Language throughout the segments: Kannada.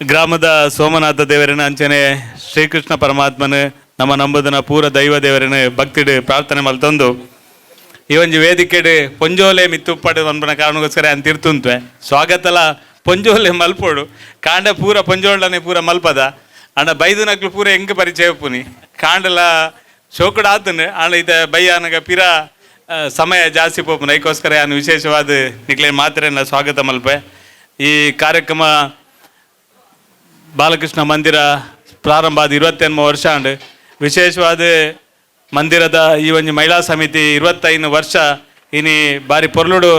ಗ್ರಾಮದ ಸೋಮನಾಥ ದೇವರನ್ನ ಅಂಚನೆ ಶ್ರೀಕೃಷ್ಣ ಪರಮಾತ್ಮನ ನಮ್ಮ ನಂಬುದನ ಪೂರ ದೈವ ದೇವರನ್ನ ಭಕ್ತಿಡ್ ಪ್ರಾರ್ಥನೆ ಮಲ್ತೊಂದು ಈ ಒಂದು ವೇದಿಕೆಡ್ ಪೊಂಜೋಲೆ ಮಿತ್ತುಪ್ಪಡು ಅನ್ಪನ ಕಾರಣಕ್ಕೋಸ್ಕರ ಅಂತ ಇರ್ತುಂತ್ವೆ ಸ್ವಾಗತಲ ಪೊಂಜೋಲೆ ಮಲ್ಪೋಡು ಕಾಂಡ ಪೂರ ಪೊಂಜೋಳನೆ ಪೂರ ಮಲ್ಪದ ಅಣ್ಣ ಬೈದು ನಕ್ಲು ಪೂರ ಹೆಂಗೆ ಪರಿಚಯ ಪುನಿ ಕಾಂಡಲ ಶೋಕುಡ ಆತನು ಅಣ್ಣ ಇದ ಬೈಯಾನಗ ಪಿರ ಸಮಯ ಜಾಸ್ತಿ ಪೋಪುನ ಅದಕ್ಕೋಸ್ಕರ ನಾನು ವಿಶೇಷವಾದ ನಿಕ್ಲೆ ಮಾತ್ರ ಸ್ವಾಗತ ಮಲ್ಪೆ ಈ ಕಾರ್ಯಕ್ರಮ ಬಾಲಕೃಷ್ಣ ಮಂದಿರ ಪ್ರಾರಂಭ ಆದ 28 ವರ್ಷ ಅಂಡ್ ವಿಶೇಷವಾದ ಮಂದಿರದ ಈ ಒಂದು ಮಹಿಳಾ ಸಮಿತಿ 25 ವರ್ಷ ಇನಿ ಬಾರಿ ಪೊರ್ಲುಡು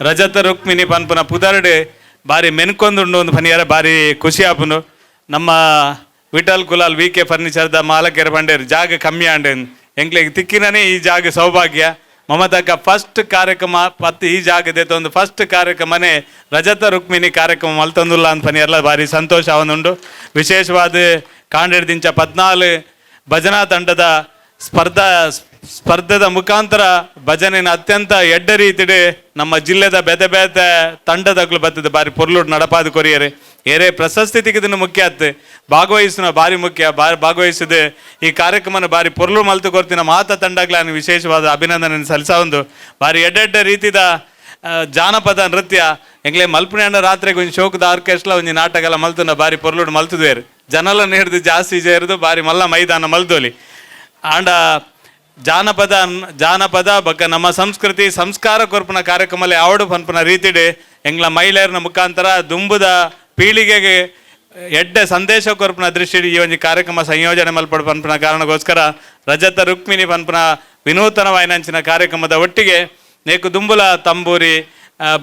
ರಜತ ರುಕ್ಮಿಣಿ ಪನ್ಪುನ ಪುದರ್ಡ್ ಬಾರಿ ಮೆನ್ಕೊಂದುಂಡು ಒಂದು ಪನಿಯಾರ ಬಾರಿ ಖುಷಿ ಆಪುನು ನಮ್ಮ ವಿಠಲ್ ಕುಲಾಲ್ ವಿ ಕೆ ಫರ್ನಿಚರ್ದ ಮಾಲಕರ ಬಂಡೇರು ಜಾಗ ಕಮ್ಮಿ ಆಂಡ್ ಎಂಕ್ಲೆಗೆ ತಿಕ್ಕಿನೇ ಈ ಜಾಗ ಸೌಭಾಗ್ಯ ಮಮತಕ್ಕ ಫಸ್ಟ್ ಕಾರ್ಯಕ್ರಮ ಪತ್ತು ಈ ಜಾಗದ ಒಂದು ಫಸ್ಟ್ ಕಾರ್ಯಕ್ರಮನೇ ರಜತ ರುಕ್ಮಿಣಿ ಕಾರ್ಯಕ್ರಮ ಮಲ್ತೊಂದುಲ್ಲ ಅಂತ ಪನಿ ಎಲ್ಲ ಭಾರಿ ಸಂತೋಷ ಅವನುಂಡು ವಿಶೇಷವಾದ ಕಾಂಡೆಡ್ದಿಂಚ 14 ಭಜನಾ ತಂಡದ ಸ್ಪರ್ಧದ ಮುಖಾಂತರ ಭಜನೆನ ಅತ್ಯಂತ ಎಡ್ಡ ರೀತಿಡೆ ನಮ್ಮ ಜಿಲ್ಲೆದ ಬೇತೆ ಬೇತೆ ತಂಡದಗಳು ಬರ್ತದೆ ಬಾರಿ ಪೊರ್ಲುಡ್ ನಡಪಾದ ಕೊರಿಯರೆ ಏರೇ ಪ್ರಶಸ್ತಿ ತೆಗೆದನ್ನು ಮುಖ್ಯ ಆತ್ ಭಾಗವಹಿಸನ ಭಾರಿ ಮುಖ್ಯ ಭಾಗವಹಿಸಿದೆ ಈ ಕಾರ್ಯಕ್ರಮನ ಬಾರಿ ಪೊರ್ಲು ಮಲ್ತು ಕೊರ್ತಿನ ಮಾತ ತಂಡಗಳನ್ನು ವಿಶೇಷವಾದ ಅಭಿನಂದನೆ ಸಲ್ಲಿಸ ಒಂದು ಬಾರಿ ಎಡ್ಡೆಡ್ಡ ರೀತಿದ ಜಾನಪದ ನೃತ್ಯ ಎಂಗ್ಲೇ ಮಲ್ಪುಣ್ಣ ರಾತ್ರಿಗೆ ಒಂದು ಶೋಕದ ಆರ್ಕೆಸ್ಟ್ರಾ ಒಂದು ನಾಟಕ ಎಲ್ಲ ಮಲ್ತುನ ಬಾರಿ ಪೊರ್ಲುಡ್ ಮಲ್ತುದೇರು ಜನಲನ್ನು ಹಿಡಿದು ಜಾಸ್ತಿ ಸೇರಿದು ಬಾರಿ ಮಲ್ಲ ಮೈದಾನ ಮಲ್ದೋಲಿ ಆಂಡ ಜಾನಪದ ಬಕ್ಕ ನಮ್ಮ ಸಂಸ್ಕೃತಿ ಸಂಸ್ಕಾರ ಕೊರ್ಪನ ಕಾರ್ಯಕ್ರಮದಲ್ಲಿ ಆವಡು ಪನ್ಪನ ರೀತಿಡೆ ಎಂಗ್ಲ ಮಹಿಳೆಯರ ಮುಖಾಂತರ ದುಂಬುದ ಪೀಳಿಗೆಗೆ ಎಡ್ಡೆ ಸಂದೇಶ ಕೊರ್ಪನ ದೃಷ್ಟಿ ಈ ಒಂದು ಕಾರ್ಯಕ್ರಮ ಸಂಯೋಜನೆ ಮಲ್ಪಡು ಪನ್ಪನ ಕಾರಣಕ್ಕೋಸ್ಕರ ರಜತ ರುಕ್ಮಿಣಿ ಪನ್ಪನ ವಿನೂತನವಾಯಿನಂಚಿನ ಕಾರ್ಯಕ್ರಮದ ಒಟ್ಟಿಗೆ ನೇಕು ದುಂಬುಲ ತಂಬೂರಿ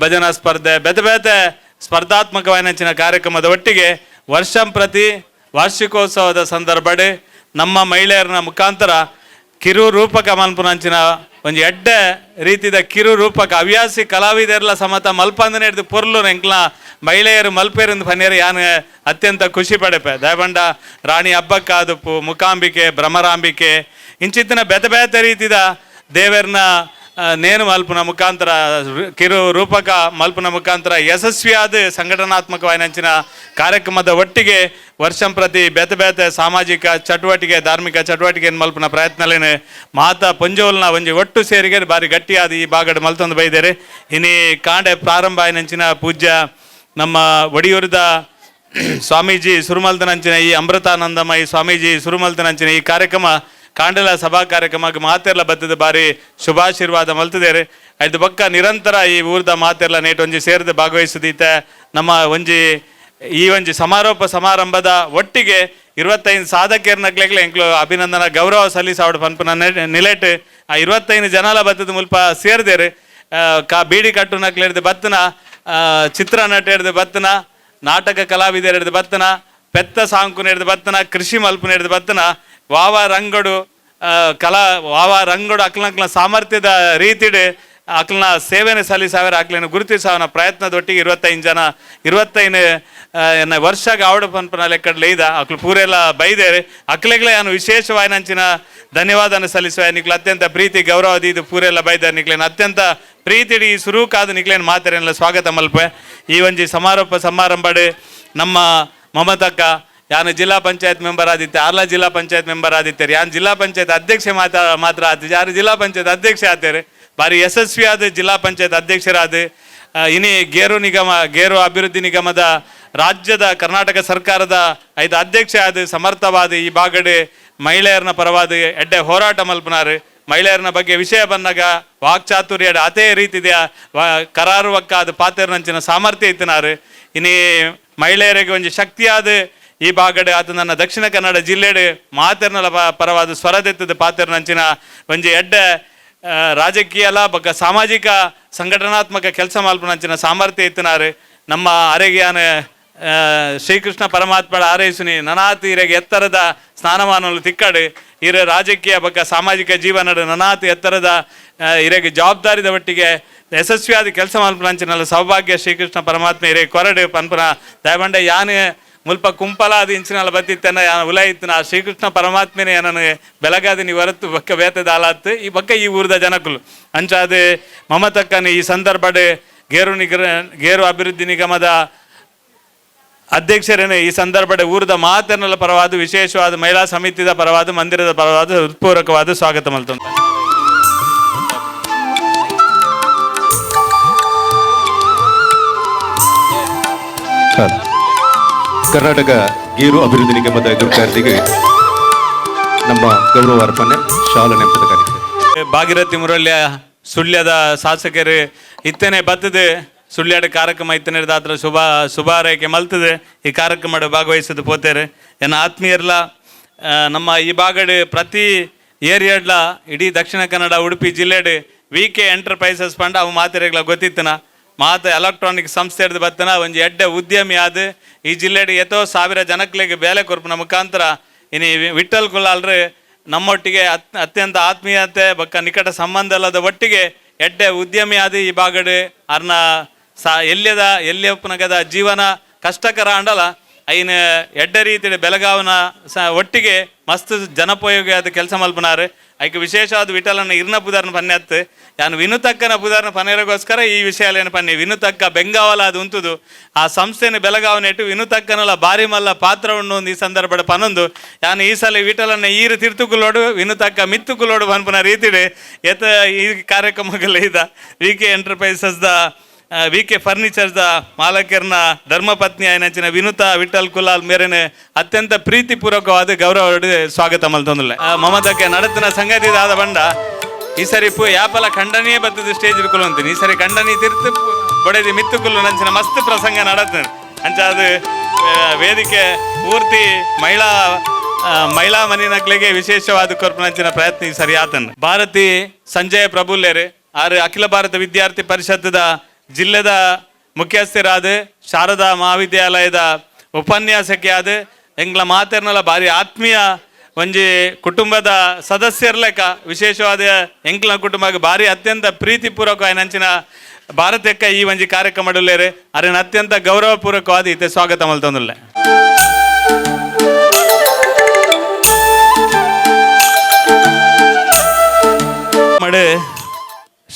ಭಜನಾ ಸ್ಪರ್ಧೆ ಬೇತೆ ಸ್ಪರ್ಧಾತ್ಮಕವಾಯಿನಂಚಿನ ಕಾರ್ಯಕ್ರಮದ ಒಟ್ಟಿಗೆ ವರ್ಷಂಪ್ರತಿ ವಾರ್ಷಿಕೋತ್ಸವದ ಸಂದರ್ಭಡೆ ನಮ್ಮ ಮಹಿಳೆಯರ ಮುಖಾಂತರ ಕಿರು ರೂಪಕ ಮಲ್ಪುನಂಚಿನ ಒಂದು ಎಡ್ಡೆ ರೀತಿದ ಕಿರು ರೂಪಕ ಹವ್ಯಾಸಿ ಕಲಾವಿದರೆಲ್ಲ ಸಮತ ಮಲ್ಪಂದನೆ ಹಿಡಿದು ಪೊರ್ಲು ಎಂಕ್ಲ ಮಹಿಳೆಯರು ಮಲ್ಪೇರಿಂದ ಪನ್ಯರು ಯಾನು ಅತ್ಯಂತ ಖುಷಿ ಪಡೆಪೆ ದಯಬಂಡ ರಾಣಿ ಹಬ್ಬಕ್ಕಾದುಪ್ಪು ಮುಖಾಂಬಿಕೆ ಭ್ರಮರಾಂಬಿಕೆ ಇಂಚಿತ್ತಿನ ಬೇತೆ ರೀತಿದ ದೇವರನ್ನ ನೇನು ಮಲ್ಪುನ ಮುಖಾಂತರ ಕಿರು ರೂಪಕ ಮಲ್ಪುನ ಮುಖಾಂತರ ಯಶಸ್ವಿಯಾದ ಸಂಘಟನಾತ್ಮಕವಾಯಿನಂಚಿನ ಕಾರ್ಯಕ್ರಮದ ಒಟ್ಟಿಗೆ ವರ್ಷಂಪ್ರತಿ ಬೇತೆ ಸಾಮಾಜಿಕ ಚಟುವಟಿಕೆ ಧಾರ್ಮಿಕ ಚಟುವಟಿಕೆ ಮಲ್ಪುನ ಪ್ರಯತ್ನಲೇನು ಮಾತಾ ಪೊಂಜೋಲ್ನ ಒಂಜಿ ಒಟ್ಟು ಸೇರಿಗೆ ಬಾರಿ ಗಟ್ಟಿಯಾದ ಈ ಭಾಗಡ್ ಮಲ್ತೊಂದು ಬೈದೇರೆ ಇನಿ ಕಾಂಡೆ ಪ್ರಾರಂಭ ಆಯ್ನಂಚಿನ ಪೂಜ್ಯ ನಮ್ಮ ಒಡಿಯೂರದ ಸ್ವಾಮೀಜಿ ಸುರುಮಲ್ತನಂಚಿನ ಈ ಅಮೃತಾನಂದಮಯಿ ಸ್ವಾಮೀಜಿ ಸುರುಮಲ್ತನಂಚಿನ ಈ ಕಾರ್ಯಕ್ರಮ ಕಾಂಡಲ ಸಭಾ ಕಾರ್ಯಕ್ರಮಕ್ಕೆ ಮಾತೆರ್ಲ ಬತ್ತದ ಬಾರಿ ಶುಭಾಶೀರ್ವಾದ ಮಲ್ತಿದ್ದೇರೆ ಐದು ಪಕ್ಕ ನಿರಂತರ ಈ ಊರ್ದ ಮಾತೆರ್ಲ ನೇಟ್ ಒಂಜಿ ಸೇರಿದು ಭಾಗವಹಿಸಿದೀತೆ ನಮ್ಮ ಈ ಒಂಜಿ ಸಮಾರಂಭದ ಒಟ್ಟಿಗೆ 25 ಸಾಧಕರ್ನಗ್ಲೆಗ್ಲೆ ಎಂಕ್ಲು ಅಭಿನಂದನಾ ಗೌರವ ಸಲ್ಲಿಸಾವಡು ಪನ್ಪುನ ನಿಲೆಟ್ ಆ 25 ಜನಲ ಬತ್ತದ ಮುಲ್ಪ ಸೇರಿದೇರು ಬೀಡಿ ಕಟ್ಟುನಕ್ಲೆ ಹಿಡಿದು ಬತ್ತನ ಚಿತ್ರ ನಟ ಹಿಡಿದು ಬತ್ತನ ನಾಟಕ ಕಲಾವಿದರು ಹಿಡಿದು ಬತ್ತನ ಪೆತ್ತ ಸಾಂಕುನ ಹಿಡಿದು ಬತ್ತನ ಕೃಷಿ ಮಲ್ಪುನ ಹಿಡಿದು ಬತ್ತನ ವಾವ ರಂಗಡು ಅಕ್ಲನ ಸಾಮರ್ಥ್ಯದ ರೀತಿಡೆ ಅಕ್ಲನ ಸೇವೆನೆ ಸಲ್ಲಿಸಾವ್ರ ಅಕ್ಲನ ಗುರುತಿಸಾವನ ಪ್ರಯತ್ನದೊಟ್ಟಿಗೆ 25 ವರ್ಷಗೆ ಆವಡು ಪನ್ಪನ ಲೆಕ್ಕಡ್ಲೆ ಇದ ಅಕ್ಲು ಪೂರೆಲ್ಲ ಬೈದೇರೆ ಅಕ್ಲೆಗ್ಲೆ ನಾನು ವಿಶೇಷವಾಯಿನಂಚಿನ ಧನ್ಯವಾದನ ಸಲ್ಲಿಸುವ ನಿಕ್ಲು ಅತ್ಯಂತ ಪ್ರೀತಿ ಗೌರವದಿ ಇದು ಪೂರೆಲ್ಲ ಬೈದಾರೆ ನಿಕ್ಲೇನು ಅತ್ಯಂತ ಪ್ರೀತಿಡಿ ಸುರೂಕಾದ ನಿಕ್ಲೇನು ಮಾತಾರೆಲ್ಲ ಸ್ವಾಗತ ಮಲ್ಪೆ ಈ ಒಂಜಿ ಸಮಾರಂಭಡೆ ನಮ್ಮ ಮಮತಕ್ಕ ಯಾನು ಜಿಲ್ಲಾ ಪಂಚಾಯತ್ ಮೆಂಬರ್ ಆದಿತ್ತೆ ಆರ್ಲ ಜಿಲ್ಲಾ ಪಂಚಾಯತ್ ಮೆಂಬರ್ ಆದಿತ್ತಾರೆ ಯಾನು ಜಿಲ್ಲಾ ಪಂಚಾಯತ್ ಅಧ್ಯಕ್ಷ ಮಾತ್ರ ಆತಿದ್ದೆ ಯಾರು ಜಿಲ್ಲಾ ಪಂಚಾಯತ್ ಅಧ್ಯಕ್ಷ ಆತಾರೆ ಭಾರಿ ಯಶಸ್ವಿಯಾದ ಜಿಲ್ಲಾ ಪಂಚಾಯತ್ ಅಧ್ಯಕ್ಷರಾದ ಇನಿ ಗೇರು ಅಭಿವೃದ್ಧಿ ನಿಗಮದ ರಾಜ್ಯದ ಕರ್ನಾಟಕ ಸರ್ಕಾರದ 5 ಅಧ್ಯಕ್ಷ ಆದ ಸಮರ್ಥವಾದ ಈ ಭಾಗಡೆ ಮಹಿಳೆಯರನ್ನ ಪರವಾದ ಎಡ್ಡೆ ಹೋರಾಟ ಮಲ್ಪನಾರು ಮಹಿಳೆಯರನ್ನ ಬಗ್ಗೆ ವಿಷಯ ಬಂದಾಗ ವಾಕ್ಚಾತುರ್ಯ ಅದೇ ರೀತಿಯ ಕರಾರುವಕ್ಕಾದ ಪಾತೆರ್ನಂಚಿನ ಸಾಮರ್ಥ್ಯ ಇತ್ತಿನಾರು ಇನಿ ಮಹಿಳೆಯರಿಗೆ ಒಂದು ಶಕ್ತಿಯಾದ ಈ ಭಾಗಡೆ ಆತ ನನ್ನ ದಕ್ಷಿಣ ಕನ್ನಡ ಜಿಲ್ಲೆಡೆ ಮಾತೆರ್ನಲ ಪರವಾದ ಸ್ವರದೆತ್ತದ ಪಾತೆರ್ನಂಚಿನ ಒಂಜಿ ಎಡ್ಡೆ ರಾಜಕೀಯಲ ಬಗ್ಗ ಸಾಮಾಜಿಕ ಸಂಘಟನಾತ್ಮಕ ಕೆಲಸ ಮಲ್ಪನಂಚಿನ ಸಾಮರ್ಥ್ಯ ಇತ್ತಿನಾರು ನಮ್ಮ ಅರೆಗ್ಯಾನ ಶ್ರೀಕೃಷ್ಣ ಪರಮಾತ್ಮಳ ಆರೈಸುನಿ ನನಾತಿ ಇರೆಗೆ ಎತ್ತರದ ಸ್ನಾನಮಾನಲು ತಿಕ್ಕಡು ಇರ ರಾಜಕೀಯ ಬಗ್ಗ ಸಾಮಾಜಿಕ ಜೀವನದ ನನಾತಿ ಎತ್ತರದ ಇರೆಗೆ ಜವಾಬ್ದಾರಿದ ಒಟ್ಟಿಗೆ ಯಶಸ್ವಿಯಾದ ಕೆಲಸ ಮಲ್ಪನಂಚಿನಲ್ಲ ಸೌಭಾಗ್ಯ ಶ್ರೀಕೃಷ್ಣ ಪರಮಾತ್ಮ ಇರೆ ಕೊರಡು ಪನ್ಪುನ ದಯಬಂಡ ಯಾನು ಮುಲ್ಪ ಕುಂಪಲಾದ ಇಂಚಿನಲ್ಲ ಬತ್ತಿತ್ತನ ಉಲಾಯಿತ್ತಿನ ಆ ಶ್ರೀಕೃಷ್ಣ ಪರಮಾತ್ಮನೇ ನನಗೆ ಬೆಳಗಾದಿನಿ ಹೊರತು ಬಕ್ಕ ಬೇತದ ಆಲಾತ್ ಈ ಬಕ್ಕ ಈ ಊರದ ಜನಕುಲು ಅಂಚಾದ ಮಮತಕ್ಕನ ಈ ಸಂದರ್ಭಡೆ ಗೇರು ಅಭಿವೃದ್ಧಿ ನಿಗಮದ ಅಧ್ಯಕ್ಷರೇನು ಈ ಸಂದರ್ಭದ ಊರದ ಮಾತನ್ನಲ ಪರವಾದ ವಿಶೇಷವಾದ ಮಹಿಳಾ ಸಮಿತಿದ ಪರವಾದ ಮಂದಿರದ ಪರವಾದ ಹೃತ್ಪೂರ್ವಕವಾದ ಸ್ವಾಗತ ಮಲ್ತೊಂದು. ಕರ್ನಾಟಕ ಗೀರು ಅಭಿವೃದ್ಧಿ ನಿಗಮದ ದುರ್ಗಾರ್ತಿಗೆ ನಮ್ಮ ಗೌರವ ಅರ್ಪಣೆ ಶಾಲಾ ನೆಪದ ಕಾರ್ಯಕ್ರಮ. ಭಾಗೀರಥಿ ಮುರಳ್ಯ ಸುಳ್ಯದ ಶಾಸಕರು ಇತ್ತನೆ ಬರ್ತದೆ ಸುಳ್ಯದ ಕಾರ್ಯಕ್ರಮ ಇತ್ತನೆ ದಾತ್ರ ಶುಭಾರೈಕೆ ಮಲ್ತದೆ ಈ ಕಾರ್ಯಕ್ರಮ ಭಾಗವಹಿಸೋದು ಪೋತೇರೆ ಏನ ಆತ್ಮೀಯರ್ಲ ನಮ್ಮ ಈ ಭಾಗಡ್ ಪ್ರತಿ ಏರಿಯಾಡ್ಲ ಇಡೀ ದಕ್ಷಿಣ ಕನ್ನಡ ಉಡುಪಿ ಜಿಲ್ಲೆಡ್ VK ಎಂಟರ್ಪ್ರೈಸಸ್ ಫಂಡ್ ಅವು ಮಾತೆರೆಗ್ಲ ಗೊತ್ತಿತ್ತನ ಮಾತ ಎಲೆಕ್ಟ್ರಾನಿಕ್ ಸಂಸ್ಥೆ ಹಿಡಿದು ಬರ್ತನ ಒಂಜಿ ಎಡ್ಡೆ ಉದ್ಯಮಿ ಆದ ಈ ಜಿಲ್ಲೆಡ್ ಎಷ್ಟೋ ಸಾವಿರ ಜನಕ್ಲೆಗೆ ಬೇಲೆ ಕೊರ್ಪನ ಮುಖಾಂತರ ಇನ್ನು ವಿಠಲ್ ಕುಲಾಲ್ರು ನಮ್ಮೊಟ್ಟಿಗೆ ಅತ್ಯಂತ ಆತ್ಮೀಯತೆ ಬಕ್ಕ ನಿಕಟ ಸಂಬಂಧ ಅಲ್ಲದ ಒಟ್ಟಿಗೆ ಎಡ್ಡೆ ಉದ್ಯಮಿ ಆದ ಈ ಭಾಗಡ್ ಅರ್ನ ಎಲ್ಲಿಯಪ್ಪನಗದ ಜೀವನ ಕಷ್ಟಕರ ಅಂಡಲ ಐನ ಎಡ್ಡೆ ರೀತಿ ಬೆಳಗಾವನ ಒಟ್ಟಿಗೆ ಮಸ್ತ್ ಜನಪಯೋಗಿ ಆದ ಕೆಲಸ ಮಲ್ಪನಾರು ಐಕೆ ವಿಶೇಷವಾದ ವಿಠಲನ ಇರ್ನ ಪುದಾರ್ನ ಪನ್ಯತ್ ಯಾನು ವಿನುತಕ್ಕನ ಪುದಾರ್ನ ಪನ್ನೆರಗೋಸ್ಕರ ಈ ವಿಷಯ ಪನ್ನಿ ವಿನುತಕ್ಕ ಬೆಂಗಾವಲ ಅದು ಉಂಟುದು ಆ ಸಂಸ್ಥೆನ ಬೆಳಗಾವನ ಇಟ್ಟು ವಿನುತಕ್ಕನಲ್ಲ ಬಾರಿ ಮಲ್ಲ ಪಾತ್ರ ಉಣ್ಣು ಈ ಸಂದರ್ಭದ ಪನೊಂದು ಯಾನು ಈ ಸಲ ವಿಠಲನ ಈರು ತಿರ್ತುಕುಲೋಡು ವಿನುತಕ್ಕ ಮಿತ್ತುಕುಲೋಡು ಪನ್ಪನ ರೀತಿಡೆ ಎತ್ತ ಈ ಕಾರ್ಯಕ್ರಮಗಳ ಇದ VK ಎಂಟರ್ಪ್ರೈಸಸ್ದ VK ಫರ್ನಿಚರ್ದ ಮಾಲಕರ್ನ ಧರ್ಮಪತ್ನಿ ಆಯ್ನಂಚಿನ ವಿನುತಾ ವಿಠಲ್ ಕುಲಾಲ್ ಮೇರೆನೆ ಅತ್ಯಂತ ಪ್ರೀತಿಪೂರ್ವಕವಾದ ಗೌರವ ಸ್ವಾಗತ ಮಲ್ತೊಂದುಲ್ಲೆ ಮಮತಕ್ಕೆ ನಡತಿನ ಸಂಗತಿ ಆದ ಬಂಡ ಈ ಸರಿ ಯಾಪಲ ಖಂಡನಿಯೇ ಬರ್ತದೆ ಸ್ಟೇಜ್ ಇರ್ಕೊಳು ಅಂತೀನಿ ಈ ಸರಿ ಖಂಡನಿ ತಿರ್ತು ಬೊಡೆದಿ ಮಿತ್ತುಕುಲ್ಲು ನಂಚಿನ ಮಸ್ತ್ ಪ್ರಸಂಗ ನಡತ್ನ ಅಂಚ ಅದು ವೇದಿಕೆ ಪೂರ್ತಿ ಮಹಿಳಾ ಮನಿನಕ್ಲೆಗೆ ವಿಶೇಷವಾದ ಕೊರ್ಪನಂಚಿನ ಪ್ರಯತ್ನ ಈ ಸರಿ ಆತನ್ ಭಾರತಿ ಸಂಜಯ ಪ್ರಭುಲ್ಲೇರು ಆರು ಅಖಿಲ ಭಾರತ ವಿದ್ಯಾರ್ಥಿ ಪರಿಷತ್ತದ ಜಿಲ್ಲೆದ ಮುಖ್ಯಸ್ಥರಾದ ಶಾರದಾ ಮಹಾವಿದ್ಯಾಲಯದ ಉಪನ್ಯಾಸಕಿ ಆದ ಎಂಗ್ಲ ಮಾತೆರ್ನಲ್ಲ ಭಾರಿ ಆತ್ಮೀಯ ಒಂಜಿ ಕುಟುಂಬದ ಸದಸ್ಯರ ಲೆಕ್ಕ ವಿಶೇಷವಾದ ಎಂಕ್ಲ ಕುಟುಂಬಕ್ಕೆ ಭಾರಿ ಅತ್ಯಂತ ಪ್ರೀತಿಪೂರ್ವಕ ನಂಚಿನ ಭಾರತಕ್ಕ ಈ ಒಂಜಿ ಕಾರ್ಯಕ್ರಮ ಅಡುಲ್ಲೇರೆ ಅರೇನು ಅತ್ಯಂತ ಗೌರವಪೂರ್ವಕವಾದ ಇತ್ತೆ ಸ್ವಾಗತ ಮಲ್ತೊಂದುಲ್ಲೆ.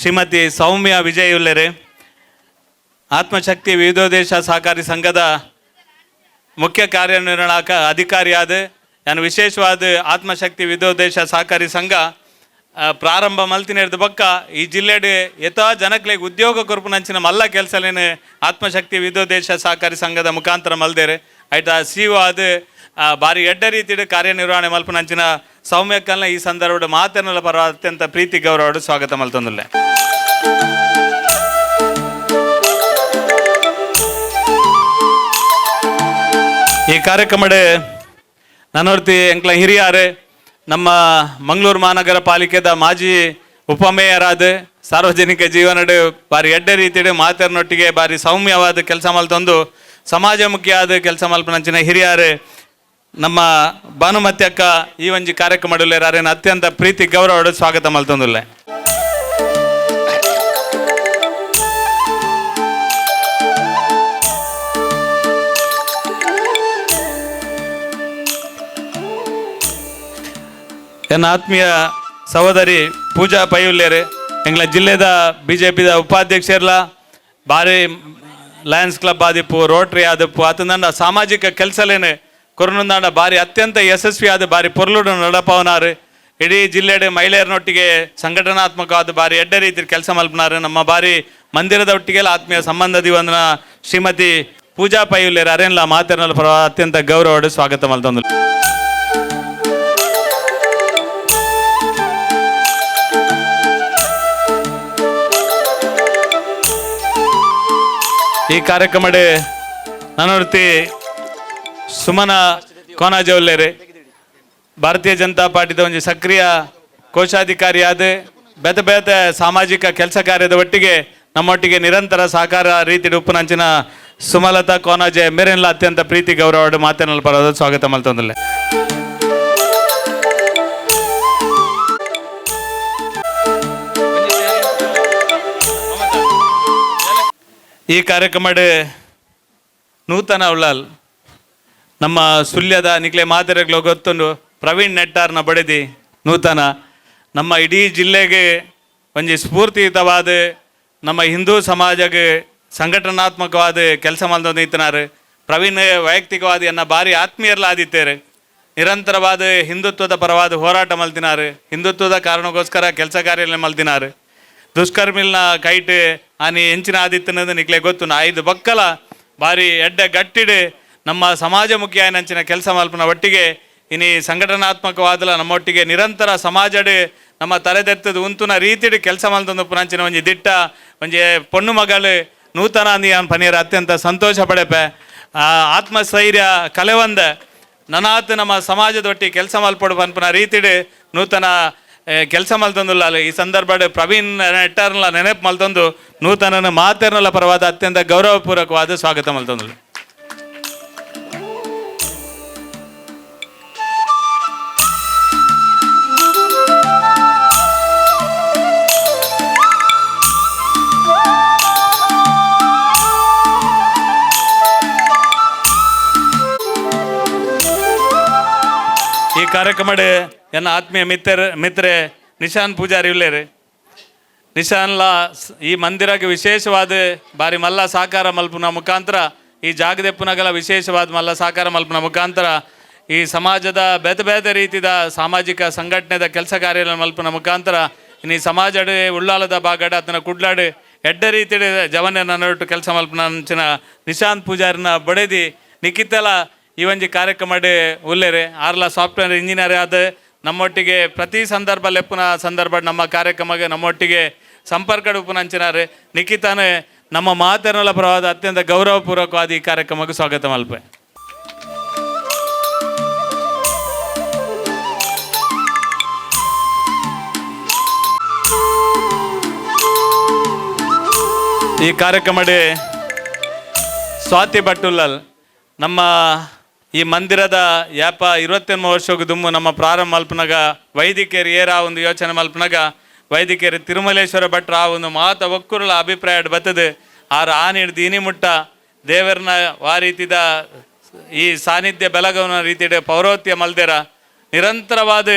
ಶ್ರೀಮತಿ ಸೌಮ್ಯ ವಿಜಯ್ ಉಲ್ಲೇರೆ ಆತ್ಮಶಕ್ತಿ ವಿವಿಧೋದ್ದೇಶ ಸಹಕಾರಿ ಸಂಘದ ಮುಖ್ಯ ಕಾರ್ಯನಿರ್ವಾಹಕ ಅಧಿಕಾರಿಯಾದ ನಾನು ವಿಶೇಷವಾದ ಆತ್ಮಶಕ್ತಿ ವಿವಿಧೋದ್ದೇಶ ಸಹಕಾರಿ ಸಂಘ ಪ್ರಾರಂಭ ಮಲ್ತಿನೇರ್ದ ಬಕ್ಕ ಈ ಜಿಲ್ಲೆಡ್ ಯಥಾ ಜನಕ್ಲೆಗೆ ಉದ್ಯೋಗ ಕೊರ್ಪುನಂಚಿನ ಮಲ್ಲ ಕೆಲಸಲೇನು ಆತ್ಮಶಕ್ತಿ ವಿವಿಧೋದ್ದೇಶ ಸಹಕಾರಿ ಸಂಘದ ಮುಖಾಂತರ ಮಲ್ದೇರೆ ಆಯ್ತಾ CEO ಆದ ಭಾರಿ ಎಡ್ಡ ರೀತಿಯ ಕಾರ್ಯನಿರ್ವಹಣೆ ಮಲ್ಪನಂಚಿನ ಸೌಮ್ಯಕ್ಕಲ್ನ ಈ ಸಂದರ್ಭದ ಮಾತನ್ನಲ ಪರ ಅತ್ಯಂತ ಪ್ರೀತಿ ಗೌರವ ಸ್ವಾಗತ ಮಲ್ತೊಂದುಲ್ಲೆ. ಈ ಕಾರ್ಯಕ್ರಮದ ನನ್ನೋರ್ತಿ ಎಂಕ್ಲ ಹಿರಿಯಾರು ನಮ್ಮ ಮಂಗಳೂರು ಮಹಾನಗರ ಪಾಲಿಕೆದ ಮಾಜಿ ಉಪಮೇಯರಾದ ಸಾರ್ವಜನಿಕ ಜೀವನದ ಭಾರಿ ಎಡ್ಡೆ ರೀತಿಯ ಮಾತರ್ನೊಟ್ಟಿಗೆ ಭಾರಿ ಸೌಮ್ಯವಾದ ಕೆಲಸ ಮಲ್ತೊಂದು ಸಮಾಜಮುಖಿಯಾದ ಕೆಲಸ ಮಲ್ಪನಂಚಿನ ಹಿರಿಯಾರು ನಮ್ಮ ಭಾನುಮತಿ ಅಕ್ಕ ಈ ಒಂಜಿ ಕಾರ್ಯಕ್ರಮ ಅರೇನು ಅತ್ಯಂತ ಪ್ರೀತಿ ಗೌರವ ಸ್ವಾಗತ ಮಲ್ತೊಂದುಲ್ಲೆ. ನನ್ನ ಆತ್ಮೀಯ ಸಹೋದರಿ ಪೂಜಾ ಪೈಯುಲ್ಲೇರು ಎಂಗ್ಲ ಜಿಲ್ಲೆದ BJPದ ಉಪಾಧ್ಯಕ್ಷರ್ಲ ಭಾರಿ ಲಯನ್ಸ್ ಕ್ಲಬ್ ಆದಿಪ್ಪು ರೋಟ್ರಿ ಆದಿಪ್ಪು ಆತಂದಂಡ ಸಾಮಾಜಿಕ ಕೆಲಸಲೇನು ಕೊರನಂದಾಂಡ ಭಾರಿ ಅತ್ಯಂತ ಯಶಸ್ವಿ ಆದ ಭಾರಿ ಪೊರ್ಲುಡು ನಡಪವನಾರು ಇಡೀ ಜಿಲ್ಲೆಡೆ ಮಹಿಳೆಯರನೊಟ್ಟಿಗೆ ಸಂಘಟನಾತ್ಮಕವಾದ ಭಾರಿ ಎಡ್ಡ ರೀತಿ ಕೆಲಸ ಮಲ್ಪನಾರು ನಮ್ಮ ಭಾರಿ ಮಂದಿರದ ಒಟ್ಟಿಗೆಲ್ಲ ಆತ್ಮೀಯ ಸಂಬಂಧ ದಿವಂದನ ಶ್ರೀಮತಿ ಪೂಜಾ ಪೈಯುಲ್ಲೇರು ಅರೇನ್ಲ ಮಾತರ್ನಲ್ಲ ಪರ ಅತ್ಯಂತ ಗೌರವ ಸ್ವಾಗತ ಮಲ್ತೊಂದು. ಈ ಕಾರ್ಯಕ್ರಮಡೆ ನನ್ನೊರ್ತಿ ಸುಮನ ಕೋನಾಜೆ ಉಲ್ಲೇರು ಭಾರತೀಯ ಜನತಾ ಪಾರ್ಟಿದ ಒಂಜಿ ಸಕ್ರಿಯ ಕೋಶಾಧಿಕಾರಿಯಾದ ಬೇತೆ ಬೇತೆ ಸಾಮಾಜಿಕ ಕೆಲಸ ಕಾರ್ಯದ ಒಟ್ಟಿಗೆ ನಮ್ಮೊಟ್ಟಿಗೆ ನಿರಂತರ ಸಹಕಾರ ರೀತಿ ಉಪ್ಪುನಂಚಿನ ಸುಮಲತಾ ಕೋನಾಜೆ ಮೇರೆಲ್ಲ ಅತ್ಯಂತ ಪ್ರೀತಿ ಗೌರವ ಮಾತನಾಡಲು ಪರವಾದ ಸ್ವಾಗತ ಮಲ್ತೊಂದುಲ್ಲೆ. ಈ ಕಾರ್ಯಕ್ರಮದ ನೂತನ ಉಳ್ಳಾಲ್ ನಮ್ಮ ಸುಳ್ಯದ ನಿಕ್ಲೆ ಮಾದರಿಗಳು ಗೊತ್ತುಂಡು ಪ್ರವೀಣ್ ನೆಟ್ಟಾರ್ನ ಬಡದಿ ನೂತನ ನಮ್ಮ ಇಡೀ ಜಿಲ್ಲೆಗೆ ಒಂಜಿ ಸ್ಫೂರ್ತಿಯುತವಾದ ನಮ್ಮ ಹಿಂದೂ ಸಮಾಜಕ್ಕೆ ಸಂಘಟನಾತ್ಮಕವಾದ ಕೆಲಸ ಮಲ್ತೊಂದು ಇತ್ತನಾರು ಪ್ರವೀಣ್ ವೈಯಕ್ತಿಕವಾದಿಯನ್ನು ಭಾರಿ ಆತ್ಮೀಯರ್ಲ ಆದಿತ್ತೇರು. ನಿರಂತರವಾದ ಹಿಂದುತ್ವದ ಪರವಾದ ಹೋರಾಟ ಮಲ್ತಿನಾರು, ಹಿಂದುತ್ವದ ಕಾರಣಕ್ಕೋಸ್ಕರ ಕೆಲಸ ಕಾರ್ಯ ಮಲ್ತಿನಾರು. ದುಷ್ಕರ್ಮಿಲ್ನ ಕೈಟ್ ಆನಿ ಹೆಂಚಿನ ಆದಿತ್ತನದು ನಿಕ್ಲೆ ಗೊತ್ತು. ಐದು ಬಕ್ಕಲ ಭಾರಿ ಎಡ್ಡೆ ಗಟ್ಟಿಡು ನಮ್ಮ ಸಮಾಜಮುಖಿ ಆಯ್ನಂಚಿನ ಕೆಲಸ ಮಲ್ಪನ ಒಟ್ಟಿಗೆ ಇನಿ ಸಂಘಟನಾತ್ಮಕವಾದಲ ನಮ್ಮೊಟ್ಟಿಗೆ ನಿರಂತರ ಸಮಾಜಡ್ ನಮ್ಮ ತಲೆದೆತ್ತದ ಉಂತುನ ರೀತಿಡ್ ಕೆಲಸ ಮಲ್ತಂದು ಪುನಂಚಿನ ಒಂಜಿ ದಿಟ್ಟ ಒಂಜಿ ಪೊಣ್ಣು ಮಗಳು ನೂತನ ಅಂದಿ ಅವನ ಪನೀರ ಅತ್ಯಂತ ಸಂತೋಷ ಪಡೆಪೆ. ಆತ್ಮಸ್ಥೈರ್ಯ ಕಲೆವಂದ ನನಾತ್ ನಮ್ಮ ಸಮಾಜದೊಟ್ಟಿಗೆ ಕೆಲಸ ಮಲ್ಪಡು ಪನ್ಪುನ ರೀತಿಡ್ ನೂತನ ಕೆಲಸ ಮಲ್ತಂದುಲ್ಲ. ಈ ಸಂದರ್ಭಡ್ ಪ್ರವೀಣ್ ನೆಟ್ಟಾರ್ಲ ನೆನಪು ಮಲ್ತಂದು ನೂತನ ಮಾತೆರ್ನಲ ಪರವಾದ ಅತ್ಯಂತ ಗೌರವಪೂರ್ವಕವಾದ ಸ್ವಾಗತ ಮಲ್ತಂದು. ಈ ಕಾರ್ಯಕ್ರಮಡ್ ಎನ್ನ ಆತ್ಮೀಯ ಮಿತ್ರೆ ನಿಶಾನ್ ಪೂಜಾರಿ ಉಳ್ಳೇರು. ನಿಶಾನ್ಲ ಈ ಮಂದಿರಕ್ಕೆ ವಿಶೇಷವಾದ ಬಾರಿ ಮಲ್ಲ ಸಾಕಾರ ಮಲ್ಪುನ ಮುಖಾಂತರ ಈ ಜಾಗದೆಪ್ಪುನಗಲ ವಿಶೇಷವಾದ ಮಲ್ಲ ಸಾಕಾರ ಮಲ್ಪುನ ಮುಖಾಂತರ ಈ ಸಮಾಜದ ಬೇತೆ ಬೇತೆ ರೀತಿಯ ಸಾಮಾಜಿಕ ಸಂಘಟನೆದ ಕೆಲಸ ಕಾರ್ಯ ಮಲ್ಪುನ ಮುಖಾಂತರ ಇನ್ನು ಸಮಾಜಡ್ ಉಳ್ಳಾಲದ ಬಾಗಡ ಅದನ್ನ ಕುಡ್ಲಾಡ್ ಎಡ್ಡ ರೀತಿಯ ಜವನ ನನ್ನೊಟ್ಟು ಕೆಲಸ ಮಲ್ಪನ ಅಂಚಿನ ನಿಶಾಂತ್ ಪೂಜಾರಿನ ಬಡದಿ ನಿಖಿತಲ ಈ ಒಂಜಿ ಕಾರ್ಯಕ್ರಮಡ್ ಉಲ್ಲೇರೆ. ಆರ್ಲ ಸಾಫ್ಟ್ವೇರ್ ಇಂಜಿನಿಯರ್ ಆದ ನಮ್ಮೊಟ್ಟಿಗೆ ಪ್ರತಿ ಸಂದರ್ಭ ಲೆಪ್ಪುನ ಸಂದರ್ಭ ನಮ್ಮ ಕಾರ್ಯಕ್ರಮಕ್ಕೆ ನಮ್ಮೊಟ್ಟಿಗೆ ಸಂಪರ್ಕ ಉಪನಂಚಿನಾರೆ. ನಿಖಿತಾನ ನಮ್ಮ ಮಾತೆರ್ನಲ ಪರವಾದ ಅತ್ಯಂತ ಗೌರವಪೂರ್ವಕವಾದ ಈ ಕಾರ್ಯಕ್ರಮಕ್ಕೆ ಸ್ವಾಗತ ಮಲ್ಪೆ. ಈ ಕಾರ್ಯಕ್ರಮಡ್ ಸ್ವಾತಿ ಭಟ್ಟುಲ್ಲಲ್ ನಮ್ಮ ಈ ಮಂದಿರದ ಯಾಪ 28 ವರ್ಷಕ್ಕೆ ದುಮ್ಮು ನಮ್ಮ ಪ್ರಾರಂಭ ಮಲ್ಪನಾಗ ವೈದಿಕೇರಿ ಏರ ಒಂದು ಯೋಚನೆ ಮಲ್ಪನಾಗ ವೈದಿಕೇರಿ ತಿರುಮಲೇಶ್ವರ ಭಟ್ರ ಆ ಒಂದು ಮಾತ ಒಕ್ಕುರಲ ಅಭಿಪ್ರಾಯ ಬರ್ತದೆ. ಆರು ಹಿಡ್ದು ಇನಿ ಮುಟ್ಟ ದೇವರನ್ನ ಆ ರೀತಿದ ಈ ಸಾನ್ನಿಧ್ಯ ಬೆಳಗಾವನ ರೀತಿಯ ಪೌರೋತ್ಯ ಮಲ್ದೇರ ನಿರಂತರವಾದ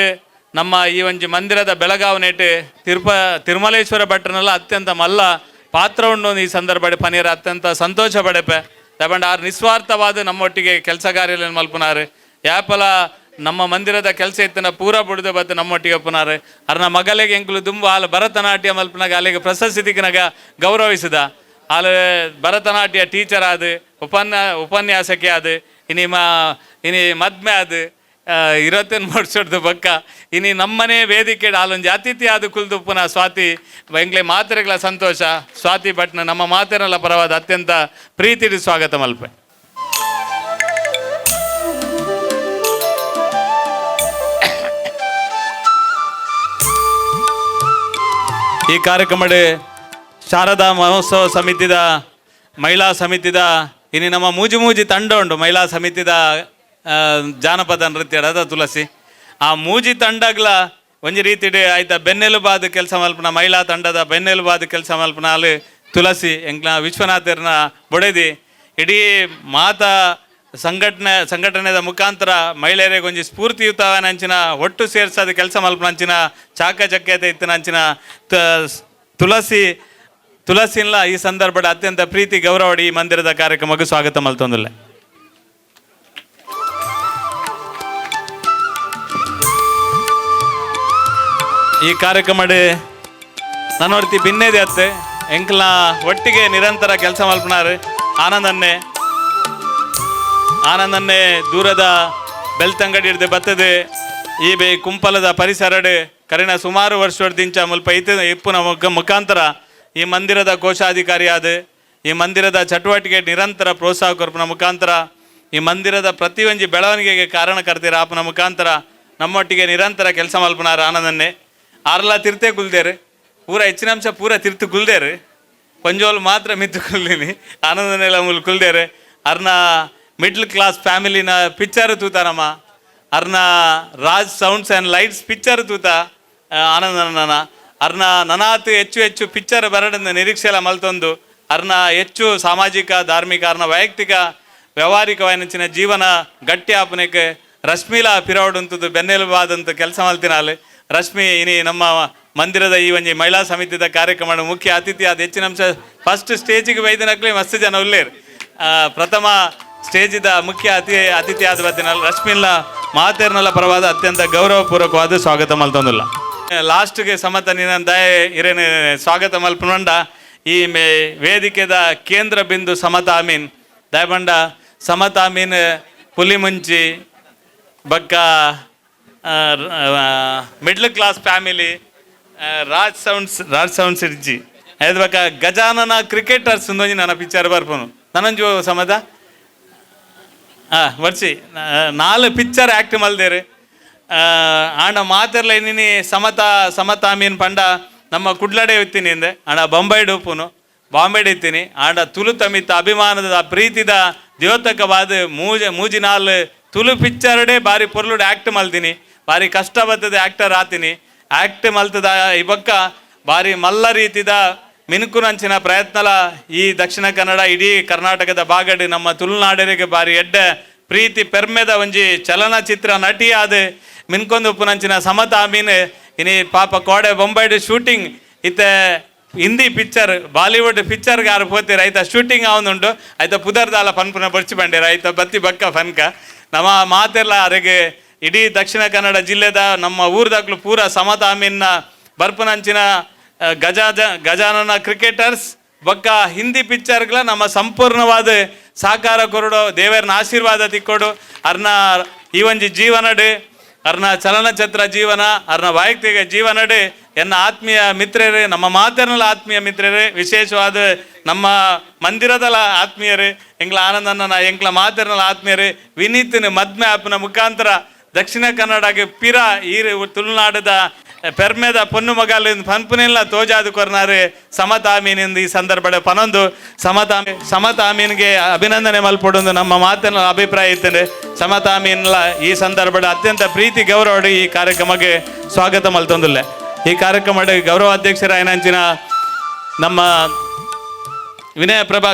ನಮ್ಮ ಈ ಒಂಜಿ ಮಂದಿರದ ಬೆಳಗಾವನೇಟು ತಿರುಮಲೇಶ್ವರ ಭಟ್ರನೆಲ್ಲ ಅತ್ಯಂತ ಮಲ್ಲ ಪಾತ್ರ ಉಂಡು. ಈ ಸಂದರ್ಭ ಪನೀರ ಅತ್ಯಂತ ಸಂತೋಷ ಪಡೆಪೆ ತಗೊಂಡು ಆರು ನಿಸ್ವಾರ್ಥವಾದ ನಮ್ಮೊಟ್ಟಿಗೆ ಕೆಲಸ ಕಾರ್ಯ ಮಲ್ಪುನಾರು. ಯಾಪಲ ನಮ್ಮ ಮಂದಿರದ ಕೆಲಸ ಇತ್ತನ ಪೂರ ಬುಡ್ದು ಬತ್ತು ನಮ್ಮೊಟ್ಟಿಗೆ ಒಪ್ಪುನಾರು. ಅರ್ನ ಮಗಲಿಗೆ ಎಂಕ್ಲು ದುಂಬು ಆಲು ಭರತನಾಟ್ಯ ಮಲ್ಪನಾಗ ಅಲ್ಲಿಗೆ ಪ್ರಶಸ್ತಿ ತಿಕ್ಕನಾಗ ಗೌರವಿಸಿದ. ಆಲು ಭರತನಾಟ್ಯ ಟೀಚರ್ ಆದ ಉಪನ್ಯಾಸಕ್ಕೆ ಆದ ಇನಿ ಮದ್ಮೆ ಆದ 28 ವರ್ಷದ ಪಕ್ಕ ಇನಿ ನಮ್ಮನೆ ವೇದಿಕೆ ಆಲೊಂಜಿ ಅತಿಥಿ ಆದ ಕುಲ್ದುಪ್ಪನ ಸ್ವಾತಿ ಎಂಗ್ಲೆ ಮಾತೆರೆಗಳ ಸಂತೋಷ. ಸ್ವಾತಿ ಭಟ್ನ ನಮ್ಮ ಮಾತೆರಲ ಪರವಾದ ಅತ್ಯಂತ ಪ್ರೀತಿಡಿ ಸ್ವಾಗತ ಮಲ್ಪೆ. ಈ ಕಾರ್ಯಕ್ರಮಡ್ ಶಾರದಾ ಮಹೋತ್ಸವ ಸಮಿತಿದ ಮಹಿಳಾ ಸಮಿತಿದ ಇನ್ನು ನಮ್ಮ ಮೂಜಿ ತಂಡ ಉಂಟು. ಮಹಿಳಾ ಸಮಿತಿದ ಜಾನಪದ ನೃತ್ಯ ಅದ ತುಳಸಿ ಆ ಮೂಜಿ ತಂಡಗ್ಲ ಒಂಜಿ ರೀತಿ ಆಯ್ತಾ ಬೆನ್ನೆಲುಬಾದ ಕೆಲಸ ಮಲ್ಪನ ಮಹಿಳಾ ತಂಡದ ಬೆನ್ನೆಲುಬಾದ ಕೆಲಸ ಮಲ್ಪನ ಅಲ್ಲಿ ತುಳಸಿ ಎಂಗ್ಲ ವಿಶ್ವನಾಥರ್ನ ಬೊಡೆದಿ ಇಡೀ ಮಾತಾ ಸಂಘಟನೆದ ಮುಖಾಂತರ ಮಹಿಳೆಯರಿಗೆ ಒಂಜಿ ಸ್ಫೂರ್ತಿಯುತವನಂಚಿನ ಒಟ್ಟು ಸೇರ್ಸೋದು ಕೆಲಸ ಮಲ್ಪನಂಚಿನ ಚಾಕಚಕ್ಯತೆ ಇತ್ತನಂಚಿನ ತುಳಸಿನ್ಲ ಈ ಸಂದರ್ಭದ ಅತ್ಯಂತ ಪ್ರೀತಿ ಗೌರವಡಿ ಈ ಮಂದಿರದ ಕಾರ್ಯಕ್ರಮಕ್ಕೆ ಸ್ವಾಗತ ಮಲ್ತೊಂದುಲ್ಲ. ಈ ಕಾರ್ಯಕ್ರಮಡ್ ನನ್ನೊಡ್ತಿ ಭಿನ್ನೇದಿ ಅತ್ತೆ ಎಂಕ್ಲ ಒಟ್ಟಿಗೆ ನಿರಂತರ ಕೆಲಸ ಮಲ್ಪನಾರು. ಆನಂದನ್ನೇ ದೂರದ ಬೆಳ್ತಂಗಡಿ ಹಿಡ್ದು ಬರ್ತದೆ ಈ ಕುಂಪಲದ ಪರಿಸರಡ್ ಕರಿನ ಸುಮಾರು ವರ್ಷದಿಂದ ಮುಲ್ಪ ಇಪ್ಪುನ ಮುಖಾಂತರ ಈ ಮಂದಿರದ ಕೋಶಾಧಿಕಾರಿ ಆದ ಈ ಮಂದಿರದ ಚಟುವಟಿಕೆ ನಿರಂತರ ಪ್ರೋತ್ಸಾಹ ಕೊರ್ಪನ ಮುಖಾಂತರ ಈ ಮಂದಿರದ ಪ್ರತಿಯೊಂದು ಬೆಳವಣಿಗೆಗೆ ಕಾರಣಕರ್ತೀರ ಆಪನ ಮುಖಾಂತರ ನಮ್ಮೊಟ್ಟಿಗೆ ನಿರಂತರ ಕೆಲಸ ಮಲ್ಪನಾರು. ಆನಂದನ್ನೇ ಆರ್ಲ ತಿರ್ತೆ ಕುಲ್ದೇರು ಪೂರ ಹೆಚ್ಚಿನ ಅಂಶ ಪೂರ ತಿರ್ತು ಕುಲ್ದೇರು ಕೊಂಜೋಲು ಮಾತ್ರ ಮಿತ್ತು ಕುಲ್ದೀನಿ. ಆನಂದನೆಲ್ಲ ಮುಲ್ ಕುಲ್ದೇರು ಅರ್ನ ಮಿಡ್ಲ್ ಕ್ಲಾಸ್ ಫ್ಯಾಮಿಲಿನ ಪಿಕ್ಚರ್ ತೂತಾರಮ್ಮ ಅರ್ನ Raj sounds and lights picture ತೂತ ಆನಂದನ ಅರ್ನ ನನಾತ್ ಹೆಚ್ಚು ಪಿಕ್ಚರ್ ಬರಡನ್ನ ನಿರೀಕ್ಷೆಲ್ಲ ಮಲ್ತೊಂದು ಅರ್ನ ಹೆಚ್ಚು ಸಾಮಾಜಿಕ ಧಾರ್ಮಿಕ ಅರ್ನ ವೈಯಕ್ತಿಕ ವ್ಯವಹಾರಿಕವಾಯಿನ ಜೀವನ ಗಟ್ಟಿ ಆಪನಕ್ಕೆ ರಶ್ಮಿಲ ಪಿರವಡುಂತದ್ದು ಬೆನ್ನೆಲುಬಾದಂತ ಕೆಲಸ ಮಲ್ತಿನಾಲ್ ರಶ್ಮಿ ಇನಿ ನಮ್ಮ ಮಂದಿರದ ಈ ಒಂಜಿ ಮಹಿಳಾ ಸಮಿತಿದ ಕಾರ್ಯಕ್ರಮ ಮುಖ್ಯ ಅತಿಥಿ ಆದ ಹೆಚ್ಚಿನ ಅಂಶ ಫಸ್ಟ್ ಸ್ಟೇಜಿಗೆ ಬೈದಿನಕ್ಲೆ ಮಸ್ತ್ ಜನ ಉಲ್ಲೇರು. ಪ್ರಥಮ ಸ್ಟೇಜಿದ ಮುಖ್ಯ ಅತಿಥಿ ಆದ ಬತ್ತಿನಲ್ಲಿ ರಶ್ಮಿನ್ಲ ಮಾತೇರ್ನಲ್ಲ ಪರವಾದ ಅತ್ಯಂತ ಗೌರವಪೂರ್ವಕವಾದ ಸ್ವಾಗತ ಮಲ್ತೊಂದುಲ್ಲ. ಲಾಸ್ಟ್ಗೆ ಸಮತ ನಿನ್ನ ದಯ ಇರೇನು ಸ್ವಾಗತ ಮಲ್ಪುಂಡ ಈ ವೇದಿಕೆದ ಕೇಂದ್ರ ಬಿಂದು ಸಮತ ಅಮೀನ್ ದಯಬಂಡ ಸಮತ ಅಮೀನ್ ಪುಲಿಮುಂಚಿ ಬಕ್ಕ middle class family Raj sounds ಇರ್ಜಿ ಐದು ಬಕ್ಕ ಗಜಾನನ ಕ್ರಿಕೆಟರ್ಸ್ ಒಂದೊಂಜಿ ನನ್ನ ಪಿಕ್ಚರ್ ಬರ್ಪುನು ನನಂಜು ಸಮದ ವರ್ಷಿ 4 ಪಿಕ್ಚರ್ ಆ್ಯಕ್ಟ್ ಮಲ್ದೇರಿ ಆಂಡ ಮಾತೆರ್ಲ ಇನ್ನಿನಿ ಸಮತ ಮೀನ್ ಪಂಡ ನಮ್ಮ ಕುಡ್ಲಡೆ ಇತ್ತೀನಿ ಅಂದೆ ಆಂಡ ಬೊಂಬೈಡ್ ಉಪ್ಪುನು ಬಾಂಬೆಡ್ ಇತ್ತೀನಿ ಆಂಡ ತುಳು ತಮಿತ ಅಭಿಮಾನದ ಪ್ರೀತಿದ ದ್ಯೋತಕವಾದ ಮೂಜಿ 4 ತುಳು ಪಿಕ್ಚರ್ಡೇ ಬಾರಿ ಪೊರ್ಲುಡ್ ಆ್ಯಕ್ಟ್ ಮಲ್ತೀನಿ ಬಾರಿ ಕಷ್ಟ ಬರ್ತದೆ ಆ್ಯಕ್ಟರ್ ಆತೀನಿ ಆ್ಯಕ್ಟ್ ಮಲ್ತದ ಈ ಬಕ್ಕ ಬಾರಿ ಮಲ್ಲ ರೀತಿದ ಮಿನುಕುನಂಚಿನ ಪ್ರಯತ್ನಲ ಈ ದಕ್ಷಿಣ ಕನ್ನಡ ಇಡೀ ಕರ್ನಾಟಕದ ಬಾಗಡ್ ನಮ್ಮ ತುಳುನಾಡರಿಗೆ ಬಾರಿ ಎಡ್ಡ ಪ್ರೀತಿ ಪೆರ್ಮೆದ ಒಂಜಿ ಚಲನಚಿತ್ರ ನಟಿ ಆದ ಮಿನ್ಕೊಂದು ಉಪ್ಪುನಂಚಿನ ಸಮತ ಮೀನ್ ಇನಿ ಪಾಪ ಕೋಡೆ ಬೊಂಬೈಡ್ ಶೂಟಿಂಗ್ ಇತ್ತೆ ಹಿಂದಿ ಪಿಕ್ಚರ್ ಬಾಲಿವುಡ್ ಪಿಕ್ಚರ್ಗೆ ಯಾರು ಹೋಗ್ತೀರ ಆಯ್ತಾ ಶೂಟಿಂಗ್ ಅವನುಂಟು ಆಯ್ತಾ ಪುದರ್ದಾಲ ಪನ್ಪುನ ಬರ್ಚಿ ಬಂಡೀರ ಆಯ್ತಾ ಬತ್ತಿ ಬಕ್ಕ ಫನ್ಕ ನಮ್ಮ ಮಾತೆಲ್ಲ ಅವರಿಗೆ ಇಡೀ ದಕ್ಷಿಣ ಕನ್ನಡ ಜಿಲ್ಲೆದ ನಮ್ಮ ಊರ್ದಾಗ್ಲು ಪೂರ ಸಮತ ಮೀನ್ನ ಬರ್ಪುನಂಚಿನ ಗಜಾನನ ಕ್ರಿಕೆಟರ್ಸ್ ಬೊಕ್ಕ ಹಿಂದಿ ಪಿಕ್ಚರ್ಗಳ ನಮ್ಮ ಸಂಪೂರ್ಣವಾದ ಸಾಕಾರ ಕೊರಡು ದೇವರನ ಆಶೀರ್ವಾದ ತಿಕ್ಕೊಡು ಅರ್ನ ಈ ಒಂಜಿ ಜೀವನಡು ಅರ್ನ ಚಲನಚಿತ್ರ ಜೀವನ ಅರ್ನ ವೈಯಕ್ತಿಕ ಜೀವನಡು ಎನ್ನ ಆತ್ಮೀಯ ಮಿತ್ರರೇ ನಮ್ಮ ಮಾತೇರ್ನಲ ಆತ್ಮೀಯ ಮಿತ್ರರೇ ವಿಶೇಷವಾದ ನಮ್ಮ ಮಂದಿರದಲ ಆತ್ಮೀಯರೇ ಎಂಗ್ಲ ಆನಂದನ ಎಂಕ್ಲ ಮಾತೇರ್ನಲ ಆತ್ಮೀಯರೇ ವಿನೀತಿನ ಮದ್ಮೆ ಆಪ್ನ ಮುಖಾಂತರ ದಕ್ಷಿಣ ಕನ್ನಡಗೆ ಪಿರ ಈ ತುಳುನಾಡದ ಪೆರ್ಮೆದ ಪೊನ್ನು ಮಗಲಿಂದ ಪನ್ಪುನೆಲ್ಲ ತೋಜಾದು ಕೊರ್ನಾರೆ ಸಮತ ಮೀನಿಂದ ಈ ಸಂದರ್ಭದ ಪನೊಂದು ಸಮತ ಮೀನ್ಗೆ ಅಭಿನಂದನೆ ಮಲ್ಪಡೊಂದು ನಮ್ಮ ಮಾತಿನ ಅಭಿಪ್ರಾಯ ಇತ್ತಂದ್ರೆ ಸಮತ ಮೀನ್ಲ ಈ ಸಂದರ್ಭದ ಅತ್ಯಂತ ಪ್ರೀತಿ ಗೌರವ ಈ ಕಾರ್ಯಕ್ರಮಕ್ಕೆ ಸ್ವಾಗತ ಮಲ್ತೊಂದುಲ್ಲೆ ಈ ಕಾರ್ಯಕ್ರಮದ ಗೌರವ ಅಧ್ಯಕ್ಷರಾಯನಂಚಿನ ನಮ್ಮ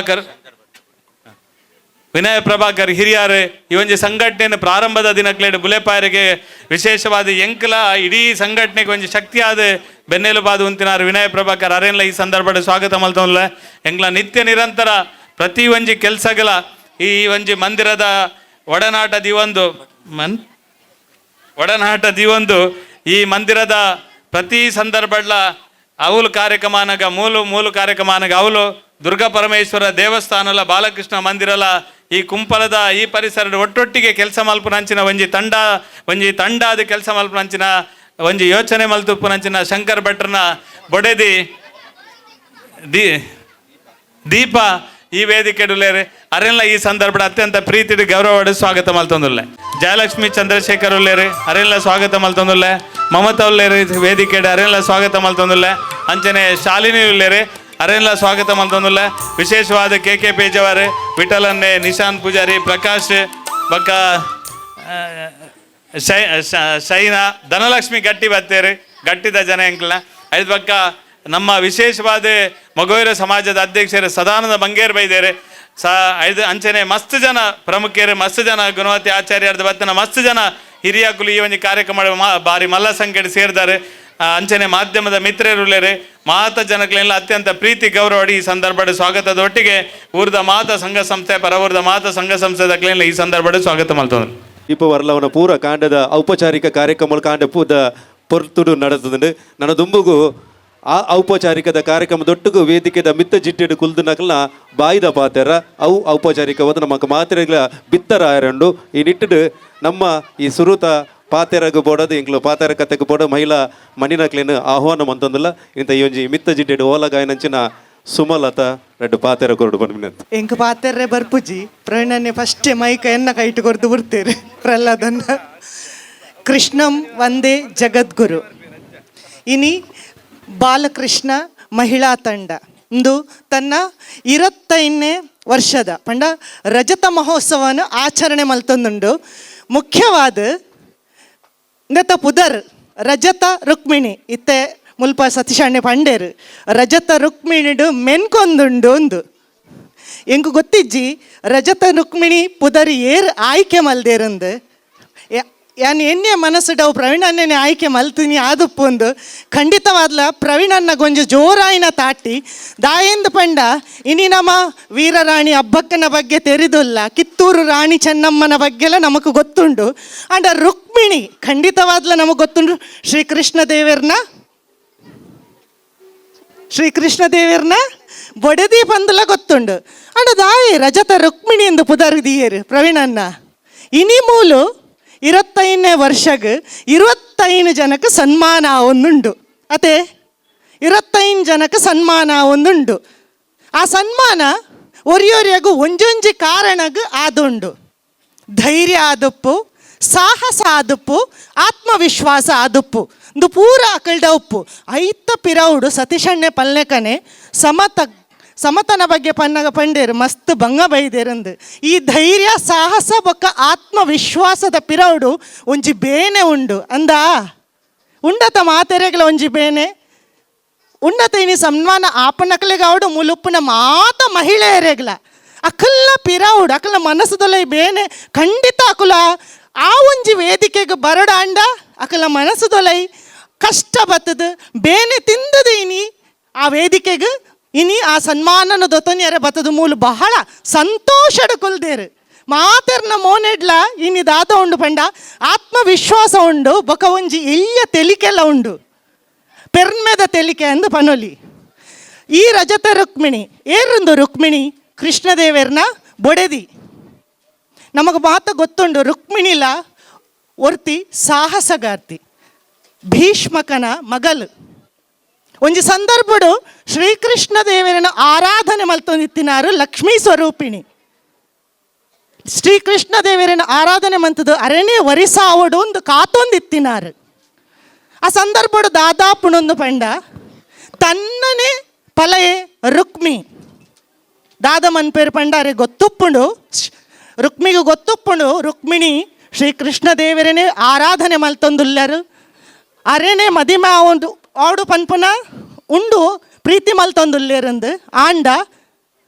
ವಿನಯ ಪ್ರಭಾಕರ್ ಹಿರಿಯರು ಈ ಒಂದು ಸಂಘಟನೆ ಪ್ರಾರಂಭದ ದಿನಕ್ಲೇಡು ಬುಲೆಪಾಯರಿಗೆ ವಿಶೇಷವಾದ ಎಂಕಲ ಇಡೀ ಸಂಘಟನೆಗೆ ಒಂದು ಶಕ್ತಿಯಾದ ಬೆನ್ನೆಲುಬಾದು ಉಂತಿನಾರು ವಿನಯ ಪ್ರಭಾಕರ್ ಅರೆನ್ಲ ಈ ಸಂದರ್ಭದ ಸ್ವಾಗತ ಮಲ್ತೊಂದುಲ್ಲೆ ಎಂಗ್ಲ ನಿತ್ಯ ನಿರಂತರ ಪ್ರತಿ ಒಂಜಿ ಕೆಲಸಗಳ ಈ ಒಂಜಿ ಮಂದಿರದ ಒಡನಾಟ ದಿವೊಂದು ಈ ಮಂದಿರದ ಪ್ರತಿ ಸಂದರ್ಭಡ್ಲ ಅವಲು ಕಾರ್ಯಕ್ರಮನಾಗ ಮೂಲು ಕಾರ್ಯಕ್ರಮನಾಗ ಅವಲು ದುರ್ಗಾ ಪರಮೇಶ್ವರ ದೇವಸ್ಥಾನಲ ಬಾಲಕೃಷ್ಣ ಮಂದಿರಲ ಈ ಕುಂಪಲದ ಈ ಪರಿಸರದ ಒಟ್ಟೊಟ್ಟಿಗೆ ಕೆಲಸ ಮಲ್ಪುನಂಚಿನ ಒಂಜಿ ತಂಡಾದ ಕೆಲಸ ಮಲ್ಪುನಂಚಿನ ಒಂಜಿ ಯೋಚನೆ ಮಲ್ತುಪ್ಪುನಂಚಿನ ಶಂಕರ್ ಭಟ್ರನ ಬೊಡೆದಿ ದೀಪ ಈ ವೇದಿಕೆಡುಲ್ಲೇರೆ ಅರೆಲ್ಲ ಈ ಸಂದರ್ಭದ ಅತ್ಯಂತ ಪ್ರೀತಿಡು ಗೌರವಡು ಸ್ವಾಗತ ಮಲ್ತೊಂದುಲ್ಲೆ ಜಯಲಕ್ಷ್ಮಿ ಚಂದ್ರಶೇಖರ್ ಉಲ್ಲೇರಿ ಅರೆಲ್ಲ ಸ್ವಾಗತ ಮಲ್ತೊಂದುಲ್ಲೆ ಮಮತಾ ಉಲ್ಲೇರಿ ವೇದಿಕೆಡು ಅರೆಲ್ಲ ಸ್ವಾಗತ ಮಲ್ತೊಂದುಲ್ಲೆ ಅಂಚನೆ ಶಾಲಿನಿ ಉಲ್ಲೇರಿ ಅರೆಲ್ಲ ಸ್ವಾಗತ ಮಲ್ತೊಂದುಲ್ಲೆ ವಿಶೇಷವಾದ ಕೆ ಪೇಜವಾರೆ ವಿಠಲನ್ನೆ ನಿಶಾಂತ್ ಪೂಜಾರಿ ಪ್ರಕಾಶ್ ಬಕ್ಕ ಶೈನಾ ಧನಲಕ್ಷ್ಮಿ ಗಟ್ಟಿ ಬತ್ತೇರಿ ಗಟ್ಟಿದ ಜನ ಎಂಕ್ಲ ಐದು ಬಕ್ಕ ನಮ್ಮ ವಿಶೇಷವಾದ ಮಗೋಯರ ಸಮಾಜದ ಅಧ್ಯಕ್ಷರು ಸದಾನಂದ ಬಂಗೇರ್ ಬೈದೇರೆ ಐದು ಅಂಚನೆ ಮಸ್ತ್ ಜನ ಪ್ರಮುಖರು ಮಸ್ತ್ ಜನ ಗುಣವತಿ ಆಚಾರ್ಯರ್ದ ಬತ್ತನ ಮಸ್ತ್ ಜನ ಹಿರಿಯ ಕುಲಿ ಈ ಒಂದು ಕಾರ್ಯಕ್ರಮ ಬಾರಿ ಮಲ್ಲ ಸಂಖ್ಯೆ ಸೇರಿದ್ದಾರೆ ಅಂಚನೆ ಮಾಧ್ಯಮದ ಮಿತ್ರರುಳ್ಳೇರೆ ಮಾತ ಜನಗಳೆಲ್ಲ ಅತ್ಯಂತ ಪ್ರೀತಿ ಗೌರವ ಈ ಸಂದರ್ಭದ ಸ್ವಾಗತದ ಒಟ್ಟಿಗೆ ಊರ್ದ ಮಾತ ಸಂಘ ಸಂಸ್ಥೆ ಪರವೂರ್ದ ಮಾತ ಸಂಘ ಸಂಸ್ಥೆದಕ್ಲೆಲ್ಲ ಈ ಸಂದರ್ಭದ ಸ್ವಾಗತ ಮಾಡ್ತಂದ್ರು ದೀಪ ವರ್ಲವನ ಪೂರ ಕಾಂಡದ ಔಪಚಾರಿಕ ಕಾರ್ಯಕ್ರಮ ಕಾಂಡ ಪೂದ ಪೊರ್ತುಡು ನಡೆತದಂಡು ನನ್ನ ದುಂಬುಗು ಆ ಔಪಚಾರಿಕದ ಕಾರ್ಯಕ್ರಮದೊಟ್ಟಿಗೂ ವೇದಿಕೆದ ಮಿತ್ತ ಜಿಟ್ಟಿಡು ಕುಲ್ದು ನಕಲ್ನ ಬಾಯಿದ ಪಾತೆರ ಅವು ಔಪಚಾರಿಕವಾದ ನಮಕ್ ಮಾತ್ರೆಗಳ ಬಿತ್ತರಾಯರಂಡು ಈ ನಿಟ್ಟಿಡು ನಮ್ಮ ಈ ಸುರುತ ಪಾತೆರಗು ಬೋಡದು ಇಂಕ್ಲು ಪಾತೆರ ಕತೆಗೆ ಬೋಡ ಮಹಿಳಾ ಮಣ್ಣಿನಕ್ಲೇನು ಆಹ್ವಾನ ಮಂತೊಂದಿಲ್ಲ ಇಂಥ ಈ ಒಂಜಿ ಮಿತ್ತ ಜಿಟ್ಟಿಡು ಓಲಗಾಯನಂಚಿನ ಸುಮಲತ ರೆಡ್ಡು ಪಾತೆರ ಕೊರಡು ಬಂದ್ಬಿನಂತ ಎಂಕ ಪಾತೆರ್ರೆ ಬರ್ಪುಜಿ ಪ್ರವೀಣನ್ನೇ ಫಸ್ಟ್ ಮೈಕ ಎನ್ನ ಕೈಟ್ ಕೊರ್ದು ಬಿಡ್ತೇವೆ ಪ್ರಹ್ಲಾದನ್ನ ಕೃಷ್ಣಂ ವಂದೇ ಜಗದ್ಗುರು ಇನಿ ಬಾಲಕೃಷ್ಣ ಮಹಿಳಾ ತಂಡ ಇಂದು ತನ್ನ 25ನೇ ವರ್ಷದ ಪಂಡ ರಜತ ಮಹೋತ್ಸವವನ್ನು ಆಚರಣೆ ಮಲ್ತೊಂದುಂಡು ಮುಖ್ಯವಾದ ಇಂದತ್ತ ಪುದರ್ ರಜತ ರುಕ್ಮಿಣಿ ಇತ್ತೆ ಮುಲ್ಪ ಸತೀಶಣ್ಣೆ ಪಂಡೇರು ರಜತ ರುಕ್ಮಿಣಿಡು ಮೆನ್ಕೊಂದುಂಡು ಒಂದು ಎಂಕು ಗೊತ್ತಿಜ್ಜಿ ರಜತ ರುಕ್ಮಿಣಿ ಪುದರ್ ಏರ್ ಆಯ್ಕೆ ಮಲ್ದೇರಂದು ಯಾನ್ ಎನ್ನೆ ಮನಸ್ಸುಡವು ಪ್ರವೀಣನ್ನೇ ಆಯ್ಕೆ ಮಲ್ತೀನಿ ಆದುಪ್ಪೊಂದು ಖಂಡಿತವಾದ್ಲ ಪ್ರವೀಣನ್ನ ಗೊಂಜ ಜೋರಾಯಿನ ತಾಟಿ ದಾಯಂದು ಪಂಡ ಇನಿ ನಮ್ಮ ವೀರರಾಣಿ ಅಬ್ಬಕ್ಕನ ಬಗ್ಗೆ ತೆರಿದುಲ್ಲ, ಕಿತ್ತೂರು ರಾಣಿ ಚೆನ್ನಮ್ಮನ ಬಗ್ಗೆಲ್ಲ ನಮకు ಗೊತ್ತುಂಡು. ಅಂಡ ರುಕ್ಮಿಣಿ ಖಂಡಿತವಾದ್ಲ ನಮಗೆ ಗೊತ್ತುಂಡು. ಶ್ರೀಕೃಷ್ಣ ದೇವೇರ್ನ ಬೊಡೆದಿ ಪಂದಲ ಗೊತ್ತುಂಡು. ಅಂಡ ದಾಯಿ ರಜತ ರುಕ್ಮಿಣಿ ಎಂದು ಪುದರ್ದಿಯರು ಪ್ರವೀಣನ್ನ ಇನಿ ಮೂಲು 25ನೇ ವರ್ಷಕ್ಕೆ 25 ಜನಕ್ಕೆ ಸನ್ಮಾನ ಒಂದುಂಡು. ಅತೆ 25 ಜನಕ್ಕೆ ಸನ್ಮಾನ ಒಂದುಂಡು. ಆ ಸನ್ಮಾನ ಒರಿಯೊರಿಯಾಗು ಒಂಜೊಂಜಿ ಕಾರಣಗ್ ಆದುಂಡು. ಧೈರ್ಯ ಆದುಪ್ಪು, ಸಾಹಸ ಆದುಪ್ಪು, ಆತ್ಮವಿಶ್ವಾಸ ಆದುಪ್ಪು ಇಂದು ಪೂರ ಅಕಲ್ಡ ಉಪ್ಪು ಐತ ಪಿರೌಡು ಸತೀಶಣ್ಣೆ ಪಲ್ಲೆಕನೆ ಸಮತನ ಬಗ್ಗೆ ಪಂಡೇರು ಮಸ್ತ್ ಭಂಗ ಬೈದೇರಂದು. ಈ ಧೈರ್ಯ ಸಾಹಸ ಬೊಕ್ಕ ಆತ್ಮವಿಶ್ವಾಸದ ಪಿರೌಡು ಒಂಜಿ ಬೇನೆ ಉಂಡು ಅಂದ ಉಂಡತ ಮಾತೆರೆಗಳ ಒಂಜಿ ಬೇನೆ ಉನ್ನತ ಇನಿ ಸನ್ಮಾನ ಆಪನಕಲೆಗಾವಡು ಮುಲುಪ್ಪುನ ಮಾತ ಮಹಿಳೆಯರೆಗ್ಲ ಅಕಲ್ಲ ಪಿರೌಡು ಅಕಲ ಮನಸ್ಸುದೊಲೆ ಬೇನೆ ಖಂಡಿತ ಅಕುಲ ಆ ಒಂಜಿ ವೇದಿಕೆಗೆ ಬರಡಾಂಡ ಅಕಲ ಮನಸ್ಸುದೊಲೈ ಕಷ್ಟ ಬತ್ತದು ಬೇನೆ ತಿಂದದು ಇನಿ ಆ ವೇದಿಕೆಗೆ ಇನಿ ಆ ಸನ್ಮಾನನ ದೊತ್ತನಿಯರ ಬತ್ತದ ಮೂಲು ಬಹಳ ಸಂತೋಷದ ಕುಲ್ದೇರು ಮಾತೆರ್ನ ಮೋನೆಡ್ಲ ಇನಿ ದಾತ ಉಂಡು ಪಂಡ ಆತ್ಮವಿಶ್ವಾಸ ಉಂಡು ಬೊಕ ಒಂಜಿ ಎಲ್ಲಿಯ ತೆಲಿಕೆಲ್ಲ ಉಂಡು ಪೆರ್ಮೆದ ತೆಲಿಕೆ ಅಂದು ಪನೊಲಿ. ಈ ರಜತ ರುಕ್ಮಿಣಿ ಏರಂದು ರುಕ್ಮಿಣಿ ಕೃಷ್ಣದೇವೇರ್ನ ಬೊಡೆದಿ ನಮಗೆ ಮಾತ ಗೊತ್ತುಂಡು. ರುಕ್ಮಿಣಿಲ ಒರ್ತಿ ಸಾಹಸಗಾರ್ತಿ ಭೀಷ್ಮಕನ ಮಗಲು. ಒಂಜಿ ಸಂದರ್ಭಡು ಶ್ರೀಕೃಷ್ಣ ದೇವರನ್ನು ಆರಾಧನೆ ಮಲ್ತೊಂದಿತ್ತಿನಾರು ಲಕ್ಷ್ಮೀ ಸ್ವರೂಪಿಣಿ. ಶ್ರೀಕೃಷ್ಣ ದೇವರನ್ನು ಆರಾಧನೆ ಮಂತದ್ದು ಅರಣ್ಯ ವರಿಸಾವಡು ಒಂದು ಕಾತೊಂದಿತ್ತಿನಾರು. ಆ ಸಂದರ್ಭಡು ದಾದಾಪುಣೊಂದು ಪಂಡ ತನ್ನನೇ ಪಲಯೆ ರುಕ್ಮಿ ದಾದ ಮನ್ಪೇರು ಪಂಡ ಅರೆ ಗೊತ್ತುಪ್ಪುಂಡು ರುಕ್ಮಿಗೂ ಗೊತ್ತುಪ್ಪುಂಡು ರುಕ್ಮಿಣಿ ಶ್ರೀಕೃಷ್ಣ ದೇವರನ್ನೇ ಆರಾಧನೆ ಮಲ್ತೊಂದುಲ್ಲರು ಅರೆನೇ ಮದಿಮೆ ಒಂದು ಆಡು ಪನ್ಪುನ ಉಂಡು ಪ್ರೀತಿ ಮಲ್ತೊಂದುಲ್ಲೇರಂದು ಆಂಡ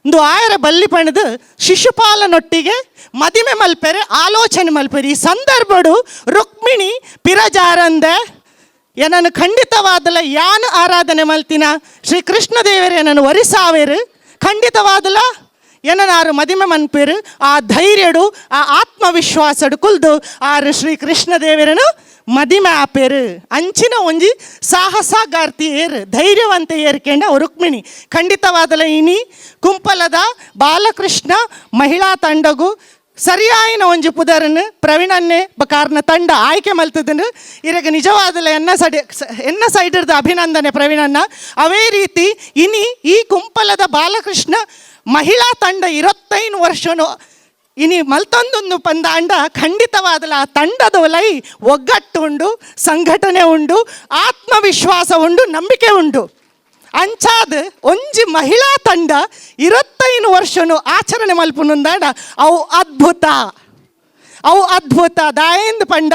ಇಂದು ಆಯರ ಬಲ್ಲಿ ಪಣದು ಶಿಶುಪಾಲನೊಟ್ಟಿಗೆ ಮದಿಮೆ ಮಲ್ಪೆರೆ ಆಲೋಚನೆ ಮಲ್ಪೆರೆ. ಈ ಸಂದರ್ಭಡು ರುಕ್ಮಿಣಿ ಪಿರಜಾರಂದೆ ಏನನ್ನು ಖಂಡಿತವಾದಲ ಯಾನು ಆರಾಧನೆ ಮಲ್ತಿನ ಶ್ರೀಕೃಷ್ಣ ದೇವರೇ ಏನನ್ನು ವರಿಸಾವೇರು ಖಂಡಿತವಾದಲ ಏನನಾರು ಮದಿಮೆ ಮನ್ಪೇರು. ಆ ಧೈರ್ಯಡು ಆ ಆತ್ಮವಿಶ್ವಾಸಡು ಕುಲ್ದು ಆರು ಶ್ರೀಕೃಷ್ಣ ದೇವರನು ಮದಿಮೆ ಆಪೇರು ಅಂಚಿನ ಒಂಜಿ ಸಾಹಸಗಾರ್ತಿ ಏರು ಧೈರ್ಯವಂತ ಏರ್ಕೆಂಡ ರುಕ್ಮಿಣಿ ಖಂಡಿತವಾದಲ ಇನಿ ಕುಂಪಲದ ಬಾಲಕೃಷ್ಣ ಮಹಿಳಾ ತಂಡಗೂ ಸರಿಯಾಯಿನ ಒಂಜಿ ಪುದರನ್ನು ಪ್ರವೀಣನ್ನೇ ಬಕಾರ್ನ ತಂಡ ಆಯ್ಕೆ ಮಲ್ತದನ್ನು ಇರಗ ನಿಜವಾದಲ್ಲ ಎನ್ನ ಸೈಡ್ದ ಅಭಿನಂದನೆ ಪ್ರವೀಣನ್ನ. ಅವೇ ರೀತಿ ಇನಿ ಈ ಕುಂಪಲದ ಬಾಲಕೃಷ್ಣ ಮಹಿಳಾ ತಂಡ 25 ವರ್ಷನೂ ಇನಿ ಮಲ್ತೊಂದೊಂದು ಪಂದಾಂಡ ಖಂಡಿತವಾದಲ್ಲ ಆ ತಂಡದ ಒಲೈ ಒಗ್ಗಟ್ಟು ಉಂಡು, ಸಂಘಟನೆ ಉಂಡು, ಆತ್ಮವಿಶ್ವಾಸ ಉಂಡು, ನಂಬಿಕೆ ಉಂಡು. ಅಂಚಾದ ಒಂಜಿ ಮಹಿಳಾ ತಂಡ 25 ವರ್ಷನು ಆಚರಣೆ ಮಲ್ಪುನುಂದಾಂಡ ಅವು ಅದ್ಭುತ ದಾಯಂದು ಪಂಡ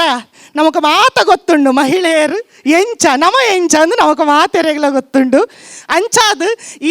ನಮಗೆ ಮಾತ ಗೊತ್ತುಂಡು. ಮಹಿಳೆಯರು ಎಂಚ ಅಂದ್ರೆ ನಮಗೆ ಮಾತೆರೆಗಳ ಗೊತ್ತುಂಡು. ಅಂಚಾದ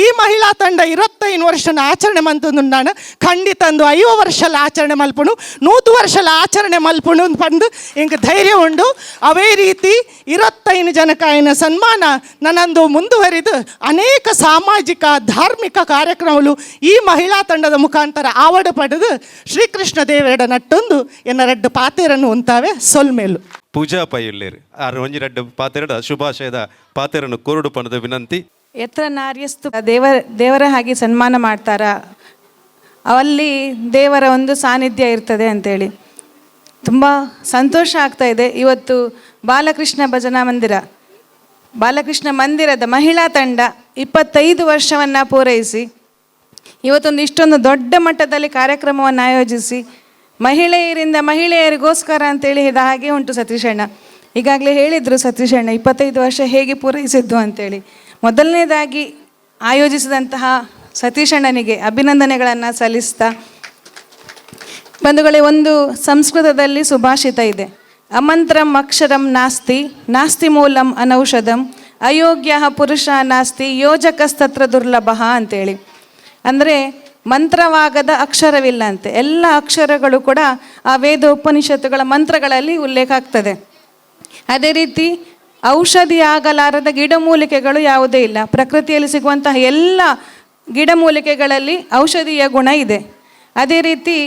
ಈ ಮಹಿಳಾ ತಂಡ 25 ವರ್ಷನ ಆಚರಣೆ ಮಂತುಂದಾಣ ಖಂಡಿತ ಅಂದು 5 ವರ್ಷಲ ಆಚರಣೆ ಮಲ್ಪುನು 100 ವರ್ಷಲ ಆಚರಣೆ ಮಲ್ಪುನು ಪಂದು ಇಂಗೆ ಧೈರ್ಯ ಉಂಡು. ಅವೇ ರೀತಿ 25 ಜನಕಾಯಿನ ಸನ್ಮಾನ ನನ್ನಂದು ಮುಂದುವರಿದು ಅನೇಕ ಸಾಮಾಜಿಕ ಧಾರ್ಮಿಕ ಕಾರ್ಯಕ್ರಮಗಳು ಈ ಮಹಿಳಾ ತಂಡದ ಮುಖಾಂತರ ಆವಡ ಪಡೆದು ಶ್ರೀಕೃಷ್ಣ ದೇವರ ನಟ್ಟೊಂದು ಎನ್ನ 2 ಪಾತೆರನ್ನು ಉಂತಾವೆ ಸೊಲ್ಮೇಲು ಪೂಜಾ ಪೈಯುಳ್ಳೇರು ಆರು ಒಂಜಿ 2 ಪಾತೆರಡ ಶುಭಾಶಯದ ಪಾತೆರನ್ನು ಕೋರುಡು ಪಣದ ವಿನಂತಿ. ಎತ್ರ ನಾರ್ಯಸ್ತು ದೇವರ ಹಾಗೆ ಸನ್ಮಾನ ಮಾಡ್ತಾರ ಅಲ್ಲಿ ದೇವರ ಒಂದು ಸಾನ್ನಿಧ್ಯ ಇರ್ತದೆ ಅಂತೇಳಿ ತುಂಬ ಸಂತೋಷ ಆಗ್ತಾ ಇದೆ. ಇವತ್ತು ಬಾಲಕೃಷ್ಣ ಭಜನಾ ಬಾಲಕೃಷ್ಣ ಮಂದಿರದ ಮಹಿಳಾ ತಂಡ 25 ವರ್ಷವನ್ನು ಪೂರೈಸಿ ಇವತ್ತೊಂದು ಇಷ್ಟೊಂದು ದೊಡ್ಡ ಮಟ್ಟದಲ್ಲಿ ಕಾರ್ಯಕ್ರಮವನ್ನು ಆಯೋಜಿಸಿ ಮಹಿಳೆಯರಿಗೋಸ್ಕರ ಅಂತೇಳಿ ಹಾಗೆ ಉಂಟು. ಸತೀಶಣ್ಣ ಈಗಾಗಲೇ ಹೇಳಿದರು, ಸತೀಶಣ್ಣ 25 ವರ್ಷ ಹೇಗೆ ಪೂರೈಸಿದ್ದು ಅಂತೇಳಿ. ಮೊದಲನೇದಾಗಿ ಆಯೋಜಿಸಿದಂತಹ ಸತೀಶಣ್ಣನಿಗೆ ಅಭಿನಂದನೆಗಳನ್ನು ಸಲ್ಲಿಸ್ತಾ, ಬಂಧುಗಳೇ, ಒಂದು ಸಂಸ್ಕೃತದಲ್ಲಿ ಸುಭಾಷಿತ ಇದೆ, ಅಮಂತ್ರಂ ಅಕ್ಷರಂ ನಾಸ್ತಿ ನಾಸ್ತಿ ಮೂಲಂ ಅನೌಷಧಂ ಅಯೋಗ್ಯ ಪುರುಷ ನಾಸ್ತಿ ಯೋಜಕಸ್ತತ್ರ ದುರ್ಲಭ ಅಂತೇಳಿ. ಅಂದರೆ ಮಂತ್ರವಾಗದ ಅಕ್ಷರವಿಲ್ಲ ಅಂತೆ. ಎಲ್ಲ ಅಕ್ಷರಗಳು ಕೂಡ ಆ ವೇದ ಉಪನಿಷತ್ತುಗಳ ಮಂತ್ರಗಳಲ್ಲಿ ಉಲ್ಲೇಖ ಆಗ್ತದೆ. ಅದೇ ರೀತಿ ಔಷಧಿ ಆಗಲಾರದ ಗಿಡಮೂಲಿಕೆಗಳು ಯಾವುದೇ ಇಲ್ಲ. ಪ್ರಕೃತಿಯಲ್ಲಿ ಸಿಗುವಂತಹ ಎಲ್ಲ ಗಿಡಮೂಲಿಕೆಗಳಲ್ಲಿ ಔಷಧೀಯ ಗುಣ ಇದೆ. ಅದೇ ರೀತಿ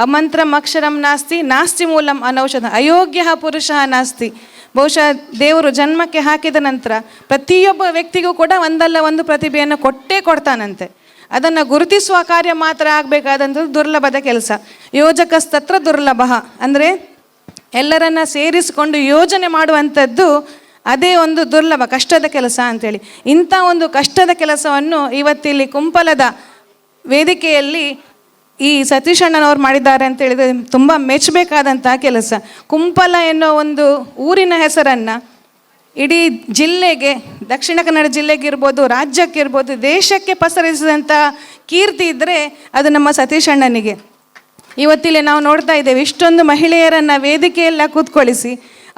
ಅಮಂತ್ರಂ ಅಕ್ಷರಂ ನಾಸ್ತಿ ನಾಸ್ತಿ ಮೂಲಂ ಅನೌಷಧ ಅಯೋಗ್ಯ ಪುರುಷ ನಾಸ್ತಿ. ಬಹುಶಃ ದೇವರು ಜನ್ಮಕ್ಕೆ ಹಾಕಿದ ನಂತರ ಪ್ರತಿಯೊಬ್ಬ ವ್ಯಕ್ತಿಗೂ ಕೂಡ ಒಂದಲ್ಲ ಒಂದು ಪ್ರತಿಭೆಯನ್ನು ಕೊಟ್ಟೇ ಕೊಡ್ತಾನಂತೆ. ಅದನ್ನು ಗುರುತಿಸುವ ಕಾರ್ಯ ಮಾತ್ರ ಆಗಬೇಕಾದಂಥದ್ದು ದುರ್ಲಭದ ಕೆಲಸ. ಯೋಜಕಸ್ತತ್ರ ದುರ್ಲಭ ಅಂದರೆ ಎಲ್ಲರನ್ನ ಸೇರಿಸಿಕೊಂಡು ಯೋಜನೆ ಮಾಡುವಂಥದ್ದು ಅದೇ ಒಂದು ದುರ್ಲಭ ಕಷ್ಟದ ಕೆಲಸ ಅಂತೇಳಿ. ಇಂಥ ಒಂದು ಕಷ್ಟದ ಕೆಲಸವನ್ನು ಇವತ್ತಿಲ್ಲಿ ಕುಂಪಲದ ವೇದಿಕೆಯಲ್ಲಿ ಈ ಸತೀಶ್ ಅಣ್ಣನವ್ರು ಮಾಡಿದ್ದಾರೆ ಅಂತ ಹೇಳಿದರೆ ತುಂಬ ಮೆಚ್ಚಬೇಕಾದಂತಹ ಕೆಲಸ. ಕುಂಪಲ ಎನ್ನೋ ಒಂದು ಊರಿನ ಹೆಸರನ್ನು ಇಡೀ ಜಿಲ್ಲೆಗೆ, ದಕ್ಷಿಣ ಕನ್ನಡ ಜಿಲ್ಲೆಗಿರ್ಬೋದು, ರಾಜ್ಯಕ್ಕಿರ್ಬೋದು, ದೇಶಕ್ಕೆ ಪಸರಿಸಿದಂಥ ಕೀರ್ತಿ ಇದ್ದರೆ ಅದು ನಮ್ಮ ಸತೀಶ್ ಅಣ್ಣನಿಗೆ. ಇವತ್ತಿಲ್ಲಿ ನಾವು ನೋಡ್ತಾ ಇದ್ದೇವೆ, ಇಷ್ಟೊಂದು ಮಹಿಳೆಯರನ್ನು ವೇದಿಕೆಯೆಲ್ಲ ಕೂತ್ಕೊಳಿಸಿ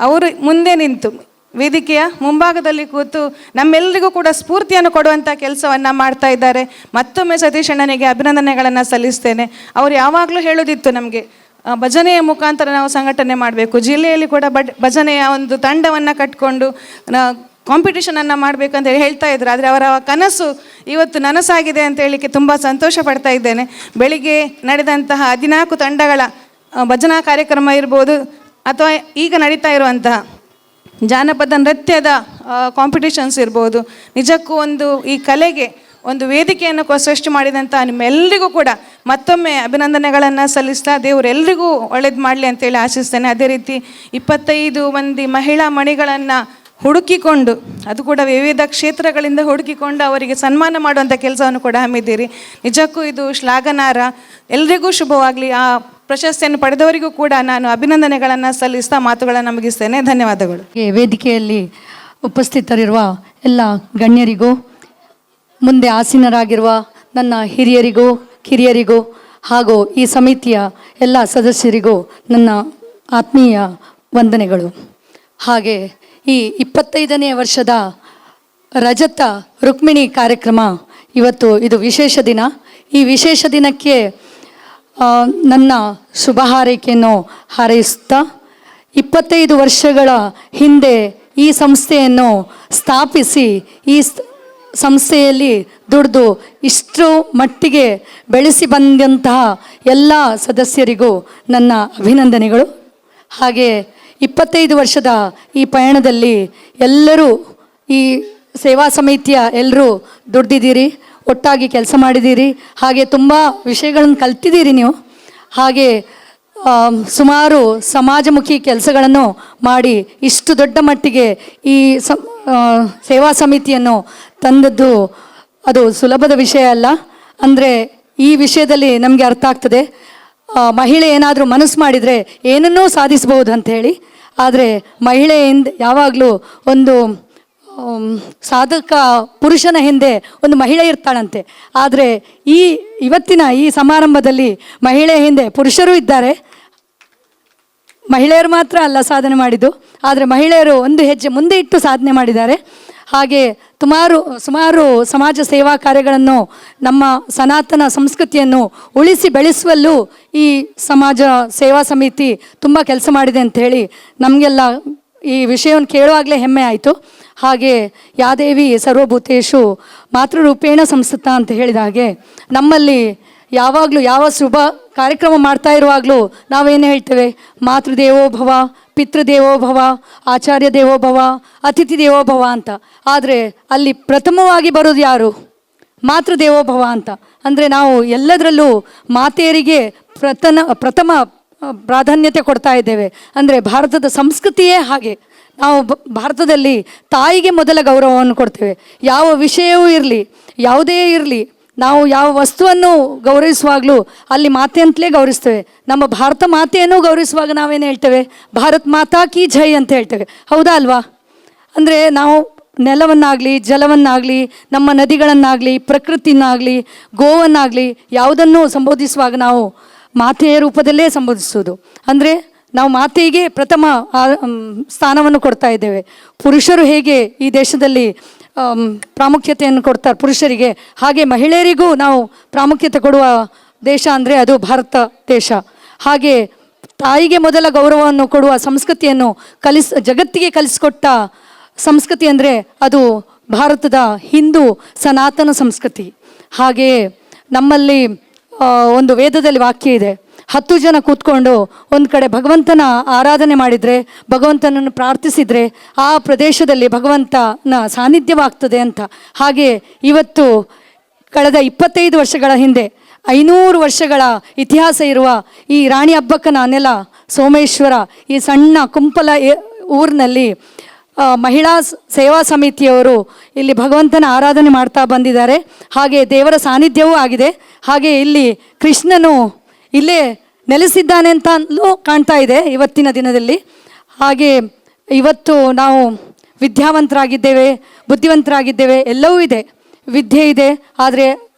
ಅವರು ಮುಂದೆ ನಿಂತು ವೇದಿಕೆಯ ಮುಂಭಾಗದಲ್ಲಿ ಕೂತು ನಮ್ಮೆಲ್ಲರಿಗೂ ಕೂಡ ಸ್ಫೂರ್ತಿಯನ್ನು ಕೊಡುವಂಥ ಕೆಲಸವನ್ನು ಮಾಡ್ತಾ ಇದ್ದಾರೆ. ಮತ್ತೊಮ್ಮೆ ಸತೀಶ್ ಅಣ್ಣನಿಗೆ ಅಭಿನಂದನೆಗಳನ್ನು ಸಲ್ಲಿಸ್ತೇನೆ. ಅವರು ಯಾವಾಗಲೂ ಹೇಳೋದಿತ್ತು ನಮಗೆ, ಭಜನೆಯ ಮುಖಾಂತರ ನಾವು ಸಂಘಟನೆ ಮಾಡಬೇಕು, ಜಿಲ್ಲೆಯಲ್ಲಿ ಕೂಡ ಭಜನೆಯ ಒಂದು ತಂಡವನ್ನು ಕಟ್ಕೊಂಡು ಕಾಂಪಿಟೇಷನನ್ನು ಮಾಡಬೇಕಂತ ಹೇಳ್ತಾ ಇದ್ರು. ಆದರೆ ಅವರ ಕನಸು ಇವತ್ತು ನನಸಾಗಿದೆ ಅಂತ ಹೇಳಲಿಕ್ಕೆ ತುಂಬ ಸಂತೋಷ ಪಡ್ತಾ ಇದ್ದೇನೆ. ಬೆಳಿಗ್ಗೆ ನಡೆದಂತಹ 14 ತಂಡಗಳ ಭಜನಾ ಕಾರ್ಯಕ್ರಮ ಇರ್ಬೋದು, ಅಥವಾ ಈಗ ನಡೀತಾ ಇರುವಂತಹ ಜಾನಪದ ನೃತ್ಯದ ಕಾಂಪಿಟೇಷನ್ಸ್ ಇರ್ಬೋದು, ನಿಜಕ್ಕೂ ಒಂದು ಈ ಕಲೆಗೆ ಒಂದು ವೇದಿಕೆಯನ್ನು ಸೃಷ್ಟಿ ಮಾಡಿದಂಥ ನಿಮ್ಮೆಲ್ಲರಿಗೂ ಕೂಡ ಮತ್ತೊಮ್ಮೆ ಅಭಿನಂದನೆಗಳನ್ನು ಸಲ್ಲಿಸ್ತಾ ದೇವರೆಲ್ಲರಿಗೂ ಒಳ್ಳೇದು ಮಾಡಲಿ ಅಂತೇಳಿ ಆಶಿಸ್ತೇನೆ. ಅದೇ ರೀತಿ 25 ಮಂದಿ ಮಹಿಳಾ ಮಣಿಗಳನ್ನು ಹುಡುಕಿಕೊಂಡು, ಅದು ಕೂಡ ವಿವಿಧ ಕ್ಷೇತ್ರಗಳಿಂದ ಹುಡುಕಿಕೊಂಡು ಅವರಿಗೆ ಸನ್ಮಾನ ಮಾಡುವಂಥ ಕೆಲಸವನ್ನು ಕೂಡ ಹಮ್ಮಿದ್ದೀರಿ. ನಿಜಕ್ಕೂ ಇದು ಶ್ಲಾಘನಾರ್ಹ. ಎಲ್ರಿಗೂ ಶುಭವಾಗಲಿ. ಆ ಪ್ರಶಸ್ತಿಯನ್ನು ಪಡೆದವರಿಗೂ ಕೂಡ ನಾನು ಅಭಿನಂದನೆಗಳನ್ನು ಸಲ್ಲಿಸ್ತಾ ಮಾತುಗಳನ್ನು ಮುಗಿಸ್ತೇನೆ. ಧನ್ಯವಾದಗಳು. ವೇದಿಕೆಯಲ್ಲಿ ಉಪಸ್ಥಿತರಿರುವ ಎಲ್ಲ ಗಣ್ಯರಿಗೂ, ಮುಂದೆ ಆಸೀನರಾಗಿರುವ ನನ್ನ ಹಿರಿಯರಿಗೂ ಕಿರಿಯರಿಗೂ ಹಾಗೂ ಈ ಸಮಿತಿಯ ಎಲ್ಲ ಸದಸ್ಯರಿಗೂ ನನ್ನ ಆತ್ಮೀಯ ವಂದನೆಗಳು. ಹಾಗೆ ಈ 25ನೇ ವರ್ಷದ ರಜತ ರುಕ್ಮಿಣಿ ಕಾರ್ಯಕ್ರಮ ಇವತ್ತು ಇದು ವಿಶೇಷ ದಿನ. ಈ ವಿಶೇಷ ದಿನಕ್ಕೆ ನನ್ನ ಶುಭ ಹಾರೈಕೆಯನ್ನು ಹಾರೈಸುತ್ತಾ, 25 ವರ್ಷಗಳ ಹಿಂದೆ ಈ ಸಂಸ್ಥೆಯನ್ನು ಸ್ಥಾಪಿಸಿ ಈ ಸಂಸ್ಥೆಯಲ್ಲಿ ದುಡಿದು ಇಷ್ಟು ಮಟ್ಟಿಗೆ ಬೆಳೆಸಿ ಬಂದಂತಹ ಎಲ್ಲ ಸದಸ್ಯರಿಗೂ ನನ್ನ ಅಭಿನಂದನೆಗಳು. ಹಾಗೆ 25 ವರ್ಷದ ಈ ಪಯಣದಲ್ಲಿ ಎಲ್ಲರೂ ಈ ಸೇವಾ ಸಮಿತಿಯ ಎಲ್ಲರೂ ದುಡ್ದಿದ್ದೀರಿ, ಒಟ್ಟಾಗಿ ಕೆಲಸ ಮಾಡಿದ್ದೀರಿ, ಹಾಗೆ ತುಂಬ ವಿಷಯಗಳನ್ನು ಕಲ್ತಿದ್ದೀರಿ ನೀವು. ಹಾಗೆ ಸುಮಾರು ಸಮಾಜಮುಖಿ ಕೆಲಸಗಳನ್ನು ಮಾಡಿ ಇಷ್ಟು ದೊಡ್ಡ ಮಟ್ಟಿಗೆ ಈ ಸೇವಾ ಸಮಿತಿಯನ್ನು ತಂದದ್ದು ಅದು ಸುಲಭದ ವಿಷಯ ಅಲ್ಲ. ಅಂದರೆ ಈ ವಿಷಯದಲ್ಲಿ ನಮಗೆ ಅರ್ಥ ಆಗ್ತದೆ, ಮಹಿಳೆ ಏನಾದರೂ ಮನಸ್ಸು ಮಾಡಿದರೆ ಏನನ್ನೂ ಸಾಧಿಸಬಹುದು ಅಂತ ಹೇಳಿ. ಆದರೆ ಮಹಿಳೆಯಿಂದ ಯಾವಾಗಲೂ ಒಂದು ಸಾಧಕ ಪುರುಷನ ಹಿಂದೆ ಒಂದು ಮಹಿಳೆ ಇರ್ತಾಳಂತೆ. ಆದರೆ ಇವತ್ತಿನ ಈ ಸಮಾರಂಭದಲ್ಲಿ ಮಹಿಳೆ ಹಿಂದೆ ಪುರುಷರೂ ಇದ್ದಾರೆ. ಮಹಿಳೆಯರು ಮಾತ್ರ ಅಲ್ಲ ಸಾಧನೆ ಮಾಡಿದ್ದು, ಆದರೆ ಮಹಿಳೆಯರು ಒಂದು ಹೆಜ್ಜೆ ಮುಂದೆ ಇಟ್ಟು ಸಾಧನೆ ಮಾಡಿದ್ದಾರೆ. ಹಾಗೆ ಸುಮಾರು ಸಮಾಜ ಸೇವಾ ಕಾರ್ಯಗಳನ್ನು, ನಮ್ಮ ಸನಾತನ ಸಂಸ್ಕೃತಿಯನ್ನು ಉಳಿಸಿ ಬೆಳೆಸುವಲ್ಲೂ ಈ ಸಮಾಜ ಸೇವಾ ಸಮಿತಿ ತುಂಬ ಕೆಲಸ ಮಾಡಿದೆ ಅಂತ ಹೇಳಿ ನಮಗೆಲ್ಲ ಈ ವಿಷಯವನ್ನು ಕೇಳುವಾಗಲೇ ಹೆಮ್ಮೆ ಆಯಿತು. ಹಾಗೆ ಯಾದೇವಿ ಸರ್ವಭೂತೇಶು ಮಾತೃರೂಪೇಣ ಸಂಸ್ಥಿತ ಅಂತ ಹೇಳಿದ ಹಾಗೆ ನಮ್ಮಲ್ಲಿ ಯಾವಾಗಲೂ ಯಾವ ಶುಭ ಕಾರ್ಯಕ್ರಮ ಮಾಡ್ತಾ ಇರುವಾಗಲೂ ನಾವೇನು ಹೇಳ್ತೇವೆ, ಮಾತೃದೇವೋಭವ, ಪಿತೃದೇವೋಭವ, ಆಚಾರ್ಯ ದೇವೋಭವ, ಅತಿಥಿ ದೇವೋಭವ ಅಂತ. ಆದರೆ ಅಲ್ಲಿ ಪ್ರಥಮವಾಗಿ ಬರೋದು ಯಾರು? ಮಾತೃದೇವೋಭವ ಅಂತ. ಅಂದರೆ ನಾವು ಎಲ್ಲದರಲ್ಲೂ ಮಾತೆಯರಿಗೆ ಪ್ರಥಮ ಪ್ರಾಧಾನ್ಯತೆ ಕೊಡ್ತಾ ಇದ್ದೇವೆ. ಅಂದರೆ ಭಾರತದ ಸಂಸ್ಕೃತಿಯೇ ಹಾಗೆ. ನಾವು ಭಾರತದಲ್ಲಿ ತಾಯಿಗೆ ಮೊದಲ ಗೌರವವನ್ನು ಕೊಡ್ತೇವೆ. ಯಾವ ವಿಷಯವೂ ಇರಲಿ, ಯಾವುದೇ ಇರಲಿ, ನಾವು ಯಾವ ವಸ್ತುವನ್ನು ಗೌರವಿಸುವಾಗಲೂ ಅಲ್ಲಿ ಮಾತೆ ಅಂತಲೇ ಗೌರವಿಸ್ತೇವೆ. ನಮ್ಮ ಭಾರತ ಮಾತೆಯನ್ನು ಗೌರವಿಸುವಾಗ ನಾವೇನು ಹೇಳ್ತೇವೆ? ಭಾರತ್ ಮಾತಾ ಕಿ ಜೈ ಅಂತ ಹೇಳ್ತೇವೆ. ಹೌದಾ ಅಲ್ವಾ? ಅಂದರೆ ನಾವು ನೆಲವನ್ನಾಗಲಿ, ಜಲವನ್ನಾಗಲಿ, ನಮ್ಮ ನದಿಗಳನ್ನಾಗಲಿ, ಪ್ರಕೃತಿನಾಗಲಿ, ಗೋವನ್ನಾಗಲಿ ಯಾವುದನ್ನು ಸಂಬೋಧಿಸುವಾಗ ನಾವು ಮಾತೆಯ ರೂಪದಲ್ಲೇ ಸಂಬೋಧಿಸೋದು. ಅಂದರೆ ನಾವು ಮಾತೆಗೆ ಪ್ರಥಮ ಸ್ಥಾನವನ್ನು ಕೊಡ್ತಾ ಇದ್ದೇವೆ. ಪುರುಷರು ಹೇಗೆ ಈ ದೇಶದಲ್ಲಿ ಪ್ರಾಮುಖ್ಯತೆಯನ್ನು ಕೊಡ್ತಾರೆ ಪುರುಷರಿಗೆ, ಹಾಗೆ ಮಹಿಳೆಯರಿಗೂ ನಾವು ಪ್ರಾಮುಖ್ಯತೆ ಕೊಡುವ ದೇಶ ಅಂದರೆ ಅದು ಭಾರತ ದೇಶ. ಹಾಗೆ ತಾಯಿಗೆ ಮೊದಲ ಗೌರವವನ್ನು ಕೊಡುವ ಸಂಸ್ಕೃತಿಯನ್ನು ಜಗತ್ತಿಗೆ ಕಲಿಸಿಕೊಟ್ಟ ಸಂಸ್ಕೃತಿ ಅಂದರೆ ಅದು ಭಾರತದ ಹಿಂದೂ ಸನಾತನ ಸಂಸ್ಕೃತಿ. ಹಾಗೆಯೇ ನಮ್ಮಲ್ಲಿ ಒಂದು ವೇದದಲ್ಲಿ ವಾಕ್ಯ ಇದೆ, 10 ಜನ ಕೂತ್ಕೊಂಡು ಒಂದು ಕಡೆ ಭಗವಂತನ ಆರಾಧನೆ ಮಾಡಿದರೆ, ಭಗವಂತನನ್ನು ಪ್ರಾರ್ಥಿಸಿದರೆ ಆ ಪ್ರದೇಶದಲ್ಲಿ ಭಗವಂತನ ಸಾನ್ನಿಧ್ಯವಾಗ್ತದೆ ಅಂತ. ಹಾಗೆ ಇವತ್ತು ಕಳೆದ 25 ವರ್ಷಗಳ ಹಿಂದೆ 500 ವರ್ಷಗಳ ಇತಿಹಾಸ ಇರುವ ಈ ರಾಣಿ ಅಬ್ಬಕ್ಕನ ನೆಲ ಸೋಮೇಶ್ವರ, ಈ ಸಣ್ಣ ಕುಂಪಲ ಊರಿನಲ್ಲಿ ಮಹಿಳಾ ಸೇವಾ ಸಮಿತಿಯವರು ಇಲ್ಲಿ ಭಗವಂತನ ಆರಾಧನೆ ಮಾಡ್ತಾ ಬಂದಿದ್ದಾರೆ. ಹಾಗೆ ದೇವರ ಸಾನ್ನಿಧ್ಯವೂ ಆಗಿದೆ. ಹಾಗೆ ಇಲ್ಲಿ ಕೃಷ್ಣನು ಇಲ್ಲೇ ನೆಲೆಸಿದ್ದಾನೆ ಅಂತಲೂ ಕಾಣ್ತಾ ಇದೆ ಇವತ್ತಿನ ದಿನದಲ್ಲಿ. ಹಾಗೆ ಇವತ್ತು ನಾವು ವಿದ್ಯಾವಂತರಾಗಿದ್ದೇವೆ, ಬುದ್ಧಿವಂತರಾಗಿದ್ದೇವೆ, ಎಲ್ಲವೂ ಇದೆ. ವಿದ್ಯೆ ಇದೆ, ಆದರೆ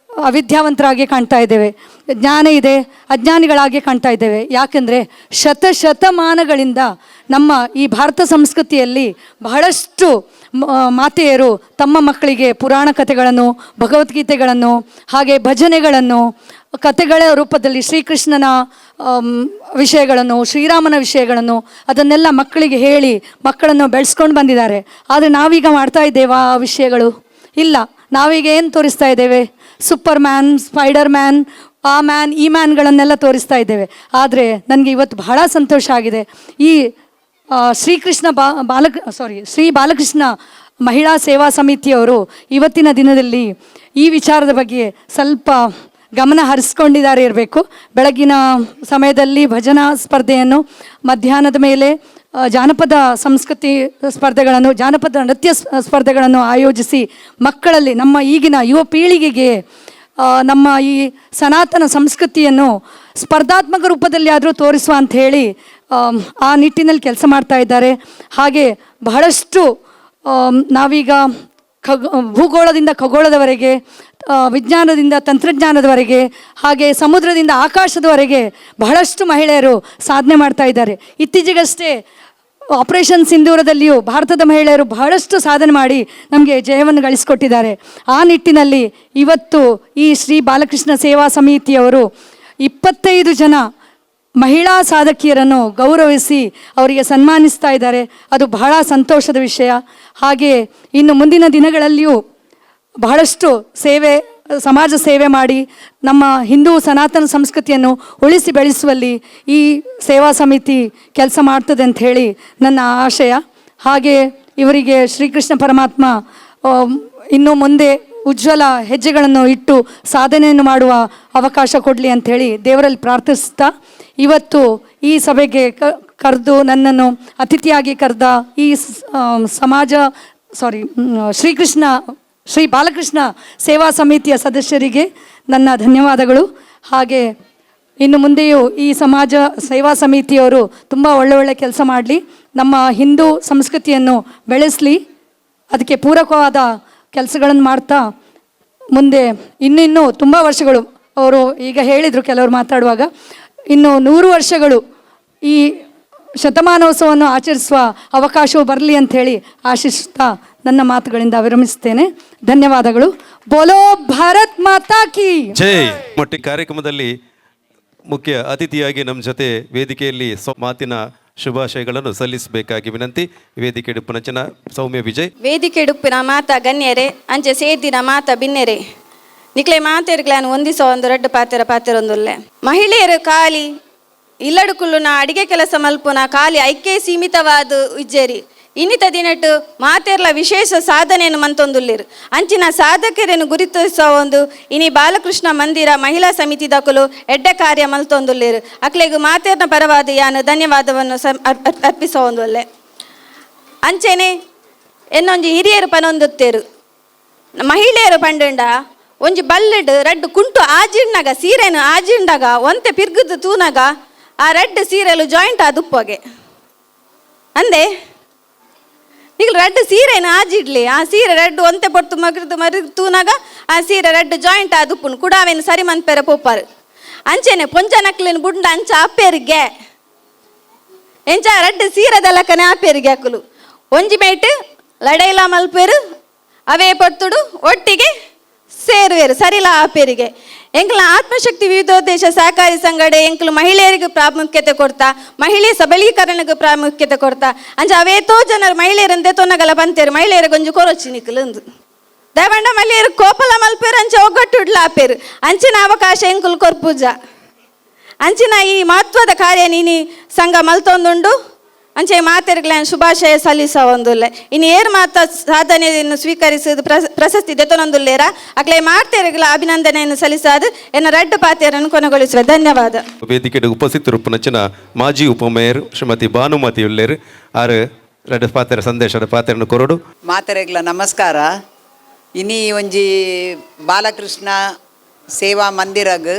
ಅವಿದ್ಯಾವಂತರಾಗಿ ಕಾಣ್ತಾ ಇದ್ದೇವೆ. ಜ್ಞಾನ ಇದೆ, ಅಜ್ಞಾನಿಗಳಾಗಿ ಕಾಣ್ತಾ ಇದ್ದೇವೆ. ಯಾಕೆಂದರೆ ಶತಮಾನಗಳಿಂದ ನಮ್ಮ ಈ ಭಾರತ ಸಂಸ್ಕೃತಿಯಲ್ಲಿ ಬಹಳಷ್ಟು ಮಾತೆಯರು ತಮ್ಮ ಮಕ್ಕಳಿಗೆ ಪುರಾಣ ಕಥೆಗಳನ್ನು, ಭಗವದ್ಗೀತೆಗಳನ್ನು, ಹಾಗೆ ಭಜನೆಗಳನ್ನು, ಕಥೆಗಳ ರೂಪದಲ್ಲಿ ಶ್ರೀಕೃಷ್ಣನ ವಿಷಯಗಳನ್ನು, ಶ್ರೀರಾಮನ ವಿಷಯಗಳನ್ನು ಅದನ್ನೆಲ್ಲ ಮಕ್ಕಳಿಗೆ ಹೇಳಿ ಮಕ್ಕಳನ್ನು ಬೆಳೆಸ್ಕೊಂಡು ಬಂದಿದ್ದಾರೆ. ಆದರೆ ನಾವೀಗ ಮಾಡ್ತಾ ಇದ್ದೇವಾ ಆ ವಿಷಯಗಳು? ಇಲ್ಲ. ನಾವೀಗ ಏನು ತೋರಿಸ್ತಾ ಇದ್ದೇವೆ? ಸೂಪರ್ ಮ್ಯಾನ್, ಸ್ಪೈಡರ್ ಮ್ಯಾನ್, ಆ ಮ್ಯಾನ್, ಈ ಮ್ಯಾನ್ಗಳನ್ನೆಲ್ಲ ತೋರಿಸ್ತಾ ಇದ್ದೇವೆ. ಆದರೆ ನನಗೆ ಇವತ್ತು ಬಹಳ ಸಂತೋಷ ಆಗಿದೆ. ಈ ಶ್ರೀ ಬಾಲಕೃಷ್ಣ ಮಹಿಳಾ ಸೇವಾ ಸಮಿತಿಯವರು ಇವತ್ತಿನ ದಿನದಲ್ಲಿ ಈ ವಿಚಾರದ ಬಗ್ಗೆ ಸ್ವಲ್ಪ ಗಮನ ಹರಿಸ್ಕೊಂಡಿದ್ದಾರೆ ಇರಬೇಕು. ಬೆಳಗಿನ ಸಮಯದಲ್ಲಿ ಭಜನಾ ಸ್ಪರ್ಧೆಯನ್ನು, ಮಧ್ಯಾಹ್ನದ ಮೇಲೆ ಜಾನಪದ ಸಂಸ್ಕೃತಿ ಸ್ಪರ್ಧೆಗಳನ್ನು, ಜಾನಪದ ನೃತ್ಯ ಸ್ಪರ್ಧೆಗಳನ್ನು ಆಯೋಜಿಸಿ ಮಕ್ಕಳಲ್ಲಿ, ನಮ್ಮ ಈಗಿನ ಯುವ ಪೀಳಿಗೆಗೆ ನಮ್ಮ ಈ ಸನಾತನ ಸಂಸ್ಕೃತಿಯನ್ನು ಸ್ಪರ್ಧಾತ್ಮಕ ರೂಪದಲ್ಲಿ ಆದರೂ ತೋರಿಸುವ ಅಂಥೇಳಿ ಆ ನಿಟ್ಟಿನಲ್ಲಿ ಕೆಲಸ ಮಾಡ್ತಾ ಇದ್ದಾರೆ. ಹಾಗೆ ಬಹಳಷ್ಟು ನಾವೀಗ ಭೂಗೋಳದಿಂದ ಖಗೋಳದವರೆಗೆ, ವಿಜ್ಞಾನದಿಂದ ತಂತ್ರಜ್ಞಾನದವರೆಗೆ, ಹಾಗೆ ಸಮುದ್ರದಿಂದ ಆಕಾಶದವರೆಗೆ ಬಹಳಷ್ಟು ಮಹಿಳೆಯರು ಸಾಧನೆ ಮಾಡ್ತಾ ಇದ್ದಾರೆ. ಇತ್ತೀಚೆಗಷ್ಟೇ ಆಪರೇಷನ್ ಸಿಂಧೂರದಲ್ಲಿಯೂ ಭಾರತದ ಮಹಿಳೆಯರು ಬಹಳಷ್ಟು ಸಾಧನೆ ಮಾಡಿ ನಮಗೆ ಜಯವನ್ನು ಗಳಿಸಿಕೊಟ್ಟಿದ್ದಾರೆ. ಆ ನಿಟ್ಟಿನಲ್ಲಿ ಇವತ್ತು ಈ ಶ್ರೀ ಬಾಲಕೃಷ್ಣ ಸೇವಾ ಸಮಿತಿಯವರು 25 ಜನ ಮಹಿಳಾ ಸಾಧಕಿಯರನ್ನು ಗೌರವಿಸಿ ಅವರಿಗೆ ಸನ್ಮಾನಿಸ್ತಾ ಇದ್ದಾರೆ. ಅದು ಬಹಳ ಸಂತೋಷದ ವಿಷಯ. ಹಾಗೆ ಇನ್ನು ಮುಂದಿನ ದಿನಗಳಲ್ಲಿಯೂ ಬಹಳಷ್ಟು ಸಮಾಜ ಸೇವೆ ಮಾಡಿ ನಮ್ಮ ಹಿಂದೂ ಸನಾತನ ಸಂಸ್ಕೃತಿಯನ್ನು ಉಳಿಸಿ ಬೆಳೆಸುವಲ್ಲಿ ಈ ಸೇವಾ ಸಮಿತಿ ಕೆಲಸ ಮಾಡ್ತದೆ ಅಂತ ಹೇಳಿ ನನ್ನ ಆಶಯ. ಹಾಗೆ ಇವರಿಗೆ ಶ್ರೀಕೃಷ್ಣ ಪರಮಾತ್ಮ ಇನ್ನು ಮುಂದೆ ಉಜ್ವಲ ಹೆಜ್ಜೆಗಳನ್ನು ಇಟ್ಟು ಸಾಧನೆಯನ್ನು ಮಾಡುವ ಅವಕಾಶ ಕೊಡಲಿ ಅಂಥೇಳಿ ದೇವರಲ್ಲಿ ಪ್ರಾರ್ಥಿಸ್ತಾ, ಇವತ್ತು ಈ ಸಭೆಗೆ ಕರೆದು ನನ್ನನ್ನು ಅತಿಥಿಯಾಗಿ ಕರೆದ ಈ ಶ್ರೀ ಬಾಲಕೃಷ್ಣ ಸೇವಾ ಸಮಿತಿಯ ಸದಸ್ಯರಿಗೆ ನನ್ನ ಧನ್ಯವಾದಗಳು. ಹಾಗೆ ಇನ್ನು ಮುಂದೆಯೂ ಈ ಸಮಾಜ ಸೇವಾ ಸಮಿತಿಯವರು ತುಂಬ ಒಳ್ಳೆ ಕೆಲಸ ಮಾಡಲಿ, ನಮ್ಮ ಹಿಂದೂ ಸಂಸ್ಕೃತಿಯನ್ನು ಬೆಳೆಸಲಿ, ಅದಕ್ಕೆ ಪೂರಕವಾದ ಕೆಲಸಗಳನ್ನು ಮಾಡ್ತಾ ಮುಂದೆ ಇನ್ನಿನ್ನೂ ತುಂಬ ವರ್ಷಗಳು, ಅವರು ಈಗ ಹೇಳಿದರು ಕೆಲವರು ಮಾತಾಡುವಾಗ, ಇನ್ನು 100 ವರ್ಷಗಳು ಈ ಶತಮಾನೋತ್ಸವವನ್ನು ಆಚರಿಸುವ ಅವಕಾಶವು ಬರಲಿ ಅಂಥೇಳಿ ಆಶಿಸುತ್ತಾ ನನ್ನ ಮಾತುಗಳಿಂದ ವಿರಮಿಸುತ್ತೇನೆ. ಧನ್ಯವಾದಗಳು. ಬೋಲೋ ಭಾರತ್ ಮಾತಾ ಕಿ ಜೈ. ಮೊಟ್ಟಿ ಕಾರ್ಯಕ್ರಮದಲ್ಲಿ ಮುಖ್ಯ ಅತಿಥಿಯಾಗಿ ನಮ್ಮ ಜೊತೆ ವೇದಿಕೆಯಲ್ಲಿ ಮಾತಿನ ಶುಭಾಶಯಗಳನ್ನು ಸಲ್ಲಿಸಬೇಕಾಗಿ ವಿನಂತಿ. ವೇದಿಕೆ ಡುಪ್ಪುನ ಜನ ಸೌಮ್ಯ ವಿಜಯ್. ವೇದಿಕೆ ಡುಪ್ಪಿನ ಮಾತ ಗಣ್ಯರೇ, ಅಂಚೆ ಸೇದಿನ ಮಾತ ಬಿನ್ನೆರೆ, ನಿಕ್ಲೆ ಮಾತೆರ್ಗ್ಲಾನು ಹೊಂದಿಸೋ ಒಂದು ರೆಡ್ಡು ಪಾತೆರೊಂದುಲ್ಲೆ. ಮಹಿಳೆಯರು ಖಾಲಿ ಇಲ್ಲಡುಕುಲ್ಲುನ ಅಡಿಗೆ ಕೆಲಸ ಮಲ್ಪುನ ಖಾಲಿ ಐಕ್ಯ ಸೀಮಿತವಾದ ಇಜ್ಜೇರಿ ಇನ್ನಿತ ದಿನಟ್ಟು ಮಾತೆರ್ಲ ವಿಶೇಷ ಸಾಧನೆಯನ್ನು ಮಂತೊಂದುಲ್ಲಿರು. ಅಂಚಿನ ಸಾಧಕರನ್ನು ಗುರುತಿಸುವ ಒಂದು ಇನಿ ಬಾಲಕೃಷ್ಣ ಮಂದಿರ ಮಹಿಳಾ ಸಮಿತಿ ದಕಲು ಎಡ್ಡ ಕಾರ್ಯ ಮಲ್ತೊಂದುಲ್ಲಿರು. ಅಕ್ಲೆಗೂ ಮಾತೆರ್ನ ಪರವಾದ ಯಾನು ಧನ್ಯವಾದವನ್ನು ಅರ್ಪಿಸೋಂದುಲ್ಲೆ. ಅಂಚೆನೆ ಎನ್ನೊಂಜಿ ಹಿರಿಯರು ಪನೊಂದುತ್ತೇರು, ಮಹಿಳೆಯರು ಪಂಡುಂಡ ಒಂಜಿ ಬಲ್ಲೆಡ್ ರಡ್ಡು ಕುಂಟು ಆಜಿಂಡಾಗ ಸೀರೆನು ಆಜಿಂಡಾಗ ಒಂತೆ ಪಿರ್ಗುದು ತೂನಾಗ ಆ ರೆಡ್ ಸೀರೆಲು ಜಾಯಿಂಟ್ ಆದುಪ್ಪಗೆ ಅಂದೆ ನಿಗ್ಲು ರೆಡ್ ಸೀರೆನ ಆಜಿಡ್ಲಿ ಆ ಸೀರೆ ರೆಡ್ ಒಂತೆ ಪೊಟ್ಟು ಮರಿದು ತೂನಾಗ ಆ ಸೀರೆ ರೆಡ್ ಜಾಯಿಂಟ್ ಆದುಪ್ಪುನು ಕುಡಾವೇನು ಸರಿ ಮನ್ಪೆರ ಪೋಪಾರು. ಅಂಚೆನೆ ಪೊಂಚನಕ್ಲಿನ ಬುಂಡ ಅಂಚ ಆಪೇರಿಗೆ ಎಂಚ ರೆಡ್ ಸೀರೆದಲ್ಲಕನೆ ಆಪೇರಿಗೆ ಹಾಕಲು ಒಂಜಿ ಮೇಟ್ ಲಡೈಲ ಮಲ್ಪೇರು ಅವೇ ಪೊತ್ತುಡು ಒಟ್ಟಿಗೆ ಸೇರುವೆರು ಸರಿಲ ಆಪೇರಿಗೆ. ಎಂಕ್ಲ ಆತ್ಮಶಕ್ತಿ ವಿವಿಧೋದ್ದೇಶ ಸಹಕಾರಿ ಸಂಘಡೆ ಎಂಕ್ಲು ಮಹಿಳೆಯರಿಗೆ ಪ್ರಾಮುಖ್ಯತೆ ಕೊಡ್ತಾ ಮಹಿಳೆ ಸಬಲೀಕರಣಕ್ಕೆ ಪ್ರಾಮುಖ್ಯತೆ ಕೊಡ್ತಾ ಅಂಚ ಅವೇತೋ ಜನರು ಮಹಿಳೆಯರಂತೆ ತೊನ್ನಗಲ ಬಂತೇರು ಮಹಿಳೆಯರ ಗೊಂಜು ಕೊರೊಚ್ಚಿ ನಿಕ್ಲಂದು ದಯವಂಡ ಮಹಿಳೆಯರು ಕೋಪಲ ಮಲ್ಪೇರು ಅಂಚೆ ಒಗ್ಗಟ್ಟುಡ್ಲ ಆಪೇರು ಅಂಚಿನ ಅವಕಾಶ ಎಂಕುಲು ಕೊರ್ಪುಜ ಅಂಚಿನ ಈ ಮಹತ್ವದ ಕಾರ್ಯ ನೀನಿ ಸಂಘ ಮಲ್ತೊಂದುಂಡು ಅಂಚೆ ಮಾತೆರ್ಗ್ಲಾನ್ ಶುಭಾಶಯ ಸಲ್ಲಿಸ ಒಂದುಲ್ಲೆ ಇನ್ನು ಏರ್ ಮಾತ ಸಾಧನೆಯನ್ನು ಸ್ವೀಕರಿಸಿದ ಪ್ರಶಸ್ತಿ ದೆತೊನೊಂದುಲ್ಲೇರ ಅಕ್ಲೆ ಮಾತೆರ್ಗ್ಲ ಅಭಿನಂದನೆಯನ್ನು ಸಲ್ಲಿಸಾದು ಎನ್ನ ರಡ್ಡು ಪಾತೆಯರನ್ನು ಕೊನೆಗೊಳಿಸುವ ಧನ್ಯವಾದ. ವೇದಿಕೆಗೆ ಉಪಸ್ಥಿತರುಪ್ಪುನಂಚಿನ ಮಾಜಿ ಉಪಮೇಯರ್ ಶ್ರೀಮತಿ ಭಾನುಮತಿ ಉಲ್ಲೇರ್ ಆರು ರಡ್ಡು ಪಾತೆರ ಸಂದೇಶದ ಪಾತೆರನ್ನು ಕೊರಡು. ಮಾತೆರೆಗ್ಲ ನಮಸ್ಕಾರ. ಇನಿ ಒಂಜಿ ಬಾಲಕೃಷ್ಣ ಸೇವಾ ಮಂದಿರಗ್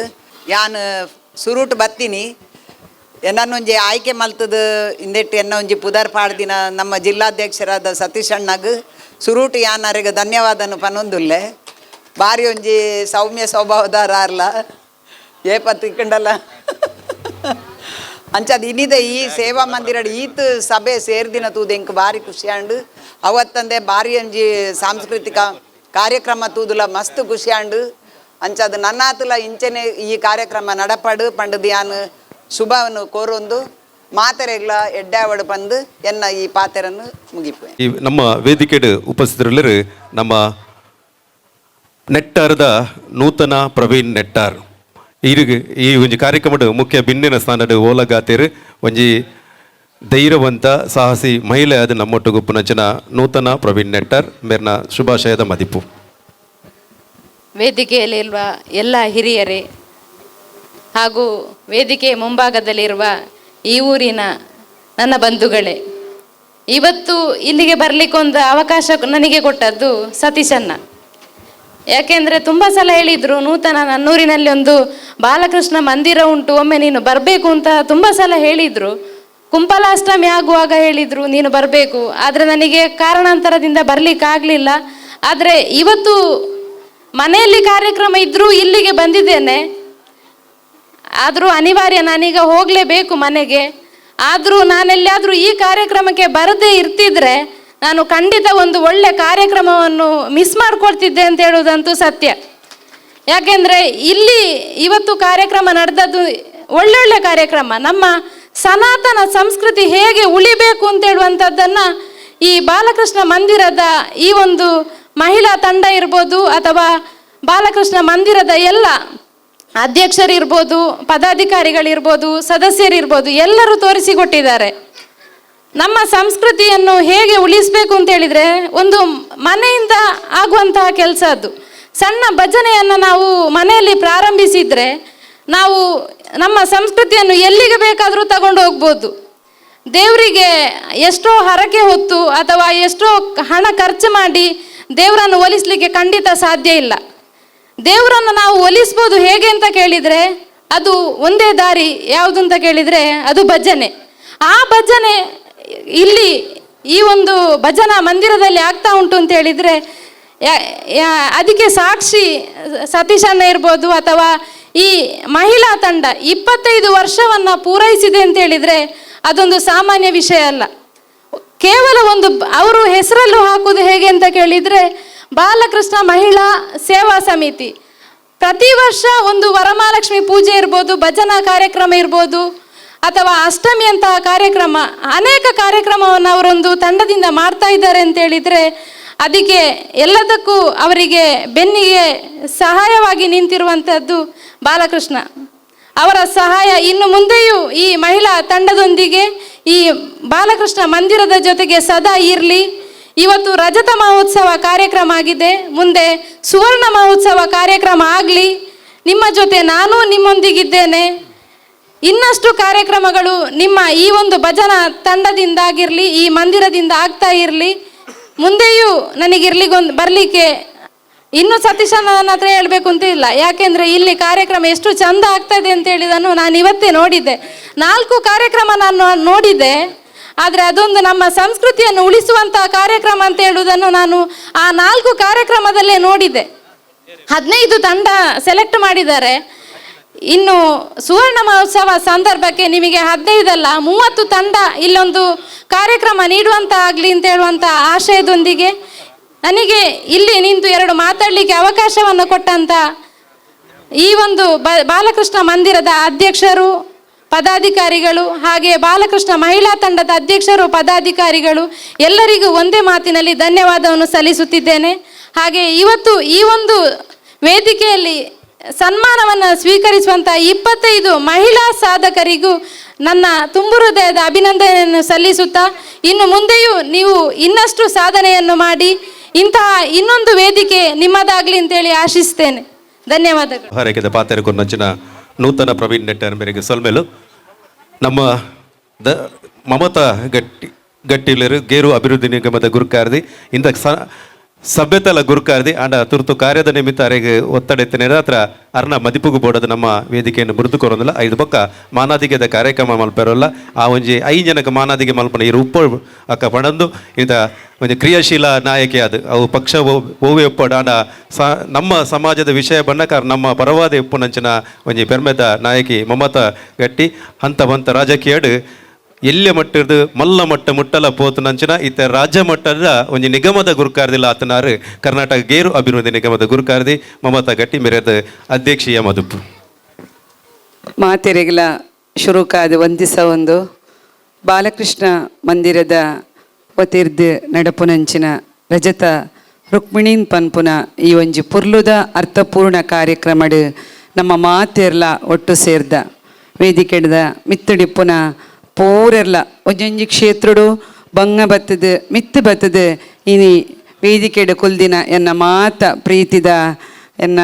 ಯಾನ್ ಸುರುಟ್ ಬತ್ತೀನಿ ಎನ್ನೊಂಜಿ ಆಯ್ಕೆ ಮಲ್ತದ ಇಂದೆಟ್ಟು ಎನ್ನ ಒಂಜಿ ಪುದರ್ ಪಾಡ್ದಿನ ನಮ್ಮ ಜಿಲ್ಲಾಧ್ಯಕ್ಷರಾದ ಸತೀಶ್ ಅಣ್ಣಗ್ ಸುರೂಟ್ ಯಾನರಿಗೆ ಧನ್ಯವಾದನು ಪನೊಂದುಲ್ಲೆ. ಬಾರಿ ಒಂಜಿ ಸೌಮ್ಯ ಸ್ವಭಾವದಾರಲ್ಲ ಏಪತ್ತು ಇಕ್ಕಂಡಲ್ಲ ಅಂಚದು ಇನ್ನಿದೆ ಈ ಸೇವಾ ಮಂದಿರ ಈತ್ ಸಭೆ ಸೇರ್ದಿನ ತೂದು ಎಂಕ್ ಭಾರಿ ಖುಷಿಯಾಂಡು ಅವತ್ತಂದೆ ಭಾರಿ ಒಂಜಿ ಸಾಂಸ್ಕೃತಿಕ ಕಾರ್ಯಕ್ರಮ ತೂದುಲ ಮಸ್ತ್ ಖುಷಿಯಾಂಡು ಅಂಚದು ನನ್ನಾತುಲ ಇಂಚೆನೆ ಈ ಕಾರ್ಯಕ್ರಮ ನಡಪಡು ಪಂಡದು ಯಾನು ಶುಭವನ್ನು ಕೋರೊಂದು ಮಾತೆರೆಗ್ಲ ಎಡ್ಡಾವಡು ಬಂದು ಎನ್ನ ಈ ಪಾತೆರನ್ನು ಮುಗಿಪು. ಈ ನಮ್ಮ ವೇದಿಕೆಡ್ ಉಪಸ್ಥಿತರು ನಮ್ಮ ನೆಟ್ಟಾರ್ದ ನೂತನ ಪ್ರವೀಣ್ ನೆಟ್ಟಾರ್ ಈ ಒಂಜಿ ಕಾರ್ಯಕ್ರಮಡ್ ಮುಖ್ಯ ಭಿನ್ನಿನ ಸ್ಥಾನಡ್ ಓಲಗಾತೆರು ಒಂಜಿ ಧೈರ್ಯವಂತ ಸಾಹಸಿ ಮಹಿಳೆ ಅದು ನಮ್ಮೊಟ್ಟುಗುಪ್ಪುನಂಚಿನ ನೂತನ ಪ್ರವೀಣ್ ನೆಟ್ಟಾರ್ ಮೇರ್ನ ಶುಭಾಶಯದ ಮದಿಪು. ವೇದಿಕೆಯಲ್ಲಿರುವ ಎಲ್ಲ ಹಿರಿಯರೇ ಹಾಗೂ ವೇದಿಕೆ ಮುಂಭಾಗದಲ್ಲಿರುವ ಈ ಊರಿನ ನನ್ನ ಬಂಧುಗಳೇ, ಇವತ್ತು ಇಲ್ಲಿಗೆ ಬರಲಿಕ್ಕೊಂದು ಅವಕಾಶ ನನಗೆ ಕೊಟ್ಟದ್ದು ಸತೀಶಣ್ಣ. ಯಾಕೆಂದರೆ ತುಂಬ ಸಲ ಹೇಳಿದರು, ನೂತನ ನನ್ನೂರಿನಲ್ಲಿ ಒಂದು ಬಾಲಕೃಷ್ಣ ಮಂದಿರ ಉಂಟು, ಒಮ್ಮೆ ನೀನು ಬರಬೇಕು ಅಂತ ತುಂಬ ಸಲ ಹೇಳಿದರು. ಕುಂಪಲಾಷ್ಟಮಿ ಆಗುವಾಗ ಹೇಳಿದರು ನೀನು ಬರಬೇಕು, ಆದರೆ ನನಗೆ ಕಾರಣಾಂತರದಿಂದ ಬರಲಿಕ್ಕಾಗಲಿಲ್ಲ. ಆದರೆ ಇವತ್ತು ಮನೆಯಲ್ಲಿ ಕಾರ್ಯಕ್ರಮ ಇದ್ದರೂ ಇಲ್ಲಿಗೆ ಬಂದಿದ್ದೇನೆ. ಆದರೂ ಅನಿವಾರ್ಯ, ನಾನೀಗ ಹೋಗಲೇಬೇಕು ಮನೆಗೆ. ಆದರೂ ನಾನೆಲ್ಲಿಯಾದರೂ ಈ ಕಾರ್ಯಕ್ರಮಕ್ಕೆ ಬರದೇ ಇರ್ತಿದ್ರೆ ನಾನು ಖಂಡಿತ ಒಂದು ಒಳ್ಳೆ ಕಾರ್ಯಕ್ರಮವನ್ನು ಮಿಸ್ ಮಾಡ್ಕೊಳ್ತಿದ್ದೆ ಅಂತ ಹೇಳೋದಂತೂ ಸತ್ಯ. ಯಾಕೆಂದರೆ ಇಲ್ಲಿ ಇವತ್ತು ಕಾರ್ಯಕ್ರಮ ನಡೆದದ್ದು ಒಳ್ಳೊಳ್ಳೆ ಕಾರ್ಯಕ್ರಮ. ನಮ್ಮ ಸನಾತನ ಸಂಸ್ಕೃತಿ ಹೇಗೆ ಉಳಿಬೇಕು ಅಂತ ಹೇಳುವಂಥದ್ದನ್ನು ಈ ಬಾಲಕೃಷ್ಣ ಮಂದಿರದ ಈ ಒಂದು ಮಹಿಳಾ ತಂಡ ಇರ್ಬೋದು ಅಥವಾ ಬಾಲಕೃಷ್ಣ ಮಂದಿರದ ಎಲ್ಲ ಅಧ್ಯಕ್ಷರಿರ್ಬೋದು, ಪದಾಧಿಕಾರಿಗಳಿರ್ಬೋದು, ಸದಸ್ಯರಿರ್ಬೋದು, ಎಲ್ಲರೂ ತೋರಿಸಿಕೊಟ್ಟಿದ್ದಾರೆ. ನಮ್ಮ ಸಂಸ್ಕೃತಿಯನ್ನು ಹೇಗೆ ಉಳಿಸಬೇಕು ಅಂತ ಹೇಳಿದರೆ ಒಂದು ಮನೆಯಿಂದ ಆಗುವಂತಹ ಕೆಲಸ ಅದು. ಸಣ್ಣ ಭಜನೆಯನ್ನು ನಾವು ಮನೆಯಲ್ಲಿ ಪ್ರಾರಂಭಿಸಿದರೆ ನಾವು ನಮ್ಮ ಸಂಸ್ಕೃತಿಯನ್ನು ಎಲ್ಲಿಗೆ ಬೇಕಾದರೂ ತಗೊಂಡು ಹೋಗ್ಬೋದು. ದೇವರಿಗೆ ಎಷ್ಟೋ ಹರಕೆ ಹೊತ್ತು ಅಥವಾ ಎಷ್ಟೋ ಹಣ ಖರ್ಚು ಮಾಡಿ ದೇವರನ್ನು ಒಲಿಸಲಿಕ್ಕೆ ಖಂಡಿತ ಸಾಧ್ಯ ಇಲ್ಲ. ದೇವರನ್ನು ನಾವು ಒಲಿಸ್ಬೋದು ಹೇಗೆ ಅಂತ ಕೇಳಿದರೆ ಅದು ಒಂದೇ ದಾರಿ. ಯಾವುದು ಅಂತ ಕೇಳಿದರೆ ಅದು ಭಜನೆ. ಆ ಭಜನೆ ಇಲ್ಲಿ ಈ ಒಂದು ಭಜನಾ ಮಂದಿರದಲ್ಲಿ ಆಗ್ತಾ ಉಂಟು ಅಂತ ಹೇಳಿದರೆ ಅದಕ್ಕೆ ಸಾಕ್ಷಿ ಸತೀಶಣ್ಣ ಇರ್ಬೋದು ಅಥವಾ ಈ ಮಹಿಳಾ ತಂಡ 25 ವರ್ಷವನ್ನು ಪೂರೈಸಿದೆ ಅಂತ ಹೇಳಿದರೆ ಅದೊಂದು ಸಾಮಾನ್ಯ ವಿಷಯ ಅಲ್ಲ. ಕೇವಲ ಒಂದು ಅವರು ಹೆಸರಲ್ಲೂ ಹಾಕುವುದು ಹೇಗೆ ಅಂತ ಕೇಳಿದರೆ ಬಾಲಕೃಷ್ಣ ಮಹಿಳಾ ಸೇವಾ ಸಮಿತಿ. ಪ್ರತಿ ವರ್ಷ ಒಂದು ವರಮಹಾಲಕ್ಷ್ಮಿ ಪೂಜೆ ಇರ್ಬೋದು, ಭಜನಾ ಕಾರ್ಯಕ್ರಮ ಇರ್ಬೋದು ಅಥವಾ ಅಷ್ಟಮಿ ಅಂತಹ ಕಾರ್ಯಕ್ರಮ, ಅನೇಕ ಕಾರ್ಯಕ್ರಮವನ್ನು ಅವರೊಂದು ತಂಡದಿಂದ ಮಾಡ್ತಾ ಇದ್ದಾರೆ ಅಂತ ಹೇಳಿದರೆ ಅದಕ್ಕೆ ಎಲ್ಲದಕ್ಕೂ ಅವರಿಗೆ ಬೆನ್ನಿಗೆ ಸಹಾಯವಾಗಿ ನಿಂತಿರುವಂಥದ್ದು ಬಾಲಕೃಷ್ಣ. ಅವರ ಸಹಾಯ ಇನ್ನು ಮುಂದೆಯೂ ಈ ಮಹಿಳಾ ತಂಡದೊಂದಿಗೆ ಈ ಬಾಲಕೃಷ್ಣ ಮಂದಿರದ ಜೊತೆಗೆ ಸದಾ ಇರಲಿ. ಇವತ್ತು ರಜತ ಮಹೋತ್ಸವ ಕಾರ್ಯಕ್ರಮ ಆಗಿದೆ, ಮುಂದೆ ಸುವರ್ಣ ಮಹೋತ್ಸವ ಕಾರ್ಯಕ್ರಮ ಆಗಲಿ. ನಿಮ್ಮ ಜೊತೆ ನಾನು ನಿಮ್ಮೊಂದಿಗಿದ್ದೇನೆ. ಇನ್ನಷ್ಟು ಕಾರ್ಯಕ್ರಮಗಳು ನಿಮ್ಮ ಈ ಒಂದು ಭಜನಾ ತಂಡದಿಂದಾಗಿರಲಿ, ಈ ಮಂದಿರದಿಂದ ಆಗ್ತಾ ಇರಲಿ. ಮುಂದೆಯೂ ಬರಲಿಕ್ಕೆ ಇನ್ನೂ ಸತೀಶಣ್ಣ ನನ್ನ ಹತ್ರ ಹೇಳಬೇಕು ಅಂತ ಇಲ್ಲ. ಯಾಕೆಂದರೆ ಇಲ್ಲಿ ಕಾರ್ಯಕ್ರಮ ಎಷ್ಟು ಚಂದ ಆಗ್ತಾಯಿದೆ ಅಂತ ಹೇಳಿದನ್ನು ನಾನು ಇವತ್ತೇ ನೋಡಿದ್ದೆ. 4 ಕಾರ್ಯಕ್ರಮ ನಾನು ನೋಡಿದ್ದೆ. ಆದರೆ ಅದೊಂದು ನಮ್ಮ ಸಂಸ್ಕೃತಿಯನ್ನು ಉಳಿಸುವಂತಹ ಕಾರ್ಯಕ್ರಮ ಅಂತ ಹೇಳುವುದನ್ನು ನಾನು ಆ 4 ಕಾರ್ಯಕ್ರಮದಲ್ಲೇ ನೋಡಿದ್ದೆ. 15 ತಂಡ ಸೆಲೆಕ್ಟ್ ಮಾಡಿದ್ದಾರೆ. ಇನ್ನು ಸುವರ್ಣ ಮಹೋತ್ಸವ ಸಂದರ್ಭಕ್ಕೆ ನಿಮಗೆ 15 ಅಲ್ಲ 30 ತಂಡ ಇಲ್ಲೊಂದು ಕಾರ್ಯಕ್ರಮ ನೀಡುವಂತ ಆಗಲಿ ಅಂತ ಹೇಳುವಂಥ ಆಶಯದೊಂದಿಗೆ ನನಗೆ ಇಲ್ಲಿ ನಿಂತು 2 ಮಾತಾಡಲಿಕ್ಕೆ ಅವಕಾಶವನ್ನು ಕೊಟ್ಟಂತ ಈ ಒಂದು ಬಾಲಕೃಷ್ಣ ಮಂದಿರದ ಅಧ್ಯಕ್ಷರು, ಪದಾಧಿಕಾರಿಗಳು, ಹಾಗೆ ಬಾಲಕೃಷ್ಣ ಮಹಿಳಾ ತಂಡದ ಅಧ್ಯಕ್ಷರು, ಪದಾಧಿಕಾರಿಗಳು ಎಲ್ಲರಿಗೂ ಒಂದೇ ಮಾತಿನಲ್ಲಿ ಧನ್ಯವಾದವನ್ನು ಸಲ್ಲಿಸುತ್ತಿದ್ದೇನೆ. ಹಾಗೆ ಇವತ್ತು ಈ ಒಂದು ವೇದಿಕೆಯಲ್ಲಿ ಸನ್ಮಾನವನ್ನು ಸ್ವೀಕರಿಸುವಂಥ 25 ಮಹಿಳಾ ಸಾಧಕರಿಗೂ ನನ್ನ ತುಂಬು ಹೃದಯದ ಅಭಿನಂದನೆಯನ್ನು ಸಲ್ಲಿಸುತ್ತಾ, ಇನ್ನು ಮುಂದೆಯೂ ನೀವು ಇನ್ನಷ್ಟು ಸಾಧನೆಯನ್ನು ಮಾಡಿ ಇಂತಹ ಇನ್ನೊಂದು ವೇದಿಕೆ ನಿಮ್ಮದಾಗಲಿ ಅಂತೇಳಿ ಆಶಿಸ್ತೇನೆ. ಧನ್ಯವಾದಗಳು. ಹಾರೈಕೆದ ಪಾತೆರ ಕೊನ್ನಂಚಿನ ನೂತನ ಪ್ರವೀಣ್ ನೆಟ್ಟರ್ ಮೇರೆಗೆ ಸೊಲ್ಮೆಲು ನಮ್ಮ ಮಮತಾ ಗಟ್ಟಿಲರು ಗೇರು ಅಭಿವೃದ್ಧಿ ನಿಗಮದ ಗುರುಕಾರ್ದಿ ಇಂದ ಸಭ್ಯತಲ ಗುರುಕಾರ್ದಿ ಆಂಡ ತುರ್ತು ಕಾರ್ಯದ ನಿಮಿತ್ತ ಅರೆಗೆ ಒತ್ತಡ ಎತ್ತಿನ ಹತ್ರ ಅರ್ನ ಮದಿಪುಗು ಬೋಡದ ನಮ್ಮ ವೇದಿಕೆಯನ್ನು ಮುರಿದು ಕೊರೋದಿಲ್ಲ. ಐದು ಪಕ್ಕ ಮಾನಾದಿಗೆದ ಕಾರ್ಯಕ್ರಮ ಮಲ್ಪರೋಲ್ಲ. ಆ ಒಂಜಿ 5 ಜನಕ್ಕೆ ಮಾನಾದಿಗೆ ಮಲ್ಪನ ಇರು ಉಪ್ಪ ಅಕ್ಕ ಪಣಂದು ಇಂಥ ಒಂದು ಕ್ರಿಯಾಶೀಲ ನಾಯಕಿ ಅದು ಅವು ಪಕ್ಷ ಓವೆ ಒಪ್ಪಡ ಆಂಡ ನಮ್ಮ ಸಮಾಜದ ವಿಷಯ ಬಣ್ಣಕಾರ ನಮ್ಮ ಪರವಾದ ಉಪ್ಪುನಂಚಿನ ಒಂಜಿ ಪೆರ್ಮೆದ ನಾಯಕಿ ಮಮತಾ ಗಟ್ಟಿ ಹಂತ ರಾಜಕೀಯಡು ಎಲ್ಲಿ ಮಟ್ಟದ ಮಲ್ಲ ಮಟ್ಟ ಮುಟ್ಟಲ ಪೋತುನಂಚಿನ ಇತ್ತ ರಾಜ್ಯ ಮಟ್ಟದ ಒಂದು ನಿಗಮದ ಗುರುಕಾರ್ದಿಲ್ಲ ಆತನಾರು ಕರ್ನಾಟಕ ಗೇರು ಅಭಿವೃದ್ಧಿ ನಿಗಮದ ಗುರುಕಾರ್ದಿ ಮಮತಾ ಗಟ್ಟಿ ಮೆರೆದ ಅಧ್ಯಕ್ಷೀಯ ಮದುಪು ಮಾತೆರೆಗಳ ಶುರುಕಾದ ಒಂದಿಸ ಒಂದು ಬಾಲಕೃಷ್ಣ ಮಂದಿರದ ಒತ್ತಿರ್ದು ನಡಪುನಂಚಿನ ರಜತ ರುಕ್ಮಿಣೀನ್ ಪನ್ಪುನ ಈ ಒಂಜಿ ಪುರ್ಲುದ ಅರ್ಥಪೂರ್ಣ ಕಾರ್ಯಕ್ರಮಡು ನಮ್ಮ ಮಾತೆರ್ಲ ಒಟ್ಟು ಸೇರ್ದ ವೇದಿಕೆಡ್ದ ಮಿತ್ತಡಿಪ್ಪುನ ಪೂರೆರ್ಲ ಒಂಜೊಂಜಿ ಕ್ಷೇತ್ರಡು ಬಂಗ ಬತ್ತದು ಮಿತ್ತು ಬತ್ತದು ಇನಿ ವೇದಿಕೆಡು ಕುಲ್ದಿನ ಎನ್ನ ಮಾತ ಪ್ರೀತಿದ ಎನ್ನ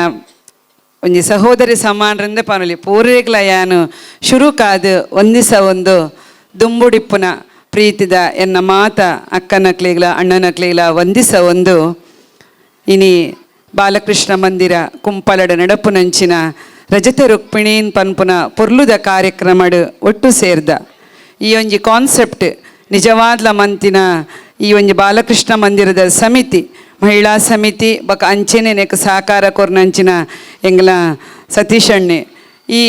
ಒಂಜಿ ಸಹೋದರಿ ಸಮಾನರಿಂದ ಪನಲಿ ಪೂರೆಗ್ಲ ಯಾನು ಶುರುಕಾದು ಒಂದಿಸ ಒಂದು ದುಂಬುಡಿಪ್ಪುನ ಪ್ರೀತಿದ ಎನ್ನ ಮಾತ ಅಕ್ಕನಕ್ಲಿಗ್ಲ ಅಣ್ಣನಕ್ಲಿಗ್ಲ ಒಂದಿಸ ಒಂದು ಇನಿ ಬಾಲಕೃಷ್ಣ ಮಂದಿರ ಕುಂಪಲಡ ನಡಪುನಂಚಿನ ರಜತ ರುಕ್ಮಿಣೀನ್ ಪನ್ಪುನ ಪೊರ್ಲುದ ಕಾರ್ಯಕ್ರಮಡು ಒಟ್ಟು ಸೇರ್ದ ಈ ಒಂಜಿ ಕಾನ್ಸೆಪ್ಟ್ ನಿಜವಾದ್ಲ ಮಂತಿನ ಈ ಒಂಜಿ ಬಾಲಕೃಷ್ಣ ಮಂದಿರದ ಸಮಿತಿ ಮಹಿಳಾ ಸಮಿತಿ ಬಕ ಅಂಚೆನೆ ನೆಕ್ ಸಹಕಾರ ಕೊರ್ನಂಚಿನ ಎಂಗ್ಲ ಸತೀಶ್ ಅಣ್ಣೆ ಈ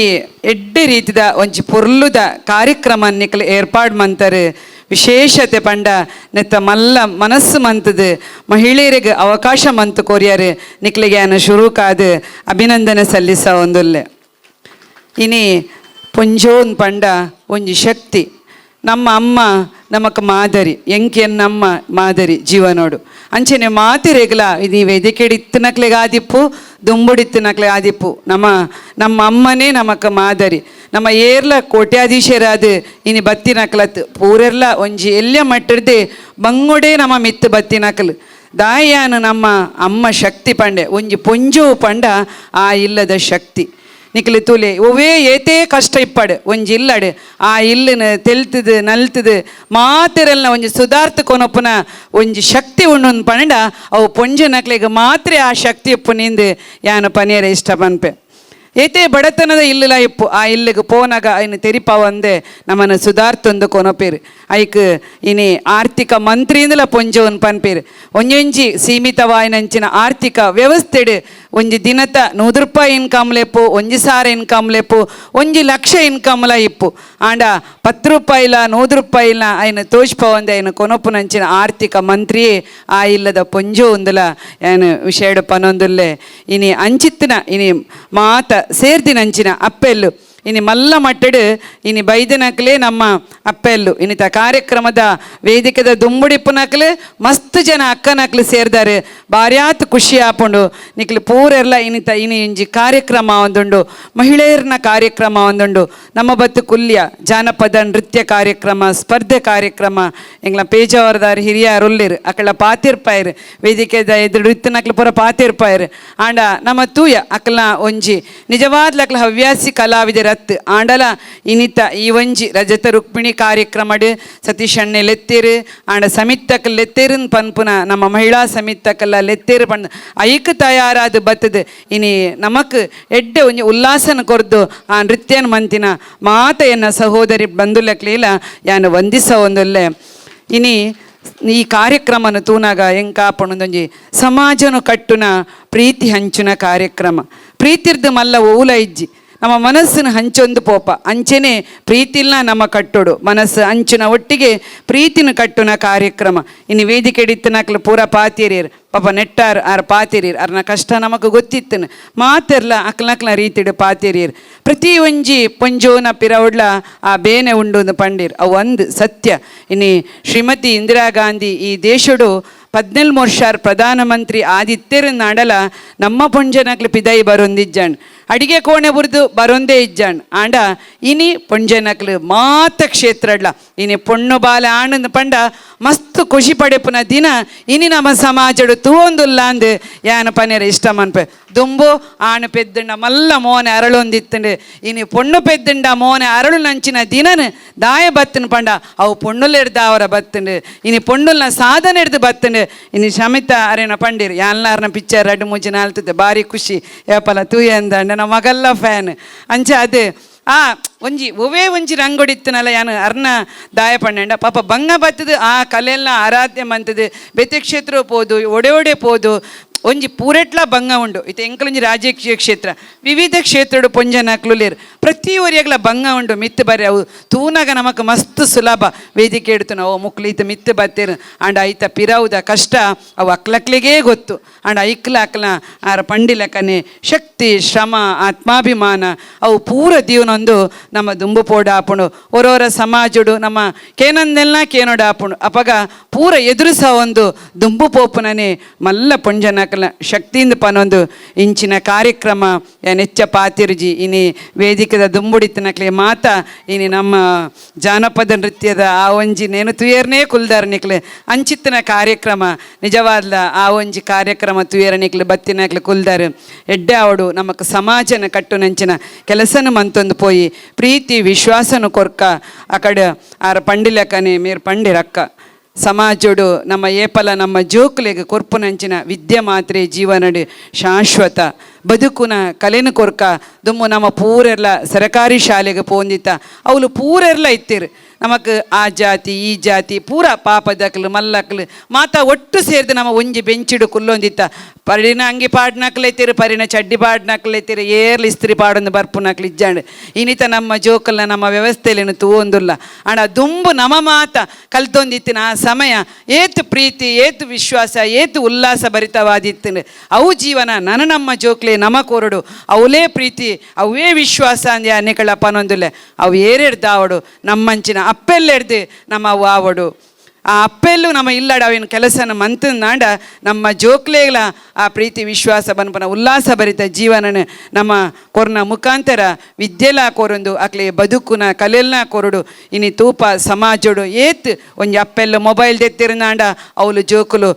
ಎಡ್ಡೆ ರೀತಿದ ಒಂಜಿ ಪೊರ್ಲುದ ಕಾರ್ಯಕ್ರಮ ನಿಕ್ಲು ಏರ್ಪಾಡು ಮಂತಾರೆ ವಿಶೇಷತೆ ಪಂಡ ನೆತ್ತ ಮಲ್ಲ ಮನಸ್ಸು ಮಂತದು ಮಹಿಳೆಯರಿಗೆ ಅವಕಾಶ ಮಂತು ಕೊರಿಯರು ನಿಕ್ಲಿಗೆ ಅನ್ನ ಶುರುಕಾದು ಅಭಿನಂದನೆ ಸಲ್ಲಿಸ ಒಂದೊಲ್ಲೆ ಇನಿ ಪುಂಜೋನ್ ಪಂಡ ಒಂಜಿ ಶಕ್ತಿ ನಮ್ಮ ಅಮ್ಮ ನಮಕ್ ಮಾದರಿ ಎಂಕೆನ್ನಮ್ಮ ಮಾದರಿ ಜೀವನೋಡು ಅಂಚನೆ ಮಾತಿರೆಗ್ಲ ಇದು ವೇದಿಕೆಡಿತ್ತನಕ್ಲೆಗೆ ಆದಿಪ್ಪು ದುಂಬುಡಿತ್ತನಕ್ಲೆ ಆದಿಪ್ಪು ನಮ್ಮ ಅಮ್ಮನೇ ನಮಕ್ ಮಾದರಿ ನಮ್ಮ ಏರ್ಲ ಕೋಟ್ಯಾಧೀಶರಾದ ಇನಿ ಬತ್ತಿನಕ್ಲತ್ ಪೂರೆರ್ಲ ಒಂಜಿ ಎಲ್ಲ ಮಟ್ಟಿರ್ದೆ ಬಂಗುಡೆ ನಮ್ಮ ಮಿತ್ತು ಬತ್ತಿನಕ್ಲು ದಾಯಾನು ನಮ್ಮ ಅಮ್ಮ ಶಕ್ತಿ ಪಂಡೆ ಒಂಜಿ ಪೊಂಜು ಪಂಡ ಆ ಇಲ್ಲದ ಶಕ್ತಿ ನಿಕ್ಲಿ ತುಲೆ ಒವೇ ಏತೇ ಕಷ್ಟ ಇಪ್ಪಡು ಒಂಜಿ ಇಲ್ಲಡು ಆ ಇಲ್ಲನ ತೆಲ್ತದು ನಲ್ತದು ಮಾತೆರಲ್ನ ಒಂಜಿ ಸುಧಾರ್ಥ ಕೊನೊಪ್ಪುನ ಒಂಜಿ ಶಕ್ತಿ ಉಣ್ಣು ಪಂಡ ಅವು ಪೊಂಜು ನಕ್ಲಿಗೆ ಮಾತ್ರ ಆ ಶಕ್ತಿ ಉಪ್ಪು ನಿಂದು ಯಾನು ಪನೇರ ಇಷ್ಟ ಪನ್ಪೆ ಏತೇ ಬಡತನದ ಇಲ್ಲಲ ಇಪ್ಪು ಆ ಇಲ್ಲಿಗೆ ಪೋನಾಗ ಐನು ತೆರಿಪಾವಂದೆ ನಮ್ಮನ್ನು ಸುಧಾರ್ತೊಂದು ಕೊನಪೇರು ಐಕ್ ಇನಿ ಆರ್ಥಿಕ ಮಂತ್ರಿಯಿಂದಲ ಪೊಂಜವನ್ ಪನ್ಪೇರು ಒಂಜೊಂಜಿ ಸೀಮಿತವಾಯಿನಂಚಿನ ಆರ್ಥಿಕ ವ್ಯವಸ್ಥೆಡು ಒಂಜಿ ದಿನದ 100 ರೂಪಾಯಿ ಇನ್ಕಮ್ ಲೆಪ್ಪು 1,000 ಇನ್ಕಮ್ ಲೆಪ್ಪು 1 ಲಕ್ಷ ಇನ್ಕಮ್ಲ ಇಪ್ಪು ಆಂಡ 10 ರೂಪಾಯಿಲ 100 ರೂಪಾಯಿಲ ಐನು ತೋಜ್ಪವಂದೆ ಐನು ಕೊನೊಪ್ಪುನಂಚಿನ ಆರ್ಥಿಕ ಮಂತ್ರಿಯೇ ಆ ಇಲ್ಲದ ಪೊಂಜೋ ಒಂದಲ ಏನು ವಿಷಯಡು ಪನೊಂದುಲ್ಲೆ ಇನಿ ಅಂಚಿತ್ತಿನ ಇನಿ ಮಾತ ಸೇರ್ದಿನಂಚಿನ ಅಪ್ಪೆಲ್ಲು ಇನಿ ಮಲ್ಲ ಮಟ್ಟಡು ಇನಿ ಬೈದನಕ್ಲೆ ನಮ್ಮ ಅಪ್ಪೆಲ್ಲು ಇನ್ನಿತ ಕಾರ್ಯಕ್ರಮದ ವೇದಿಕೆದ ದುಂಬುಡಿಪ್ಪುನಕ್ಲೆ ಮಸ್ತ್ ಜನ ಅಕ್ಕನಕ್ಲು ಸೇರ್ದಾರೆ ಬಾರ್ಯಾತ್ ಖುಷಿ ಆಪುಂಡು ನಿಕ್ಲು ಪೂರೆಲ್ಲ ಇನಿ ಇಂಜಿ ಕಾರ್ಯಕ್ರಮ ಒಂದುಂಡು ಮಹಿಳೆಯರ್ನ ಕಾರ್ಯಕ್ರಮ ಒಂದುಂಡು ನಮ್ಮ ಬತ್ತು ಕುಲ್ಯ ಜಾನಪದ ನೃತ್ಯ ಕಾರ್ಯಕ್ರಮ ಸ್ಪರ್ಧೆ ಕಾರ್ಯಕ್ರಮ ಎಂಗ್ಲ ಪೇಜಾವರದಾರ ಹಿರಿಯರುಲ್ಲಿರು ಅಕ್ಕಳ ಪಾತಿರ್ಪಾಯರು ವೇದಿಕೆದ ಎದುರು ಇತ್ತನಕ್ಲು ಪೂರ ಪಾತಿರ್ಪಾಯರು ಆಂಡ ನಮ್ಮ ತೂಯ ಅಕ್ಕಲ ಒಂಜಿ ನಿಜವಾದ್ಲಕ್ಲ ಹವ್ಯಾಸಿ ಕಲಾವಿದರ ಆಂಡಲ ಇನಿತ ಈ ಒಂಜಿ ರಜತ ರುಕ್ಮಿಣಿ ಕಾರ್ಯಕ್ರಮಡು ಸತೀಶ್ ಅಣ್ಣೆ ಲೆತ್ತೇರು ಆಂಡ ಸಮಿತ್ತಕಲ್ ಲೆತ್ತೇರನ್ ಪನ್ಪುನ ನಮ್ಮ ಮಹಿಳಾ ಸಮಿತ್ತಕಲ್ಲ ಲೆತ್ತೇರು ಪಂಡ ಐಕ್ ತಯಾರಾದ ಬತ್ತದು ಇನಿ ನಮಕ್ ಎಡ್ಡೆ ಒಂಜಿ ಉಲ್ಲಾಸನ ಕೊರ್ದು ಆ ನೃತ್ಯನ ಮಂತಿನ ಮಾತ ಎನ್ನ ಸಹೋದರಿ ಬಂದುಲಕ್ಲೀಲ ಯಾನು ವಂದಿಸ ಒಂದೊಲ್ಲೆ ಇನಿ ಈ ಕಾರ್ಯಕ್ರಮನ ತೂನಾಗ ಎಂಕಾಪಣದೊಂಜಿ ಸಮಾಜನು ಕಟ್ಟುನ ಪ್ರೀತಿ ಹಂಚುನ ಕಾರ್ಯಕ್ರಮ ಪ್ರೀತಿರ್ದು ಮಲ್ಲ ಓಲ ಇಜ್ಜಿ ನಮ್ಮ ಮನಸ್ಸನ್ನು ಹಂಚೊಂದು ಪೋಪ ಅಂಚೆನೆ ಪ್ರೀತಿಲ್ನ ನಮ್ಮ ಕಟ್ಟೋಡು ಮನಸ್ಸು ಅಂಚಿನ ಒಟ್ಟಿಗೆ ಪ್ರೀತಿನ ಕಟ್ಟುನ ಕಾರ್ಯಕ್ರಮ ಇನ್ನು ವೇದಿಕೆ ಇಡಿತ್ತನಕ್ಲು ಪೂರ ಪಾತಿಯರಿಯರು ಪಾಪ ನೆಟ್ಟಾರ್ ಆರ್ ಪಾತಿಯರಿಯರು ಅರ್ನ ಕಷ್ಟ ನಮಕ್ ಗೊತ್ತಿತ್ತನು ಮಾತೆರ್ಲ ಅಕ್ಲಕ್ಲ ರೀತಿಡು ಪಾತಿಯರಿಯರು ಪ್ರತಿ ಒಂಜಿ ಪೊಂಜೋನ ಪಿರವುಡ್ಲ ಆ ಬೇನೆ ಉಂಡು ಪಂಡಿರ್ ಅವು ಒಂದು ಸತ್ಯ ಇನ್ನು ಶ್ರೀಮತಿ ಇಂದಿರಾ ಗಾಂಧಿ ಈ ದೇಶಡು 14 ವರ್ಷ ಪ್ರಧಾನಮಂತ್ರಿ ಆದಿತ್ಯರ ನಾಡಲ ನಮ್ಮ ಪೊಂಜನಕ್ಲು ಪಿದೈ ಬರೊಂದಿಜ್ಜಾಣ್ ಅಡಿಗೆ ಕೋಣೆ ಬುರ್ದು ಬರೊಂದೇ ಇಜ್ಜಾಣ್ ಆಂಡ ಇನಿ ಪೊಂಜನಕ್ಲು ಮಾತ ಕ್ಷೇತ್ರಡ್ಲ ಇನಿ ಪೊಣ್ಣು ಬಾಲ ಆಣಂದ್ ಪಂಡ ಮಸ್ತ್ ಖುಷಿ ಪಡೆಪುನ ದಿನ ಇನಿ ನಮ್ಮ ಸಮಾಜಡು ತೂವೊಂದುಲ್ಲ ಅಂದ್ ಯಾನ ಪನೇರ ಇಷ್ಟ ಮನ್ಪೆ ದುಂಬು ಆಣು ಪೆದ್ದಂಡ ಮಲ್ಲ ಮೋನೆ ಅರಳೊಂದಿತ್ತಂಡು ಇನಿ ಪೊಣ್ಣು ಪೆದ್ದಂಡ ಮೋನೆ ಅರಳು ನಂಚಿನ ದಿನನ್ ದಾಯ ಬತ್ತನ್ ಪಂಡ ಅವು ಪೊಣ್ಣುಲೆಡ್ದ ಅವರ ಬತ್ತಂಡು ಇನಿ ಪೊಣ್ಣುಲ್ನ ಸಾಧನೆ ಹಿಡ್ದು ಬತ್ತಂಡು ಇನಿ ಶಮಿತ ಅರೇನ ಪಂಡಿರ್ ಯಾಲ್ನಾರ್ನ ಪಿಕ್ಚರ್ 2-3 ನಾಲ್ತದೆ ಬಾರಿ ಖುಷಿ ಯಾಪಲ ತೂಯ ಅಂದಂಡ ನಮ್ಮ ಮಗಲ್ಲ ಫ್ಯಾನ್ ಅಂಚ ಅದು ಒಂಜಿ ಒವೇ ಒಂಜಿ ರಂಗೊಡಿತ್ತನಲ್ಲ ಯಾನು ಅರ್ನ ದಾಯ ಪಂಡ ಪಾಪ ಬಂಗ ಬತ್ತದು ಆ ಕಲೆಯೆಲ್ಲ ಆರಾಧ್ಯ ಮಂತದು ಬೆತೆ ಕ್ಷೇತ್ರ ಪೋದು ಒಡೆ ಪೋದು ಒಂಜಿ ಪೂರೆಟ್ಲ ಬಂಗ ಉಂಡು ಇದು ಎಂಕಲೊಂಜಿ ರಾಜಕೀಯ ಕ್ಷೇತ್ರ ವಿವಿಧ ಕ್ಷೇತ್ರಡು ಪೊಂಜನಕ್ಲುಲೇರು ಪ್ರತಿ ಒರಿಯಾಗ್ಲ ಬಂಗ ಉಂಡು ಮಿತ್ತು ಬರೀ ಅವು ತೂನಾಗ ನಮಕ್ ಮಸ್ತ್ ಸುಲಭ ವೇದಿಕೆ ಇಡ್ತು ನಾವು ಮುಕ್ಲಿತ ಮಿತ್ತು ಬತ್ತೇರು ಅಂಡ್ ಐತ ಪಿರವುದ ಕಷ್ಟ ಅವು ಅಕ್ಲಕ್ಲಿಗೇ ಗೊತ್ತು ಅಂಡ್ ಐಕ್ಲ ಆರ ಪಂಡಿಲಕನೆ ಶಕ್ತಿ ಶ್ರಮ ಆತ್ಮಾಭಿಮಾನ ಅವು ಪೂರ ದೀವನೊಂದು ನಮ್ಮ ದುಂಬು ಪೋಡ ಆಪುಂಡು ಒರೋರ ಸಮಾಜಡು ನಮ್ಮ ಕೇನಂದೆಲ್ಲ ಕೇನೋಡ ಆಪುಂಡು ಅಪಗ ಪೂರ ಎದುರಿಸ ಒಂದು ದುಂಬು ಪೋಪುನನೆ ಮಲ್ಲ ಪೊಂಜನ ಶಕ್ತಿಯಿಂದ ಪನೊಂದು ಇಂಚಿನ ಕಾರ್ಯಕ್ರಮ ನೆಚ್ಚ ಪಾತಿರ್ಜಿ ಇನಿ ವೇದಿಕೆದ ದುಂಬುಡಿತನಕ್ಲೆ ಮಾತ ಇನಿ ನಮ್ಮ ಜಾನಪದ ನೃತ್ಯದ ಆ ಒಂಜಿ ನೇನು ತುಯರ್ನೇ ಕುಲ್ದಾರನಿಕ್ಲೆ ಅಂಚಿತ್ತಿನ ಕಾರ್ಯಕ್ರಮ ನಿಜವಾದ್ಲ ಆ ಒಂಜಿ ಕಾರ್ಯಕ್ರಮ ತುಯರನಿಕ್ಲೆ ಬತ್ತಿನಕ್ಲೆ ಕುಲ್ದಾರ ಎಡ್ಡೆ ಅವಡು ನಮಕ್ ಸಮಾಜನ ಕಟ್ಟು ನಂಚಿನ ಕೆಲಸನ ಮಂತೊಂದು ಪೋಯಿ ಪ್ರೀತಿ ವಿಶ್ವಾಸನು ಕೊರ್ಕ ಆ ಕಡೆ ಆರ ಪಂಡಿಲಕ್ಕನೆ ಮೇರ್ ಪಂಡಿರಕ್ಕ ಸಮಾಜಡು ನಮ್ಮ ಏಪಲ ನಮ್ಮ ಜೋಕ್ಲೆಗೆ ಕೊರ್ಪುನಂಚಿನ ವಿದ್ಯೆ ಮಾತ್ರೆ ಜೀವನಡು ಶಾಶ್ವತ ಬದುಕುನ ಕಲೆನು ಕೊರ್ಕ ದುಮ್ಮು ನಮ್ಮ ಪೂರೆರ್ಲ ಸರಕಾರಿ ಶಾಲೆಗೆ ಪೋಂದಿತ್ತ ಅವಳು ಪೂರೆರ್ಲ ಇತ್ತಿರು ನಮಕ್ ಆ ಜಾತಿ ಈ ಜಾತಿ ಪೂರ ಪಾಪದಕ್ಲು ಮಲ್ಲಕ್ಲು ಮಾತ ಒಟ್ಟು ಸೇರಿದು ನಮ್ಮ ಒಂಜಿ ಬೆಂಚಿಡು ಕುಲ್ಲೊಂದಿತ್ತ ಪರಿನ ಅಂಗಿ ಪಾಡ್ನಕ್ಲೆತ್ತಿರು ಪರಿನ ಚಡ್ಡಿ ಪಾಡ್ನಕ್ಲೆತ್ತಿರು ಏರ್ಲಿ ಇಸ್ತ್ರಿ ಪಾಡೊಂದು ಬರ್ಪುನಕ್ಲು ಇಜ್ಜಾಂಡು ಇನ್ನಿತ ನಮ್ಮ ಜೋಕಲ್ನ ನಮ್ಮ ವ್ಯವಸ್ಥೆಲೇನು ತೂವೊಂದುಲ್ಲ ಅಣ್ಣ ದುಂಬು ನಮ್ಮ ಮಾತ ಕಲ್ತೊಂದಿತ್ತಿನ ಆ ಸಮಯ ಏತು ಪ್ರೀತಿ ಏತು ವಿಶ್ವಾಸ ಏತು ಉಲ್ಲಾಸ ಭರಿತವಾದಿತ್ತು ಅವು ಜೀವನ ನಮ್ಮ ಜೋಕ್ಲೆ ನಮ ಕೋರಡು ಅವಲೇ ಪ್ರೀತಿ ಅವೇ ವಿಶ್ವಾಸ ಅಂದ್ಯ ಅನ್ನಿಕಳ ಪನೊಂದುಲೆ ಅವು ಏರೆಡ್ದ ಆವಡು ನಮ್ಮಂಚಿನ ಅಪ್ಪೆಲ್ಲೆಡ್ದು ನಮ್ಮ ಅವು ಆವಡು ಆ ಅಪ್ಪೆಲ್ಲೂ ನಮ್ಮ ಇಲ್ಲಡ ಅವಿನ ಕೆಲಸನ ಮಂತನಾಂಡ ನಮ್ಮ ಜೋಕ್ಲೇಗಳ ಆ ಪ್ರೀತಿ ವಿಶ್ವಾಸ ಬನ್ಪನ ಉಲ್ಲಾಸ ಭರಿತ ಜೀವನನ ನಮ್ಮ ಕೊರ್ನ ಮುಖಾಂತರ ವಿದ್ಯೆಲ ಕೊರೊಂದು ಅಕ್ಲೆ ಬದುಕುನ ಕಲೆಲ್ನ ಕೊರಡು ಇನಿ ತೂಪ ಸಮಾಜಡು ಏತ್ ಒಂಜಿ ಅಪ್ಪೆಲ್ಲ ಮೊಬೈಲ್ ದೆತ್ತಿರನಾಂಡ ಅವಳು ಜೋಕುಲು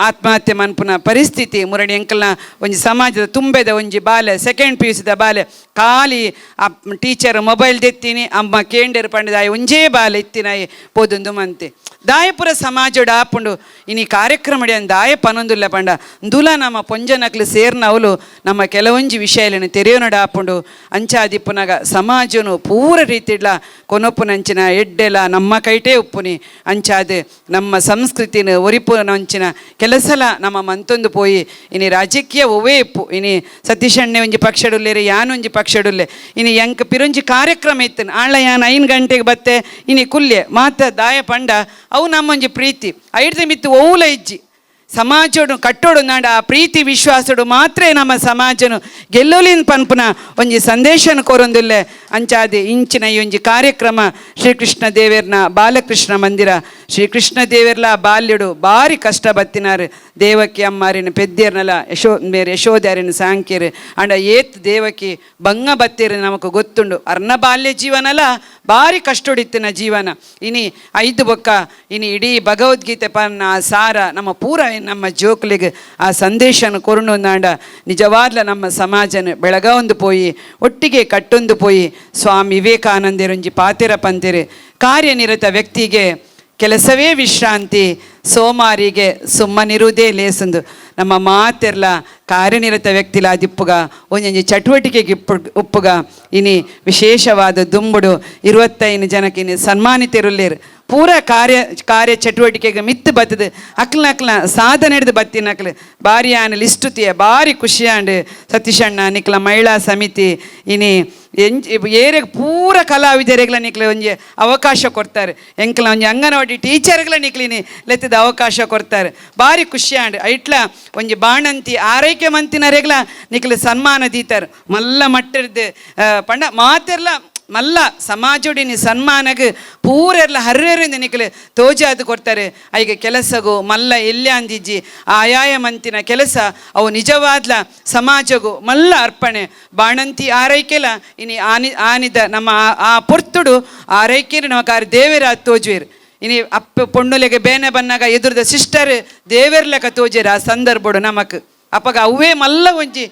ಆತ್ಮಹತ್ಯೆ ಮನ್ಪುನ ಪರಿಸ್ಥಿತಿ ಮುರಡಿ ಎಂಕಲ್ನ ಒಂಜಿ ಸಮಾಜದ ತುಂಬೆದ ಒಂಜಿ ಬಾಲೆ ಸೆಕೆಂಡ್ PUC ಬಾಲೆ ಖಾಲಿ ಆ ಟೀಚರ್ ಮೊಬೈಲ್ ದೆತ್ತಿನಿ ಅಮ್ಮ ಕೇಂಡರು ಪಂಡದಾಯಿ ಒಂಜೇ ಬಾಲೆ ಇತ್ತಿನಾಯಿ ಪೋದೊಂದು ಮಂತೆ ದಾಯಪುರ ಸಮಾಜಡು ಆಪುಂಡು ಇನಿ ಕಾರ್ಯಕ್ರಮಡಿ ಅಂದ್ ದಾಯ ಪನೊಂದುಲ್ಲ ಪಂಡ ದುಲ ನಮ್ಮ ಪೊಂಜನಕ್ಲು ಸೇರ್ನವಲು ನಮ್ಮ ಕೆಲವೊಂಜಿ ವಿಷಯలను ತೆರೆಯೋನಡ ಆಪುಂಡು ಅಂಚಾದಿಪ್ಪುನಗ ಸಮಾಜನು ಪೂರ ರೀತಿಡ್ಲ ಕೊನೊಪ್ಪುನಂಚಿನ ಎಡ್ಡೆಲ ನಮ್ಮ ಕೈಟೇ ಉಪ್ಪುನಿ ಅಂಚಾದ್ ನಮ್ಮ ಸಂಸ್ಕೃತಿನ ಒರಿಪುನಂಚಿನ ಕೆಲಸಲ ನಮ್ಮ ಮಂತೊಂದು ಪೋಯಿ ಇನಿ ರಾಜಕೀಯ ಒವೇ ಇಪ್ಪು ಇನಿ ಸತೀಶಣ್ಣೆ ಒಂಜಿ ಪಕ್ಷಡುಲ್ಲೇರೆ ಯಾನೊಂಜಿ ಪಕ್ಷಡುಲ್ಲೆ ಇನಿ ಎಂಕ್ ಪಿರೊಂಜಿ ಕಾರ್ಯಕ್ರಮ ಇತ್ತನು ಆಳ ಯಾನ್ 5 ಗಂಟೆಗೆ ಬತ್ತೆ ಇನಿ ಕುಲ್ಲೆ ಮಾತ ದಾಯ ಪಂಡ ಅವು ನಮ್ಮೊಂಜಿ ಪ್ರೀತಿ ಐಡ್ದು ಮಿತ್ತು ಓವುಲ ಇಜ್ಜಿ ಸಮಾಜಡು ಕಟ್ಟೋಡು ನಾಡ ಆ ಪ್ರೀತಿ ವಿಶ್ವಾಸಡು ಮಾತ್ರ ನಮ್ಮ ಸಮಾಜನು ಗೆಲ್ಲೋಲಿನ ಪನ್ಪುನ ಒಂಜಿ ಸಂದೇಶನ ಕೊರೊಂದುಲ್ಲೆ ಅಂಚಾದೆ ಇಂಚಿನ ಈ ಒಂಜಿ ಕಾರ್ಯಕ್ರಮ ಶ್ರೀಕೃಷ್ಣ ದೇವೇರ್ನ ಬಾಲಕೃಷ್ಣ ಮಂದಿರ ಶ್ರೀಕೃಷ್ಣ ದೇವೇರ್ಲ ಬಾಲ್ಯಡು ಬಾರಿ ಕಷ್ಟ ಬತ್ತಿನಾರು ದೇವಕಿ ಅಮ್ಮಾರಿನ ಪೆದ್ದೇರ್ನಲ ಯಶೋಧಾರಿನ ಸಾಂಕ್ಯರು ಅಂಡ ಏತ್ ದೇವಕಿ ಬಂಗ ಬತ್ತೇರು ನಮಕ್ ಗೊತ್ತುಂಡು ಅರ್ನ ಬಾಲ್ಯ ಜೀವನಲ ಬಾರಿ ಕಷ್ಟೊಡಿತ್ತಿನ ಜೀವನ ಇನಿ 5 ಬೊಕ್ಕ ಇನಿ ಇಡೀ ಭಗವದ್ಗೀತೆ ಪನ್ನ ಆ ಸಾರ ನಮ್ಮ ಪೂರ ನಮ್ಮ ಜೋಕ್ಲಿಗೆ ಆ ಸಂದೇಶನ ಕೊರುಣೊಂದಾಂಡ ನಿಜವಾದ್ಲ ನಮ್ಮ ಸಮಾಜನ ಬೆಳಗೊಂದು ಪೋಯಿ ಒಟ್ಟಿಗೆ ಕಟ್ಟೊಂದು ಪೋಯಿ ಸ್ವಾಮಿ ವಿವೇಕಾನಂದರೊಂಜಿ ಪಾತೆರ ಪಂತೆರೆ ಕಾರ್ಯನಿರತ ವ್ಯಕ್ತಿಗೆ ಕೆಲಸವೇ ವಿಶ್ರಾಂತಿ ಸೋಮಾರಿಗೆ ಸುಮ್ಮನಿರುವುದೇ ಲೇಸಂದು ನಮ್ಮ ಮಾತೆರ್ಲ ಕಾರ್ಯನಿರತ ವ್ಯಕ್ತಿಲ ದಿಪ್ಪುಗ ಒಂಜೊಂಜಿ ಚಟುವಟಿಕೆಗೆ ಉಪ್ಪುಗ ಇನಿ ವಿಶೇಷವಾದ ದುಂಬುಡು 25 ಜನಕ್ಕೆ ಇನಿ ಸನ್ಮಾನಿತರುಲ್ಲೇರು ಪೂರ ಕಾರ್ಯ ಚಟುವಟಿಕೆಗೆ ಮಿತ್ತು ಬತ್ತದು ಅಕ್ಲ ಸಾಧನೆ ಹಿಡಿದು ಬತ್ತಿನ ಅಕ್ಲು ಬಾರಿ ಆನ ಲಿಸ್ಟುತಿಯ ಬಾರಿ ಖುಷಿಯಾಂಡು ಸತೀಶಣ್ಣ ನಿಕ್ಲ ಮಹಿಳಾ ಸಮಿತಿ ಇನಿ ಏರೆ ಪೂರ ಕಲಾವಿದರಿಗೆಲ್ಲ ನಿಕ್ಲೆ ಒಂಜಿ ಅವಕಾಶ ಕೊಡ್ತಾರೆ ಎಂಕ್ಲ ಒಂಜಿ ಅಂಗನವಾಡಿ ಟೀಚರ್ಗಳ ನಿಕ್ಲಿನಿ ಲೆತ್ತದ ಅವಕಾಶ ಕೊಡ್ತಾರೆ ಬಾರಿ ಖುಷಿಯಾಂಡು ಐಟ್ಲ ಒಂಜಿ ಬಾಣಂತಿ ಆರೈಕೆ ಮಂತಿನರೆಗ್ಲ ನಿಕ್ಲೆ ಸನ್ಮಾನ ದೀತಾರೆ ಮಲ್ಲ ಮಟ್ಟದ ಪಂಡ ಮಾತೆರ್ಲ ಮಲ್ಲ ಸಮಾಜೋಡಿನಿ ಸನ್ಮಾನಗೆ ಪೂರೆಲ್ಲ ಹರ್ರೆರಿಂದ ನಿಕ್ಲೆ ತೋಜಾದು ಕೊಡ್ತಾರೆ ಐಗೆ ಕೆಲಸಗೂ ಮಲ್ಲ ಎಲ್ಯಾಂದಿಜ್ಜಿ ಆಯಾಯ ಮಂತಿನ ಕೆಲಸ ಅವು ನಿಜವಾದ್ಲ ಸಮಾಜಗೂ ಮಲ್ಲ ಅರ್ಪಣೆ ಬಾಣಂತಿ ಆರೈಕೆಲ ಇನಿ ಆನಿದ ನಮ್ಮ ಆ ಪೊರ್ತುಡು ಆರೈಕೆ ನಮ್ಮ ಕಾರ್ಯ ದೇವರ ತೋಜುವೇರು ಇನಿ ಅಪ್ಪ ಪೊಣ್ಣುಲೆಗೆ ಬೇನೆ ಬನ್ನಾಗ ಎದುರದ ಸಿಸ್ಟರ್ ದೇವರ್ಲೆಕ್ಕ ತೋಜೇರು ಆ ಸಂದರ್ಭಡು ನಮಕ್ ಅಪ್ಪಗ ಅವೇ ಮಲ್ಲ ಒಂಜಿ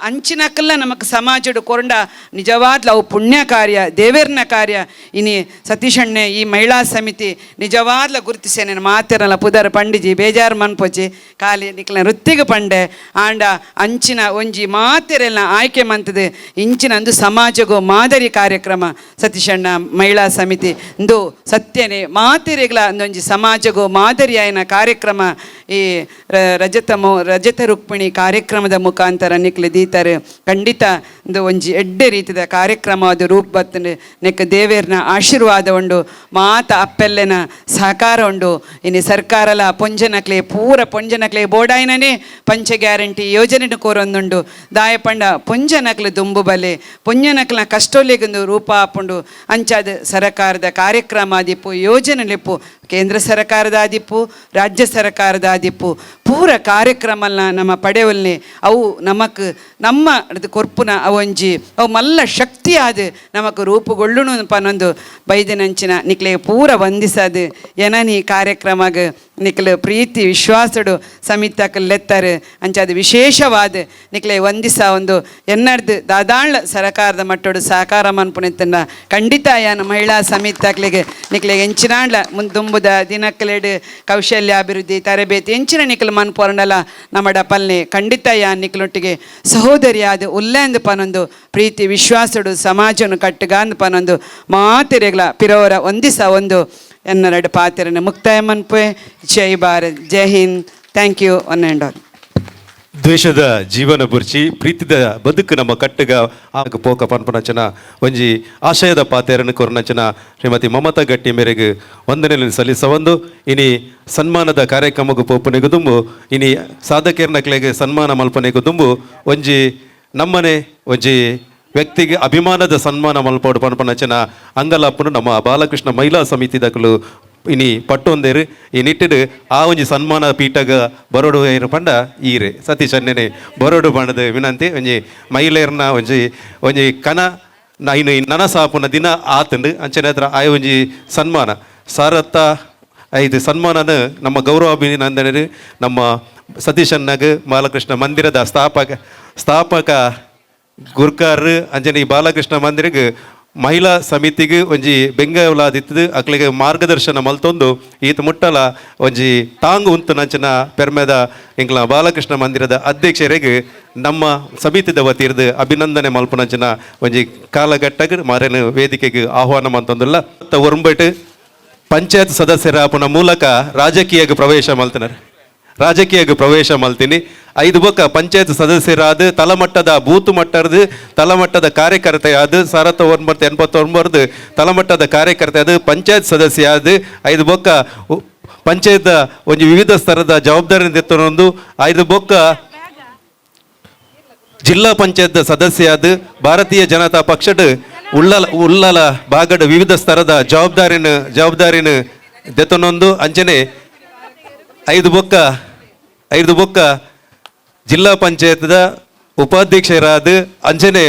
ಅಂಚಿನಕ್ಕಲ್ಲ ನಮಕ್ ಸಮಾಜಡು ಕೊಂಡ ನಿಜವಾದ್ಲ ಅವು ಪುಣ್ಯ ಕಾರ್ಯ ದೇವೇರ್ನ ಕಾರ್ಯ ಇನಿ ಸತೀಶಣ್ಣೆ ಈ ಮಹಿಳಾ ಸಮಿತಿ ನಿಜವಾದ್ಲ ಗುರುತಿಸೇನೆ ಮಾತಿರಲ್ಲ ಪುದರ್ ಪಂಡಿಜಿ ಬೇಜಾರು ಮನ್ಪೊಚ್ಚಿ ಖಾಲಿ ನಿಕ್ಲ ವೃತ್ತಿಗೆ ಪಂಡೆ ಆಂಡ ಅಂಚಿನ ಒಂಜಿ ಮಾತಿರೆಲ್ಲ ಆಯ್ಕೆ ಮಂತದೆ ಇಂಚಿನ ಅಂದು ಸಮಾಜಗೂ ಮಾದರಿ ಕಾರ್ಯಕ್ರಮ ಸತೀಶಣ್ಣ ಮಹಿಳಾ ಸಮಿತಿ ಇಂದು ಸತ್ಯನೇ ಮಾತಿರೆಗ್ಲ ಅಂದೊಂಜಿ ಸಮಾಜಗೂ ಮಾದರಿ ಆಯ್ನ ಕಾರ್ಯಕ್ರಮ ಈ ರಜತ ರುಕ್ಮಿಣಿ ಕಾರ್ಯಕ್ರಮದ ಮುಖಾಂತರ ನಿಕ್ಲೆ ದೀತಾರೆ ಖಂಡಿತ ಒಂದು ಒಂಜಿ ಎಡ್ಡೆ ರೀತಿಯ ಕಾರ್ಯಕ್ರಮ ಅದು ರೂಪ ಬತ್ತಂಡು ನೆಕ್ ದೇವೇರ್ನ ಆಶೀರ್ವಾದ ಉಂಡು ಮಾತ ಅಪ್ಪೆಲ್ಲೆನ ಸಹಕಾರ ಉಂಡು ಇನ್ನು ಸರ್ಕಾರಲ ಪೊಂಜನಕ್ಲೆ ಪೂರ ಪೊಂಜನಕ್ಲೆ ಬೋಡಾಯಿನೇ ಪಂಚ ಗ್ಯಾರಂಟಿ ಯೋಜನೆ ಕೋರೊಂದುಂಡು ದಾಯಪಂಡ ಪೊಂಜನಕ್ಲೆ ದುಂಬು ಬಲೆ ಪೊಂಜನಕ್ಲ ಕಷ್ಟೋಲೆಗೊಂದು ರೂಪ ಹಾಪುಂಡು ಅಂಚಾದ ಸರಕಾರದ ಕಾರ್ಯಕ್ರಮ ಆದಿಪ್ಪು ಯೋಜನೆ ಲೆಪ್ಪು ಕೇಂದ್ರ ಸರ್ಕಾರದ ಆದಿಪ್ಪು ರಾಜ್ಯ ಸರ್ಕಾರದ ಆದಿಪ್ಪು ಪೂರ ಕಾರ್ಯಕ್ರಮಲ್ನ ನಮ್ಮ ಪಡೆವಲ್ನೆ ಅವು ನಮಕ್ ನಮ್ಮ ಕೊರ್ಪುನ ಅವೊಂಜಿ ಅವು ಮಲ್ಲ ಶಕ್ತಿ ಆದ ನಮಕ್ ರೂಪುಗೊಳ್ಳುನು ಪನ್ನೊಂದು ಬೈದಿನಂಚಿನ ನಿಕ್ಲೆ ಪೂರ ವಂದಿಸದು ಏನನಿ ಕಾರ್ಯಕ್ರಮಗ ನಿಕ್ಲೆ ಪ್ರೀತಿ ವಿಶ್ವಾಸಡು ಸಮಿತಕ್ಕೆ ಲೆತ್ತಾರೆ ಅಂಚಾದ ವಿಶೇಷವಾದ ನಿಕ್ಲೆ ವಂದಿಸ ಒಂದು ಎನ್ನಡ್ದು ದಾದಾಳ ಸರಕಾರದ ಮಟ್ಟೋಡು ಸಹಕಾರ ಮನ್ಪುಣಿತನ್ನ ಖಂಡಿತ ಯಾನ ಮಹಿಳಾ ಸಮಿತಕ್ಲೆಗೆ ನಿಕ್ಲೆ ಎಂಚಿನಾಂಡ್ಲ ಮುಂದುಂಬುದ ದಿನಕ್ಲೆಡ್ ಕೌಶಲ್ಯ ಅಭಿವೃದ್ಧಿ ತರಬೇತಿ ಎಂಚಿನ ನಿಕ್ಲೆ ಮನ್ಪೊರಂಡಲ ನಮ್ಮ ಡಪಲ್ನೆ ಖಂಡಿತ ಯಾನ್ ನಿಕ್ಲೊಟ್ಟಿಗೆ ಸಹೋದರಿಯಾದ ಉಲ್ಲೆಂದು ಪನೊಂದು ಪ್ರೀತಿ ವಿಶ್ವಾಸಡು ಸಮಾಜನು ಕಟ್ಟುಗಾಂದು ಪನೊಂದು ಮಾತಿರೆಗ್ಲ ಪಿರೋರ ಒಂದಿಸ ಒಂದು ಎನ್ನರಡು ಪಾತ್ರನ ಮುಕ್ತಾಯ ಮನ್ಪೆ Jai Bharat Jai Hind thank you one and all ದ್ವೇಷದ ಜೀವನ ಬುರ್ಚಿ ಪ್ರೀತಿದ ಬದುಕು ನಮ್ಮ ಕಟ್ಟಗ ಆಗ ಪೋಕ ಪನ್ಪನಚನ ಒಂಜಿ ಆಶಯದ ಪಾತೆರನ್ನು ಕೊರನಚನ ಶ್ರೀಮತಿ ಮಮತಾ ಗಟ್ಟಿ ಮೇರೆಗೆ ವಂದನೆಯನ್ನು ಸಲ್ಲಿಸವಂದು ಇನಿ ಸನ್ಮಾನದ ಕಾರ್ಯಕ್ರಮಕ್ಕೂ ಪೋಪನೆಗೂ ದುಂಬು ಇನಿ ಸಾಧಕರ್ನಕ್ಲೆಗೆ ಸನ್ಮಾನ ಮಲ್ಪನೆಗೂ ದುಂಬು ಒಂಜಿ ನಮ್ಮನೆ ಒಂಜಿ ವ್ಯಕ್ತಿಗೆ ಅಭಿಮಾನದ ಸನ್ಮಾನ ಮಲ್ಪೋಡು ಪನ್ಪನಚನ ಅಂಗಲಾಪನು ನಮ್ಮ ಬಾಲಕೃಷ್ಣ ಮಹಿಳಾ ಸಮಿತಿದಕಲು ಇನಿ ಪಟ್ಟೊಂದೇರು ಈ ನಿಟ್ಟಿಡು ಆ ಒಂಜಿ ಸನ್ಮಾನ ಪೀಠಗ ಬರೋಡು ಏರು ಪಂಡ ಈರೆ ಸತೀಶ್ ಅನ್ನೆನೆ ಬರೋಡು ಪಂಡದ ವಿನಂತಿ ಒಂಜಿ ಮಹಿಳೆಯರ್ನ ಒಂಜಿ ಕನ ಇನ್ನು ನನಸಾಪುನ ದಿನ ಆತಂಡು ಅಂಚನೆ ಹತ್ರ ಆಯ ಒಂಜಿ ಸನ್ಮಾನ ಸಾರತ್ತ ಐದು ಸನ್ಮಾನನ ನಮ್ಮ ಗೌರವಾಭಿನಂದನೆ ನಮ್ಮ ಸತೀಶ್ ಅನ್ನಗ ಬಾಲಕೃಷ್ಣ ಮಂದಿರದ ಸ್ಥಾಪಕ ಗುರ್ಕಾರ್ ಅಂಜನೆ ಈ ಬಾಲಕೃಷ್ಣ ಮಂದಿರಗೆ ಮಹಿಳಾ ಸಮಿತಿಗೆ ಒಂಜಿ ಬೆಂಗವಲಾದಿತ್ತು ಅಕ್ಲಿಗೆ ಮಾರ್ಗದರ್ಶನ ಮಲ್ತೊಂದು ಈತ ಮುಟ್ಟಲ ಒಂಜಿ ತಾಂಗು ಉಂತು ನಂಚಿನ ಪೆರ್ಮೆದ ಇಂಗ್ಲ ಬಾಲಕೃಷ್ಣ ಮಂದಿರದ ಅಧ್ಯಕ್ಷರಿಗೆ ನಮ್ಮ ಸಮಿತಿದ ವತಿರ್ದು ಅಭಿನಂದನೆ ಮಲ್ಪನಂಚಿನ ಒಂಜಿ ಕಾಲಘಟ್ಟಕ್ಕೆ ಮಾರೇನು ವೇದಿಕೆಗೆ ಆಹ್ವಾನ ಮಂತೊಂದುಲ್ಲ ಒರ್ಂಬಟ್ಟು ಪಂಚಾಯತ್ ಸದಸ್ಯರ ಪುನ ಮೂಲಕ ರಾಜಕೀಯಕ್ಕೆ ಪ್ರವೇಶ ಮಲ್ತಿನಾರೆ ರಾಜಕೀಯಕ್ಕೆ ಪ್ರವೇಶ ಮಲ್ತೀನಿ 5 ಬೊಕ್ಕ ಪಂಚಾಯತ್ ಸದಸ್ಯರಾದ ತಲಮಟ್ಟದ ಬೂತ್ ಮಟ್ಟದ ತಲಮಟ್ಟದ ಕಾರ್ಯಕರ್ತೆ ಆದ 1989 ತಲಮಟ್ಟದ ಕಾರ್ಯಕರ್ತೆ ಆದ ಪಂಚಾಯತ್ ಸದಸ್ಯ ಆದ 5 ಬೊಕ್ಕ ಪಂಚಾಯತ್ ಒಂದು ವಿವಿಧ ಸ್ತರದ ಜವಾಬ್ದಾರಿ ಎತ್ತನೊಂದು 5 ಬೊಕ್ಕ ಜಿಲ್ಲಾ ಪಂಚಾಯತ್ ಸದಸ್ಯ ಆದ ಭಾರತೀಯ ಜನತಾ ಪಕ್ಷದ ಉಳ್ಳಲ ಭಾಗದ ವಿವಿಧ ಸ್ತರದ ಜವಾಬ್ದಾರಿನ ದೆತ್ತನೊಂದು ಅಂಚನೆ 5 ಬೊಕ್ಕ ಜಿಲ್ಲಾ ಪಂಚಾಯತ್ದ ಉಪಾಧ್ಯಕ್ಷರಾದ ಅಂಜನೆ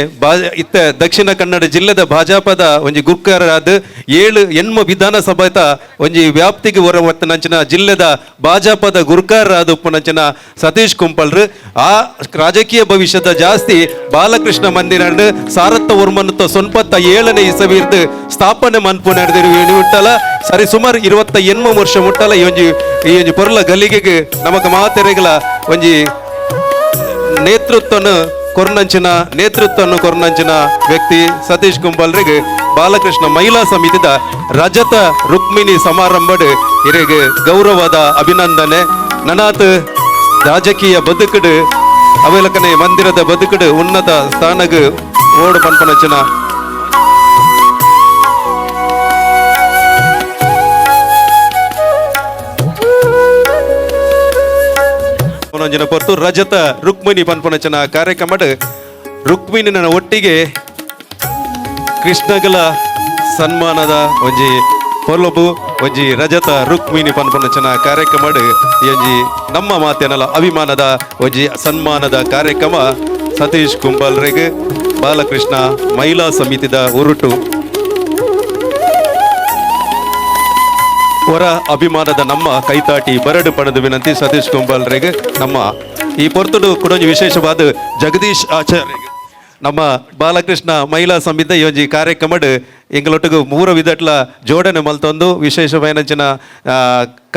ಇತ್ತ ದಕ್ಷಿಣ ಕನ್ನಡ ಜಿಲ್ಲೆದ ಭಾಜಪದ ಒಂಜಿ ಗುರ್ಕರಾದ 7 ಎಣ್ಮ ವಿಧಾನಸಭೆತ ಒಂಜಿ ವ್ಯಾಪ್ತಿಗೆ ಹೊರವತ್ತ ನಂಚಿನ ಜಿಲ್ಲೆದ ಭಾಜಪದ ಗುರ್ಕಾರರಾದ ಉಪ್ಪುನಂಚಿನ ಸತೀಶ್ ಕುಂಪಲ್ರು ಆ ರಾಜಕೀಯ ಭವಿಷ್ಯದ ಜಾಸ್ತಿ ಬಾಲಕೃಷ್ಣ ಮಂದಿರ ಸಾರತ್ತ ವರ್ಮನತ್ತ 97ನೇ ಇಸವಿರ್ದು ಸ್ಥಾಪನೆ ಮನ್ಪು ನಡೆದಿರು ಮುಟ್ಟಲ ಸರಿ ಸುಮಾರು 28 ವರ್ಷ ಮುಟ್ಟಲ ಈ ಒಂಜಿ ಪೊರ್ಲ ಗಲ್ಲಿಗೆಗೆ ನಮಗ ಮಾತೆರೆಗಳ ಒಂಜಿ ನೇತೃತ್ವವನ್ನು ಕೊರ್ನಂಚಿನ ವ್ಯಕ್ತಿ ಸತೀಶ್ ಕುಂಬಲ್ರಿಗೆ ಬಾಲಕೃಷ್ಣ ಮಹಿಳಾ ಸಮಿತಿದ ರಜತ ರುಕ್ಮಿಣಿ ಸಮಾರಂಭಡ್ ಇರಿಗೆ ಗೌರವದ ಅಭಿನಂದನೆ. ನನಾತ್ ರಾಜಕೀಯ ಬದುಕಡು ಅವೇಲಕನೆ ಮಂದಿರದ ಬದುಕಡು ಉನ್ನತ ಸ್ಥಾನಗ್ ಓಡು ಪನ್ಪನಚನ ಪೊರ್ತು ರಜತ ರುಕ್ಮಿಣಿ ಪನ್ಪನಚನ ಕಾರ್ಯಕ್ರಮಡ್ ರುಕ್ಮಿಣಿನ ಒಟ್ಟಿಗೆ ಕೃಷ್ಣಗಲ ಸನ್ಮಾನದ ಒಂಜಿ ಪೊರ್ಲೊಬು ಒಂಜಿ ರಜತ ರುಕ್ಮಿಣಿ ಪನ್ಪನಚನ ಕಾರ್ಯಕ್ರಮಡ್ ಒಂಜಿ ನಮ್ಮ ಮಾತೆನಲ ಅಭಿಮಾನದ ಒಂಜಿ ಸನ್ಮಾನದ ಕಾರ್ಯಕ್ರಮ ಸತೀಶ್ ಕುಂಬಲ್ರೆಗ್ ಬಾಲಕೃಷ್ಣ ಮಹಿಳಾ ಸಮಿತಿದ ಉರುಟು ಹೊರ ಅಭಿಮಾನದ ನಮ್ಮ ಕೈತಾಟಿ ಬರಡು ಪಣದ ವಿನಂತಿ ಸತೀಶ್ ಕುಂಬಲ್ರೆಗ್ ನಮ್ಮ ಈ ಪೊರ್ತುಡು ಕುಡೊಂಜಿ ವಿಶೇಷವಾದ ಜಗದೀಶ್ ಆಚಾರ್ಯ ನಮ್ಮ ಬಾಲಕೃಷ್ಣ ಮಹಿಳಾ ಸಮಿತಿ ಈ ಒಂಜಿ ಕಾರ್ಯಕ್ರಮಡ್ ಎಂಗಳೊಟ್ಟಿಗೆ 3 ವಿಧಟ್ಲ ಜೋಡಣೆ ಮಲ್ತೊಂದು ವಿಶೇಷವಾಯಿನಂಚಿನ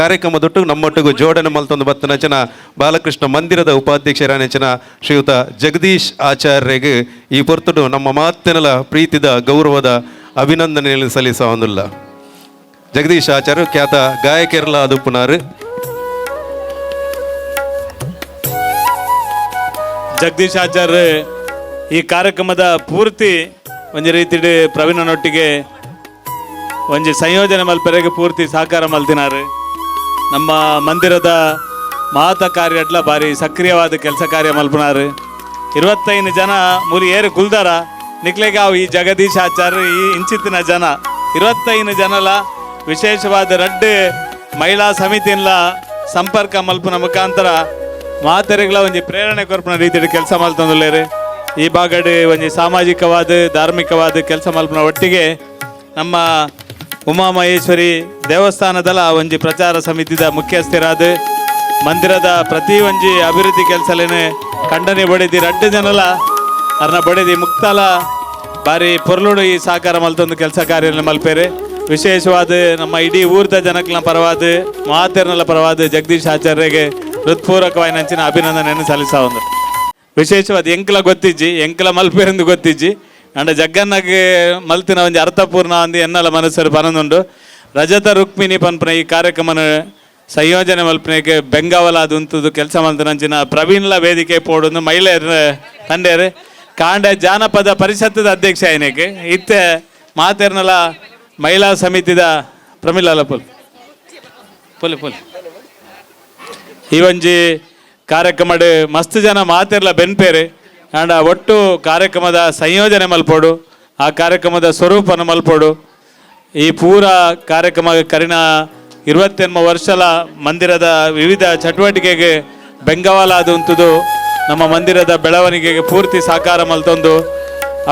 ಕಾರ್ಯಕ್ರಮದೊಟ್ಟು ನಮ್ಮೊಟ್ಟಿಗೂ ಜೋಡಣೆ ಮಲ್ತೊಂದು ಬತ್ತನಂಚಿನ ಬಾಲಕೃಷ್ಣ ಮಂದಿರದ ಉಪಾಧ್ಯಕ್ಷರಾನಂಚಿನ ಶ್ರೀಯುತ ಜಗದೀಶ್ ಆಚಾರ್ಯಗೆ ಈ ಪೊರ್ತುಡು ನಮ್ಮ ಮಾತಿನಲ ಪ್ರೀತಿದ ಗೌರವದ ಅಭಿನಂದನೆಯನ್ನು ಸಲ್ಲಿಸೋದಿಲ್ಲ. ಜಗದೀಶ್ ಆಚಾರ್ಯ ಖ್ಯಾತ ಗಾಯಕರೆಲ್ಲ ಅದು ಪುನರ್ ಜಗದೀಶ್ ಆಚಾರ್ಯ ಈ ಕಾರ್ಯಕ್ರಮದ ಪೂರ್ತಿ ಒಂಜಿ ರೀತಿ ಪ್ರವೀಣನೊಟ್ಟಿಗೆ ಒಂಜಿ ಸಂಯೋಜನೆ ಮಲ್ಪರೆಗೆ ಪೂರ್ತಿ ಸಹಕಾರ ಮಲ್ತಿನಾರು. ನಮ್ಮ ಮಂದಿರದ ಮಾತ ಕಾರ್ಯಟ್ಲ ಬಾರಿ ಸಕ್ರಿಯವಾದ ಕೆಲಸ ಕಾರ್ಯ ಮಲ್ಪನಾರು. 25 ಜನ ಮೂರು ಏರು ಕುಲ್ದಾರ ನಿಕ್ಲೆಗೆ ಅವು ಈ ಜಗದೀಶ್ ಆಚಾರ್ಯ ಈ ಇಂಚಿತ್ತಿನ ಜನ 25 ಜನಲ ವಿಶೇಷವಾದ ರಡ್ಡು ಮಹಿಳಾ ಸಮಿತಿಯಲ್ಲ ಸಂಪರ್ಕ ಮಲ್ಪನ ಮುಖಾಂತರ ಮಾತೆರೆಗಳ ಒಂಜಿ ಪ್ರೇರಣೆ ಕೊರ್ಪನ ರೀತಿಯ ಕೆಲಸ ಮಲ್ತಂದುಲ್ಲೇರು. ಈ ಬಾಗಡೆ ಒಂಜಿ ಸಾಮಾಜಿಕವಾದ ಧಾರ್ಮಿಕವಾದ ಕೆಲಸ ಮಲ್ಪನ ಒಟ್ಟಿಗೆ ನಮ್ಮ ಉಮಾಮಹೇಶ್ವರಿ ದೇವಸ್ಥಾನದಲ್ಲ ಒಂಜಿ ಪ್ರಚಾರ ಸಮಿತಿದ ಮುಖ್ಯಸ್ಥರಾದ ಮಂದಿರದ ಪ್ರತಿ ಒಂಜಿ ಅಭಿವೃದ್ಧಿ ಕೆಲಸಲೇನೆ ಖಂಡನೆ ಬಡಿದಿ ರಡ್ಡು ಜನಲ ಅರ್ನ ಬಡಿದಿ ಮುಕ್ತಾಲ ಬಾರಿ ಪೊರ್ಲುಡು ಈ ಸಹಕಾರ ಮಲ್ತೊಂದು ಕೆಲಸ ಕಾರ್ಯ ಮಲ್ಪೇರೆ. ವಿಶೇಷವಾದ ನಮ್ಮ ಇಡೀ ಊರ್ದ ಜನಕ್ಲ ಪರವಾದ ಮಾತೆರ್ನಲ ಪರವಾದ ಜಗದೀಶ್ ಆಚಾರ್ಯಗೆ ಹೃತ್ಪೂರ್ವಕವಾಗಿ ನಂಚಿನ ಅಭಿನಂದನೆಯನ್ನು ಸಲ್ಲಿಸ ಒಂದು ವಿಶೇಷವಾದ ಎಂಕ್ಲ ಗೊತ್ತಿಜ್ಜಿ ಎಂಕ್ಲ ಮಲ್ಪೇರೆಂದು ಗೊತ್ತಿಜ್ಜಿ ಅಂಡ ಜಗ್ಗನ್ನಗೆ ಮಲ್ತಿನ ಒಂದು ಅರ್ಥಪೂರ್ಣ ಅಂದು ಎನ್ನಲ ಮನಸ್ಸರು ಪನೊಂದುಂಡು. ರಜತ ರುಕ್ಮಿಣಿ ಪನ್ಪನ ಈ ಕಾರ್ಯಕ್ರಮನ ಸಂಯೋಜನೆ ಮಲ್ಪನೆಗೆ ಬೆಂಗಾವಲಾದ ಉಂತದ್ದು ಕೆಲಸ ಮಲ್ತನಂಚಿನ ಪ್ರವೀಣ್ಲ ವೇದಿಕೆ ಪೋಡೊಂದು ಮಹಿಳೆಯರ ತಂಡೇರು ಕಾಂಡ ಜಾನಪದ ಪರಿಷತ್ತದ ಅಧ್ಯಕ್ಷ ಏನಕ್ಕೆ ಇತ್ತೆ ಮಾತೆರ್ನಲ ಮಹಿಳಾ ಸಮಿತಿದ ಪ್ರಮಿಳಾಲ ಪುಲ್ ಪುಲ್ ಪುಲ್ ಈ ಒಂಜಿ ಕಾರ್ಯಕ್ರಮಡ್ ಮಸ್ತ್ ಜನ ಮಾತೆರ್ಲ ಬೆನ್ಪೇರೆ ಅಂಡ ಒಟ್ಟು ಕಾರ್ಯಕ್ರಮದ ಸಂಯೋಜನೆ ಮಲ್ಪೋಡು ಆ ಕಾರ್ಯಕ್ರಮದ ಸ್ವರೂಪನ ಮಲ್ಪೋಡು ಈ ಪೂರ ಕಾರ್ಯಕ್ರಮ ಕರಿನ 28 ವರ್ಷಲ ಮಂದಿರದ ವಿವಿಧ ಚಟುವಟಿಕೆಗೆ ಬೆಂಗಾವಲಾದ ಉಂತುದು ನಮ್ಮ ಮಂದಿರದ ಬೆಳವಣಿಗೆಗೆ ಪೂರ್ತಿ ಸಾಕಾರ ಮಲ್ತೊಂದು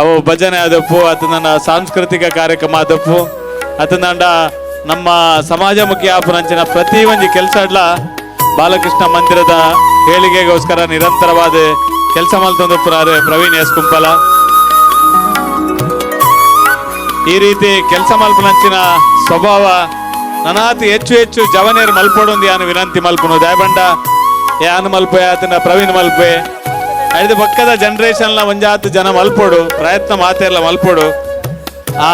ಅವು ಭಜನೆ ಆದಪ್ಪು ನನ್ನ ಸಾಂಸ್ಕೃತಿಕ ಕಾರ್ಯಕ್ರಮ ಆದಪ್ಪು ಅತಂದಂಡ ನಮ್ಮ ಸಮಾಜಮುಖಿ ಆಪುನಂಚಿನ ಪ್ರತಿ ಒಂಜಿ ಕೆಲಸ ಬಾಲಕೃಷ್ಣ ಮಂದಿರದ ಹೇಳಿಕೆಗೋಸ್ಕರ ನಿರಂತರವಾದ ಕೆಲಸ ಮಲ್ತೊಂದು ಪುರಾರೆ ಪ್ರವೀಣ್ ಎಸ್ ಕುಂಪಲ ಈ ರೀತಿ ಕೆಲಸ ಮಲ್ಪನಂಚಿನ ಸ್ವಭಾವ ನನಾತಿ ಹೆಚ್ಚು ಹೆಚ್ಚು ಜವನೇರು ಮಲ್ಪೊಡೊಂದು ಯಾನು ವಿನಂತಿ ಮಲ್ಪನು ದಯಬಂಡ ಯಾನು ಮಲ್ಪೆ ಆತನ ಪ್ರವೀಣ್ ಮಲ್ಪೆ ಐದು ಪಕ್ಕದ ಜನರೇಷನ್ಲ ಒಂಜಾತು ಜನ ಮಲ್ಪೋಡು ಪ್ರಯತ್ನ ಮಾತೆಲ್ಲ ಮಲ್ಪೋಡು ಆ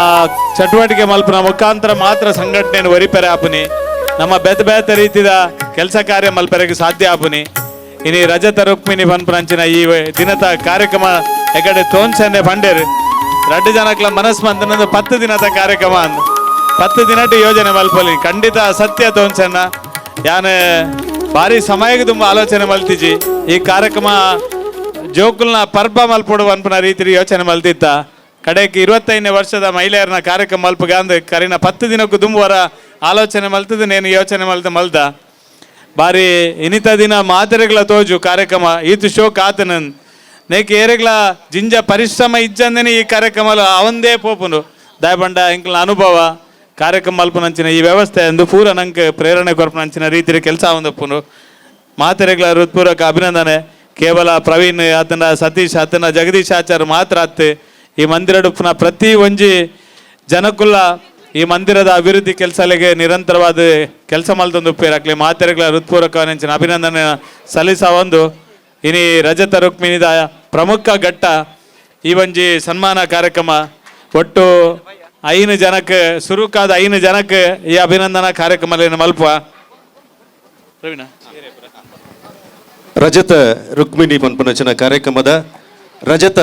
ಚಟುವಟಿಕೆ ಮಲ್ಪನ ಮುಖಾಂತರ ಮಾತ್ರ ಸಂಘಟನೆಯನ್ನು ಒರಿಪೆರೆ ಆಪುನಿ ನಮ್ಮ ಬೇತ ರೀತಿಯ ಕೆಲಸ ಕಾರ್ಯ ಮಲ್ಪೆರೆಗೆ ಸಾಧ್ಯ ಆಪುನಿ. ಇನಿ ರಜತ ರುಕ್ಮಿಣಿ ಪನ್ಪನಂಚಿನ ಈ ದಿನದ ಕಾರ್ಯಕ್ರಮ ಎಕಡೆ ತೋನ್ಸನ್ನೆ ಪಂಡೇರು ರಡ್ಡು ಜನಕ್ಲ ಮನಸ್ಸು ಮಂತನೊಂದು 10 ದಿನದ ಕಾರ್ಯಕ್ರಮ ಅಂದ್ 10 ದಿನಟ್ಟು ಯೋಜನೆ ಮಲ್ಪಲಿ ಖಂಡಿತ ಸತ್ಯ ತೋನ್ಸನ್ನ ಯಾನು ಭಾರಿ ಸಮಯಕ್ಕೆ ತುಂಬ ಆಲೋಚನೆ ಮಲ್ತಿಜಿ ಈ ಕಾರ್ಯಕ್ರಮ ಜೋಕುಲ್ನ ಪರ್ಬ ಮಲ್ಪೊಡು ಅನ್ಪನ ರೀತಿ ಯೋಚನೆ ಮಲ್ತಿತ್ತ ಕಡೆಗೆ 25ನೇ ವರ್ಷದ ಮಹಿಳೆಯರನ್ನ ಕಾರ್ಯಕ್ರಮ ಮಲ್ಪಗ ಅಂದ್ ಕರಿನ 10 ದಿನಕ್ಕೂ ತುಂಬುವರ ಆಲೋಚನೆ ಮಲ್ತದ್ದು ನೇನು ಯೋಚನೆ ಮಲ್ದ ಬಾರಿ ಇನಿತ ದಿನ ಮಾತೆರೆಗಳ ತೋಜು ಕಾರ್ಯಕ್ರಮ ಈತು ಶೋಕ್ ಆತನನ್ ನೇಕ್ ಏರೆಗ್ಲ ಜಿಂಜ ಪರಿಶ್ರಮ ಇಜ್ಜಂದೇನೆ ಈ ಕಾರ್ಯಕ್ರಮ ಅವಂದೇ ಪೋಪುನು ದಾಯಬಂಡ ಇಂಕ್ಲ ಅನುಭವ ಕಾರ್ಯಕ್ರಮ ಮಲ್ಪನಂಚಿನ ಈ ವ್ಯವಸ್ಥೆ ಎಂದು ಪೂರ ನಂಗೆ ಪ್ರೇರಣೆ ಕೊರ್ಪನಂಚಿನ ರೀತಿಯ ಕೆಲಸ ಒಂದಪ್ಪುನು ಮಾತೆರೆಗಳ ಹೃತ್ಪೂರ್ವಕ ಅಭಿನಂದನೆ. ಕೇವಲ ಪ್ರವೀಣ್ ಆತನ ಸತೀಶ್ ಆತನ ಜಗದೀಶ್ ಆಚಾರ್ಯ ಮಾತ್ರ ಆತ್ತೆ ಈ ಮಂದಿರಡುಪ್ಪನ ಪ್ರತಿ ಒಂಜಿ ಜನಕ್ಕುಲ್ಲ ಈ ಮಂದಿರದ ಅಭಿವೃದ್ಧಿ ಕೆಲಸಗಳಿಗೆ ನಿರಂತರವಾದ ಕೆಲಸ ಮಲ್ತೊಂದು ಉಪ್ಪೇರಾಗ್ಲಿ ಮಾತೆರೆಗಳ ಹೃತ್ಪೂರ್ವಕ ನೆಂಚಿನ ಅಭಿನಂದನೆ ಸಲ್ಲಿಸ ಒಂದು ಇನಿ ರಜತ ರುಕ್ಮಿಣಿದ ಪ್ರಮುಖ ಘಟ್ಟ ಈ ಒಂಜಿ ಸನ್ಮಾನ ಕಾರ್ಯಕ್ರಮ ಒಟ್ಟು ಐನು ಜನಕ್ಕೆ ಸುರುಕಾದ 5 ಜನಕ್ಕೆ ಈ ಅಭಿನಂದನಾ ಕಾರ್ಯಕ್ರಮ ಮಲ್ಪುವ ಪ್ರವೀಣ. ರಜತ ರುಕ್ಮಿಣಿ ಪನ್ಪನಚನ ಕಾರ್ಯಕ್ರಮದ ರಜತ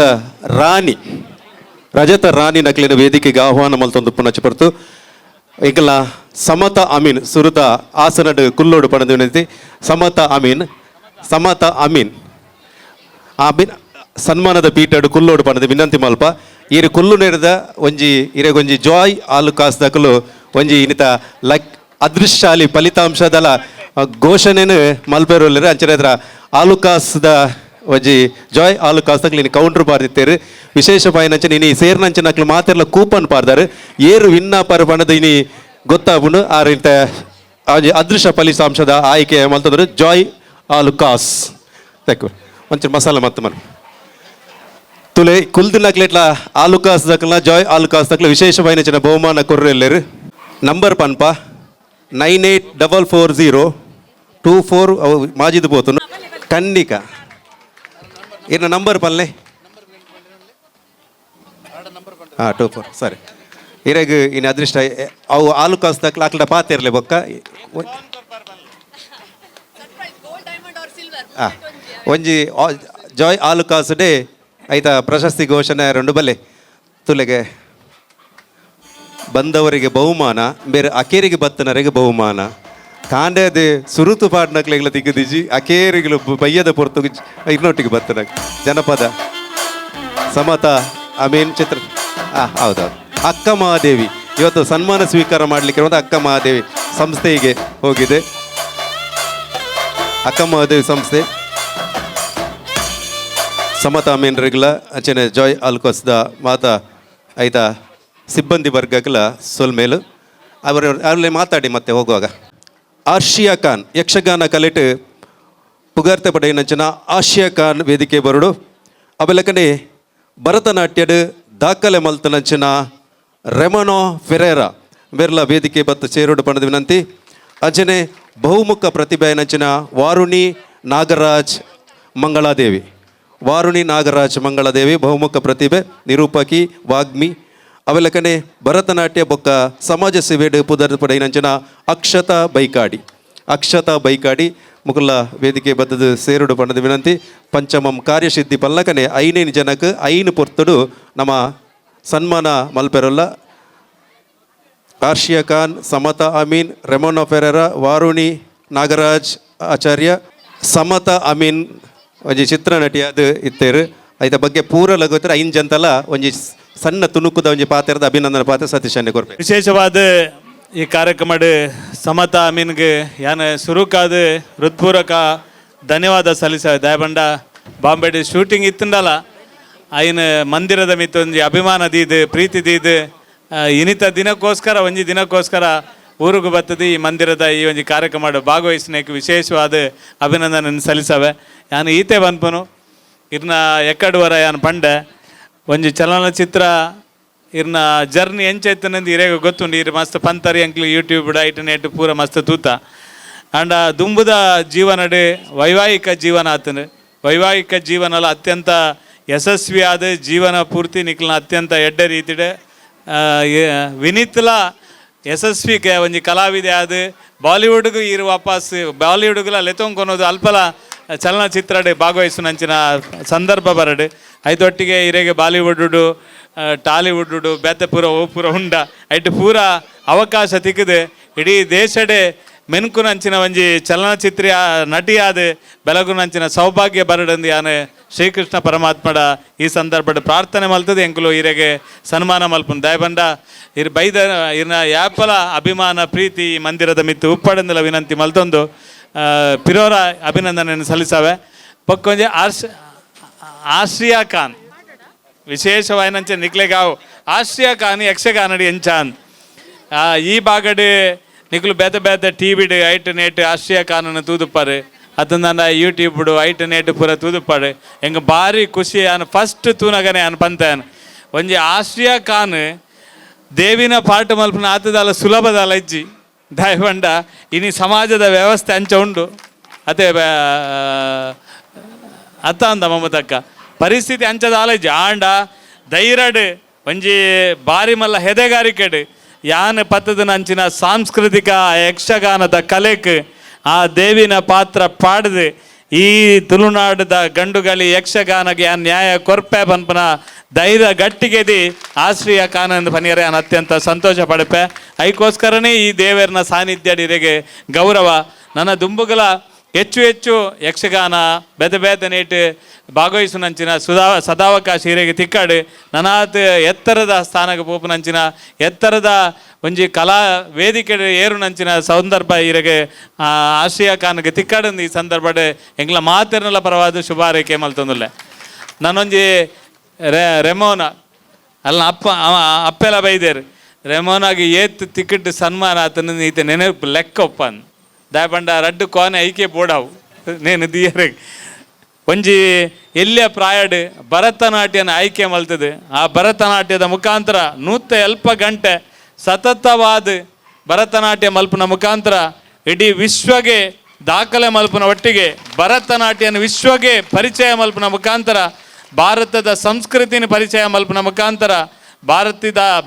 ರಾಣಿ ನಕಲಿನ ವೇದಿಕೆಗೆ ಆಹ್ವಾನ ಮಲ್ತೊಂದು ಪುನಚ ಬರ್ತು ಈಗಲ ಸಮತ ಅಮೀನ್ ಸುರುತ ಆಸನಡ್ ಕುಲ್ಲೋಡು ಪಣದ ವಿನಂತಿ. ಸಮತ ಅಮೀನ್ ಸನ್ಮಾನದ ಪೀಠಡು ಕುಲ್ಲೋಡು ಪಣದ ವಿನಂತಿ ಮಲ್ಪ ಈರು ಕುಲ್ಲು ನೆರೆದ ಇರೆಗೊಂಜಿ ಜಾಯ್ ಆಲು ಕಾಸ್ದಕಲು ಒಂಜಿ ಇನಿತ ಅದೃಶ್ಯಾಲಿ ಫಲಿತಾಂಶದಲ ಘೋಷಣೆನು ಮಲ್ಪೆರೋಲ್ಲರು ಅಂಚನೆ ಹತ್ರ ಆಲುಕಾಸ್ದ ಒಂಜಿ ಜಾಯ್ ಆಲುಕಾಸ್ದಕ್ಲು ಇನ್ನು ಕೌಂಟ್ರ್ ಪಾರ್ದಿತ್ತೇರು ವಿಶೇಷ ಪಾಯಿನಂಚನೆ ಇನಿ ಸೇರ್ನಂಚೆ ನಕ್ಲು ಮಾತೆರ್ಲ ಕೂಪನ್ ಪಾರ್ದಾರು ಏರು ವಿನ್ನಾಪರ ಪಣದ ಇನಿ ಗೊತ್ತಾಗ್ಬಿಡು ಆರಿಂತ ಅದೃಶ್ಯ ಫಲಿತಾಂಶದ ಆಯ್ಕೆ ಮಲ್ತಂದ್ರು ಜಾಯ್ ಆಲುಕಾಸ್ ತೆಕ್ಕು ಒಂಚೂರು ಮಸಾಲ ಮತ್ತು ಮನೆ ತುಲೆ ಕುಲ್ದಿನಕ್ಲೆಟ್ಲ ಆಲುಕಾಸ್ ದಕ್ಲ ಜಾಯ್ ಆಲುಕಾಸ್ ದಕ್ಲ ವಿಶೇಷ ಪಾಯಿನಂಚಿನ ಬಹುಮಾನ ಕೊರ್ರೆಲ್ಲರು ನಂಬರ್ ಪನ್ಪ 984402 ಅವು ಮಾಜಿದ್ ಬೋತು ಖಂಡಿಕ ಇನ್ನು ನಂಬರ್ ಪಲ್ಲೆ 24 ಸರಿ ಇರಗ ಇನ್ನು ಅದೃಷ್ಟ ಅವು ಆಲುಕಾಸ್ ದಕ್ಲ ಅಕ್ಲ ಪಾತಿರ್ಲೆ ಬೊಕ್ಕ ಒಂಜಿ ಜಾಯ್ ಆಲುಕಾಸ್ ಡೇ ಐತ ಪ್ರಶಸ್ತಿ ಘೋಷಣೆ 2 ಬಲ್ಲೆ ತುಲೆಗೆ ಬಂದವರಿಗೆ ಬಹುಮಾನ ಬೇರೆ ಅಕೇರಿಗೆ ಬತ್ತನರಿಗೆ ಬಹುಮಾನ ಕಾಂಡೇದೆ ಸುರುತು ಪಾಡ್ನಕ್ಲೆಗ್ಲ ತಿಕ್ಕದಿಜಿ ಅಕೇರಿಗಳು ಬಯ್ಯದ ಪೊರ್ತು ಇನ್ನೊಟ್ಟಿಗೆ ಬತ್ತನ ಜನಪದ ಸಮತ ಅಮೀನ್ ಚಿತ್ರ ಹೌದೌದು ಅಕ್ಕ ಮಹಾದೇವಿ ಇವತ್ತು ಸನ್ಮಾನ ಸ್ವೀಕಾರ ಮಾಡಲಿಕ್ಕೆ ಅಕ್ಕ ಮಹಾದೇವಿ ಸಂಸ್ಥೆಗೆ ಹೋಗಿದೆ. ಅಕ್ಕ ಮಹಾದೇವಿ ಸಂಸ್ಥೆ ಸಮತ ಅಮೀನ್ರಿಗ್ಲ ಅಂಚನೆ ಜಾಯ್ ಆಲ್ಕೋಸ್ದ ಮಾತ ಐತ ಸಿಬ್ಬಂದಿ ವರ್ಗಗಳ ಸೊಲ್ಮೇಲು ಅವರಲ್ಲೇ ಮಾತಾಡಿ ಮತ್ತೆ ಹೋಗುವಾಗ. ಆರ್ಷಿಯಾ ಖಾನ್ ಯಕ್ಷಗಾನ ಕಲೆಟ್ ಪುಗಾರ್ತೆ ಪಡೆಯನಂಚನ ಆಶಿಯಾ ಖಾನ್ ವೇದಿಕೆ ಬರುಡು ಅವೆಲ್ಲಕನೆ ಭರತನಾಟ್ಯಡ್ ದಾಖಲೆ ಮಲ್ತನಂಚನ ರೆಮನೋ ಫೆರೇರಾ ಬೆರ್ಲ ವೇದಿಕೆ ಬತ್ತು ಸೇರುಡು ಪಣದ ವಿನಂತಿ. ಅಂಚನೆ ಬಹುಮುಖ ಪ್ರತಿಭೆ ನಂಚಿನ ವಾರುಣಿ ನಾಗರಾಜ್ ಮಂಗಳಾದೇವಿ ಬಹುಮುಖ ಪ್ರತಿಭೆ ನಿರೂಪಕಿ ವಾಗ್ಮಿ ಅವೆಲ್ಲಕನೆ ಭರತನಾಟ್ಯ ಬೊಕ್ಕ ಸಮಾಜ ಸೇವೆಡ್ ಪುದರ್ ಪಡೆಯಿನಂಚಿನ ಅಕ್ಷತಾ ಬೈಕಾಡಿ ಮುಕುಲ್ಲ ವೇದಿಕೆ ಬದ್ದದು ಸೇರುಡು ಪಣದ ವಿನಂತಿ. ಪಂಚಮಂ ಕಾರ್ಯಸಿದ್ಧಿ ಪಲ್ಲಕನೆ 5 ಜನಕ್ಕೆ 5 ಪೊರ್ತುಡು ನಮ್ಮ ಸನ್ಮಾನ ಮಲ್ಪೆರಲ್ಲ. ಆರ್ಷಿಯಾ ಖಾನ್, ಸಮತಾ ಅಮೀನ್, ರೆಮೋನೋ ಫೆರೇರಾ, ವಾರುಣಿ ನಾಗರಾಜ್ ಆಚಾರ್ಯ, ಸಮತಾ ಅಮೀನ್ ಒಂಜಿ ಚಿತ್ರನಟಿಯಾದ ಇತ್ತೇರು ಐತ ಬಗ್ಗೆ ಪೂರ ಲಗೋತ್ರ 5 ಜನತಲ ಒಂಜಿ ಸಣ್ಣ ತುಣುಕುದ ಒಂಜಿ ಪಾತ್ರದ ಅಭಿನಂದನ ಪಾತ್ರ ಸತೀಶ್ ಅಣ್ಣೆ ಕೊರ್ಪೆ. ವಿಶೇಷವಾದ ಈ ಕಾರ್ಯಕ್ರಮಡ್ ಸಮತಾ ಅಮೀನ್ಗೆ ಯಾನ ಸುರುಕಾದ ಹೃತ್ಪೂರ್ವಕ ಧನ್ಯವಾದ ಸಲ್ಲಿಸ ದಯಬಂಡ ಬಾಂಬೆಡ್ ಶೂಟಿಂಗ್ ಇತ್ತಂಡಲ್ಲ ಐನ ಮಂದಿರದ ಮಿತ್ತ ಒಂಜಿ ಅಭಿಮಾನ ದೀದ್ ಪ್ರೀತಿ ದೀದ್ ಇನಿತ ದಿನಕ್ಕೋಸ್ಕರ ಊರಿಗೂ ಬರ್ತದೆ ಈ ಮಂದಿರದ ಈ ಒಂಜಿ ಕಾರ್ಯಕ್ರಮ ಭಾಗವಹಿಸಲಿಕ್ಕೆ ವಿಶೇಷವಾದ ಅಭಿನಂದನೆ ಸಲ್ಲಿಸವೆ. ಯಾನು ಈತೆ ಬನ್ಪನು ಇರ್ನ ಎಕ್ಕಡುವರ ಯಾನು ಪಂಡೆ ಒಂಜಿ ಚಲನಚಿತ್ರ ಇರ್ನ ಜರ್ನಿ ಎಂಚೈತನಂದು ಇರೇಗ ಗೊತ್ತುಂಡು ಇರು ಮಸ್ತ್ ಪಂತರಿ ಅಂಕ್ಲಿ ಯೂಟ್ಯೂಬ್ ಇಂಟರ್ನೆಟ್ ಪೂರ ಮಸ್ತ್ ತೂತ ಅಂಡ ದುಂಬುದ ಜೀವನಡ್ ವೈವಾಹಿಕ ಜೀವನ ಆತನು ವೈವಾಹಿಕ ಜೀವನಲ ಅತ್ಯಂತ ಯಶಸ್ವಿಯಾದ ಜೀವನ ಪೂರ್ತಿ ನಿಕ್ಲನ ಅತ್ಯಂತ ಎಡ್ಡೆ ರೀತಿಡೆ ವಿನೀತ್ಲ ಯಶಸ್ವಿಗೆ ಒಂಜಿ ಕಲಾವಿದೆ ಆದ ಬಾಲಿವುಡ್ಗೂ ಇರು ವಾಪಸ್ ಬಾಲಿವುಡ್ಗಳ ಲೆತೊಂಕೊನೋದು ಅಲ್ಪಲ ಚಲನಚಿತ್ರಡ್ ಭಾಗವಹಿಸುನಂಚಿನ ಸಂದರ್ಭ ಬರಡು ಐದೊಟ್ಟಿಗೆ ಇರೆಗೆ ಬಾಲಿವುಡ್ ಟಾಲಿವುಡ್ ಬೇತೆ ಪೂರ ಉಂಡ ಐಟ್ ಪೂರ ಅವಕಾಶ ತಿಕ್ಕದೆ ಇಡೀ ದೇಶಡೆ ಮೆನ್ಕುನಂಚಿನ ಒಂಜಿ ಚಲನಚಿತ್ರ ನಟಿಯಾದ ಬೆಳಗುನಂಚಿನ ಸೌಭಾಗ್ಯ ಬರಡಂದು ಯಾನು ಶ್ರೀಕೃಷ್ಣ ಪರಮಾತ್ಮಡ ಈ ಸಂದರ್ಭದ ಪ್ರಾರ್ಥನೆ ಮಲ್ತದೆ ಎಂಕುಲು ಇರೆಗೆ ಸನ್ಮಾನ ಮಲ್ಪುನ್ ದಯಬಂಡ ಬೈದ ಇರ್ನ ಯಾಪಲ ಅಭಿಮಾನ ಪ್ರೀತಿ ಮಂದಿರದ ಮಿತ್ತು ಉಪ್ಪಡಂದಲ ವಿನಂತಿ ಮಲ್ತೊಂದು ಪಿರೋರ ಅಭಿನಂದನೆಯನ್ನು ಸಲ್ಲಿಸವೆ. ಪಕ್ಕೊಂಜೆ ಆಶ್ರಿಯಾ ಖಾನ್ ವಿಶೇಷವಾಯಿನಂಚೆ ನಿಕ್ಲೆಗಾವು ಆಶ್ರಿಯಾ ಖಾನ್ ಯಕ್ಷಗಾನಡಿ ಎಂಚಾನ್ ಈ ಬಾಗಡ್ ನಿಕ್ಲು ಬೇತೆ ಟಿವಿಡ್ ಐಟ್ ನೆಟ್ ಆಶ್ರಿಯಾ ಖಾನನ್ನು ತೂದುಪ್ಪಾರು ಅದನ್ನ ಯೂಟ್ಯೂಬ್ ಐಟ್ ನೆಟ್ ಪೂರ ತೂದುಪ್ಪಾಡು ಎಂಗ ಭಾರಿ ಖುಷಿ ಆನ್ ಫಸ್ಟ್ ತೂನಗನೆ ಆನ್ ಪಂತಾನ್ ಒಂಜಿ ಆಶ್ರಿಯಾ ಖಾನ್ ದೇವಿನ ಪಾಠ ಮಲ್ಪನ ಆತದಲ್ಲ ಸುಲಭದಲ್ಲ ಇಜ್ಜಿ ದಯವಂಡ ಇನಿ ಸಮಾಜದ ವ್ಯವಸ್ಥೆ ಅಂಚ ಉಂಡು ಅದೇ ಅತ್ತ ಅಂದ ಮಮತಕ್ಕ ಪರಿಸ್ಥಿತಿ ಅಂಚದ ಆಲಜ್ಜಿ ಆಂಡ ಧೈರ್ಯಡ್ ಒಂಜಿ ಬಾರಿ ಮಲ್ಲ ಹೆದೆಗಾರಿಕೆಡು ಯಾನ್ ಪತ್ತದ ನಂಚಿನ ಸಾಂಸ್ಕೃತಿಕ ಯಕ್ಷಗಾನದ ಕಲೆಕ್ ಆ ದೇವಿನ ಪಾತ್ರ ಪಾಡ್ದು ಈ ತುಳುನಾಡದ ಗಂಡುಗಳಿ ಯಕ್ಷಗಾನಗೆ ಆ ನ್ಯಾಯ ಕೊರ್ಪೆ ಪನ್ಪನ ಧೈರ್ಯ ಗಟ್ಟಿಗೆದಿ ಆಶ್ರಯ ಕಾನಂದ್ ಪನಿಯರೆ ನಾನು ಅತ್ಯಂತ ಸಂತೋಷ ಪಡಪೆ. ಅದಕ್ಕೋಸ್ಕರನೇ ಈ ದೇವರನ ಸಾನ್ನಿಧ್ಯಡಿರೆಗೆ ಗೌರವ. ನನ್ನ ದುಂಬುಗಳ ಹೆಚ್ಚು ಹೆಚ್ಚು ಯಕ್ಷಗಾನ ಬೇತೆ ಬೇತೆ ನೇಟ್ ಭಾಗವಹಿಸುನಂಚಿನ ಸದಾವಕಾಶ ಹಿರೆಗೆ ತಿಕ್ಕಾಡು ನನಾತ್ ಎತ್ತರದ ಸ್ಥಾನಕ್ಕೆ ಪೋಪುನಂಚಿನ ಎತ್ತರದ ಒಂಜಿ ಕಲಾ ವೇದಿಕೆ ಏರುನಂಚಿನ ಸಂದರ್ಭ ಹಿರೆಗೆ ಆಶ್ರಯ ಖಾನ್ಗೆ ತಿಕ್ಕಾಡಂದು ಈ ಸಂದರ್ಭ ಎಂಗ್ಲ ಮಾತೆರ್ನಲ ಪರವಾದ ಶುಭಾರೈಕೆ ಮಲ್ತೊಂದುಲ್ಲೆ. ನಾನೊಂಜಿ ರೆಮೋನ ಅಲ್ಲ ಅಪ್ಪೆಲ್ಲ ಬೈದೇರು ರೆಮೋನಾಗಿ ಏತ್ ತಿಕ್ಕಿಟ್ಟು ಸನ್ಮಾನ ಆತನ ಈತ ನೆನಪು ಲೆಕ್ಕ ಒಪ್ಪನ್ ದಾಯಪಂಡ ರಡ್ಡು ಕೋನೆ ಐಕೆ ಬೋಡಾವು ನೇನು ದಿಯರೆ ಒಂಜಿ ಎಲ್ಲಿಯ ಪ್ರಾಯಡ್ ಭರತನಾಟ್ಯನ ಆಯ್ಕೆ ಮಲ್ತದೆ. ಆ ಭರತನಾಟ್ಯದ ಮುಖಾಂತರ 100 ಗಂಟೆ ಸತತವಾದ ಭರತನಾಟ್ಯ ಮಲ್ಪನ ಮುಖಾಂತರ ಇಡೀ ವಿಶ್ವಗೆ ದಾಖಲೆ ಮಲ್ಪನ ಒಟ್ಟಿಗೆ ಭರತನಾಟ್ಯನ ವಿಶ್ವಗೆ ಪರಿಚಯ ಮಲ್ಪನ ಮುಖಾಂತರ ಭಾರತದ ಸಂಸ್ಕೃತಿನ ಪರಿಚಯ ಮಲ್ಪನ ಮುಖಾಂತರ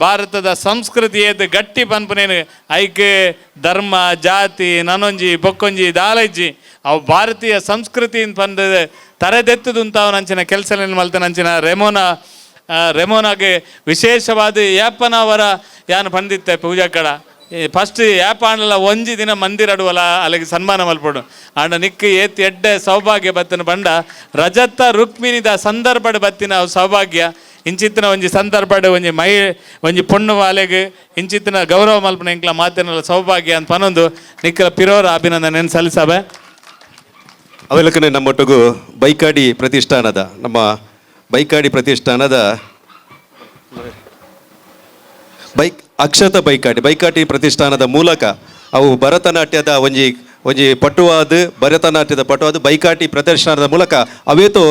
ಭಾರತದ ಸಂಸ್ಕೃತಿ ಏದು ಗಟ್ಟಿ ಪನ್ಪನೇನು ಐಕೆ ಧರ್ಮ ಜಾತಿ ನನೊಂಜಿ ಬೊಕ್ಕೊಂಜಿ ದಾಲಜ್ಜಿ ಅವು ಭಾರತೀಯ ಸಂಸ್ಕೃತಿ ಪಂದ ತರೆದೆತ್ತುದು ನಂಚಿನ ಕೆಲಸ ಮಲ್ತನಂಚಿನ ರೆಮೋನಾಗೆ ವಿಶೇಷವಾದ ಯಾಪನವರ ಯಾನು ಪಂದಿತ್ತೆ ಪೂಜಾ ಕಡ ಫಸ್ಟ್ ಯಾಪಾಣಲ ಒಂಜಿ ದಿನ ಮಂದಿರಡುವಲ್ಲ ಅಲ್ಲಿಗೆ ಸನ್ಮಾನ ಮಲ್ಪಡು ಆಂಡ ನಿಕ್ಕ ಏತ್ ಎಡ್ಡೆ ಸೌಭಾಗ್ಯ ಬತ್ತಿನ ಬಂಡ ರಜತ ರುಕ್ಮಿಣಿದ ಸಂದರ್ಭಡ್ ಬತ್ತಿನ ಸೌಭಾಗ್ಯ ಇಂಚಿತ್ತಿನ ಒಂಜಿ ಸಂದರ್ಭಡ್ ಒಂಜಿ ಪೊಣ್ಣು ವಾಲೆಗೆ ಇಂಚಿತ್ತಿನ ಗೌರವ ಮಲ್ಪನ ಇಂಕ್ಲ ಮಾತಿನ ಸೌಭಾಗ್ಯ ಅಂತ ಪನೊಂದು ನಿಕ್ಕಲ ಪಿರೋರ ಅಭಿನಂದನೆ ಸಲ್ಲಿಸಬೆ. ಅವೆಲ್ಲಕನೆ ನಮ್ಮೊಟ್ಟಿಗೂ ಬೈಕಾಡಿ ಪ್ರತಿಷ್ಠಾನದ ಅಕ್ಷತ ಬೈಕಾಟಿ ಪ್ರತಿಷ್ಠಾನದ ಮೂಲಕ ಅವು ಭರತನಾಟ್ಯದ ಒಂಜಿ ಭರತನಾಟ್ಯದ ಪಟುವಾದ ಬೈಕಾಟಿ ಪ್ರದರ್ಶನದ ಮೂಲಕ ಅವೇತೋ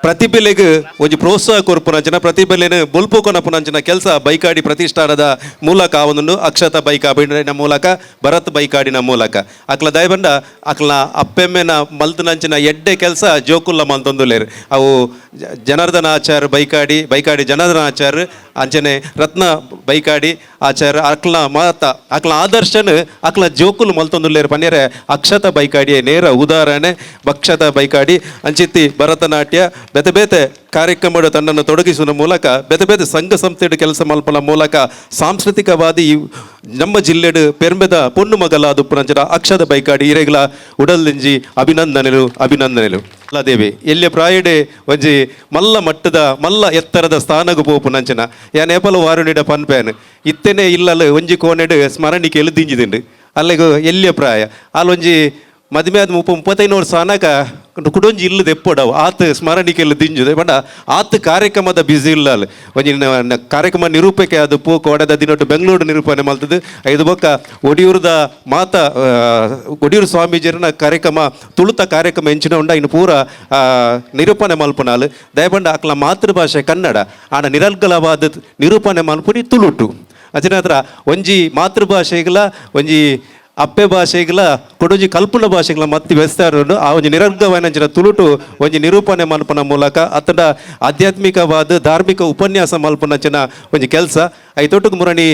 ಪ್ರತಿಭೆಲೆಗೆ ಒಂಜಿ ಪ್ರೋತ್ಸಾಹ ಕೊರ್ಪುನಂಚಿನ ಪ್ರತಿಭೆಲೆನ ಬೊಲ್ಪುಕೊನಪುನಂಚಿನ ಕೆಲಸ ಬೈಕಾಡಿ ಪ್ರತಿಷ್ಠಾನದ ಮೂಲಕ ಅವನನ್ನು ಅಕ್ಷತ ಬೈಕಾಡಿನ ಮೂಲಕ ಭರತ್ ಬೈಕಾಡಿನ ಮೂಲಕ ಅಕ್ಲ ದಯಬಂಡ ಅಕ್ಲ ಅಪ್ಪೆಮ್ಮೆನ ಮಲ್ತನಂಚಿನ ಎಡ್ಡೆ ಕೆಲಸ ಜೋಕುಲ್ಲ ಮಲ್ತೊಂದುಲ್ಲೇರು ಅವು ಜನಾರ್ದನ ಆಚಾರ್ ಬೈಕಾಡಿ ಜನಾರ್ದನ ಆಚಾರ್ ಅಂಚನೆ ರತ್ನ ಬೈಕಾಡಿ ಆಚಾರ ಅಕ್ಲ ಆದರ್ಶನ್ ಅಕ್ಲ ಜೋಕುಲು ಮಲ್ತೊಂದುಲ್ಲೇರು ಪನ್ಯರೆ ಅಕ್ಷತ ಬೈಕಾಡಿಯೇ ನೇರ ಉದಾಹರಣೆ. ಅಕ್ಷತ ಬೈಕಾಡಿ ಅಂಚಿತ್ತಿ ಭರತನಾಟ್ಯ ಬೇತೆ ಬೇತೆ ಕಾರ್ಯಕ್ರಮಗಳು ತನ್ನನ್ನು ತೊಡಗಿಸುವ ಮೂಲಕ ಬೇತೆ ಬೇತೆ ಸಂಘ ಸಂಸ್ಥೆಡು ಕೆಲಸ ಮಲ್ಪನ ಮೂಲಕ ಸಾಂಸ್ಕೃತಿಕವಾದಿ ನಮ್ಮ ಜಿಲ್ಲೆಡು ಪೆರ್ಮೆದ ಪೊಣ್ಣು ಮಗಲಾದ ಪುರಂಜರ ಅಕ್ಷತ ಬೈಕಾಡಿ ಇರೆಗ್ಲ ಉಡಲ್ದಿಂಜಿ ಅಭಿನಂದನೆಲು ದೇವಿ ಎಲ್ಲಿಯ ಪ್ರಾಯಡೆ ಒಂಜಿ ಮಲ್ಲ ಎತ್ತರದ ಸ್ಥಾನಗು ಪೋಪು ನಂಚನ ಯಾ ನೇಪಾಳ ವಾರುಣಿಡ ಪನ್ಪೇನ್ ಇತ್ತೇನೆ ಇಲ್ಲಲ್ಲ ಒಂಜಿ ಕೋನೆಡು ಸ್ಮರಣಿಕೆ ಎಲ್ದಿಂಜಿದಿಂಡು ಅಲ್ಲಿಗೂ ಎಲ್ಲಿಯ ಪ್ರಾಯ ಅಲ್ಲೊಂಜಿ ಮದುವೆ ಆದ 35 ಸಾನಕ ಕುಡೊಂಜಿ ಇಲ್ಲದ ಎಪ್ಪಡವು ಆತ ಸ್ಮರಣಿಕೆಲ್ಲ ದಿಂಜುದೆ ಬಟ್ ಆತ ಕಾರ್ಯಕ್ರಮದ ಬ್ಯುಸಿ ಇಲ್ಲ ಅಲ್ಲಿ ಒಂಜಿ ಕಾರ್ಯಕ್ರಮ ನಿರೂಪಕೆ ಅದು ಪೋಕು ಒಡೆದ ದಿನೊಟ್ಟು ಬೆಂಗಳೂರು ನಿರೂಪಣೆ ಮಲ್ತದ್ದು ಐದು ಬೊಕ್ಕ ಒಡಿಯೂರು ಸ್ವಾಮೀಜಿಯರನ ಕಾರ್ಯಕ್ರಮ ತುಳುತ ಕಾರ್ಯಕ್ರಮ ಎಂಚಿನ ಉಂಡ ಇನ್ನು ಪೂರ ನಿರೂಪಣೆ ಮಲ್ಪನಾಲು ದಯಪಂಡ ಅಕ್ಲ ಮಾತೃಭಾಷೆ ಕನ್ನಡ ಆಂಡ ನಿರರ್ಗಲವಾದ ನಿರೂಪಣೆ ಮಲ್ಪುನಿ ತುಳುಟು ಅಚಿನ ಹತ್ರ ಒಂಜಿ ಮಾತೃಭಾಷೆಗಳ ಒಂಜಿ ಅಪ್ಪೆ ಭಾಷೆಗಳ ಕೊಡೊಂಜಿ ಕಲ್ಪನ ಭಾಷೆಗಳ ಮತ್ತೆ ವ್ಯಸ್ತಾರನ್ನು ಆ ಒಂಜಿ ನಿರರ್ಗವೈನಂಚಿನ ತುಳುಟು ಒಂಜಿ ನಿರೂಪಣೆ ಮಲ್ಪನ ಮೂಲಕ ಅತನ ಆಧ್ಯಾತ್ಮಿಕವಾದ ಧಾರ್ಮಿಕ ಉಪನ್ಯಾಸ ಮಲ್ಪನಂಚಿನ ಒಂಜಿ ಕೆಲಸ ಐತೊಟ್ಟಿಗೆ ಮುರಣಿ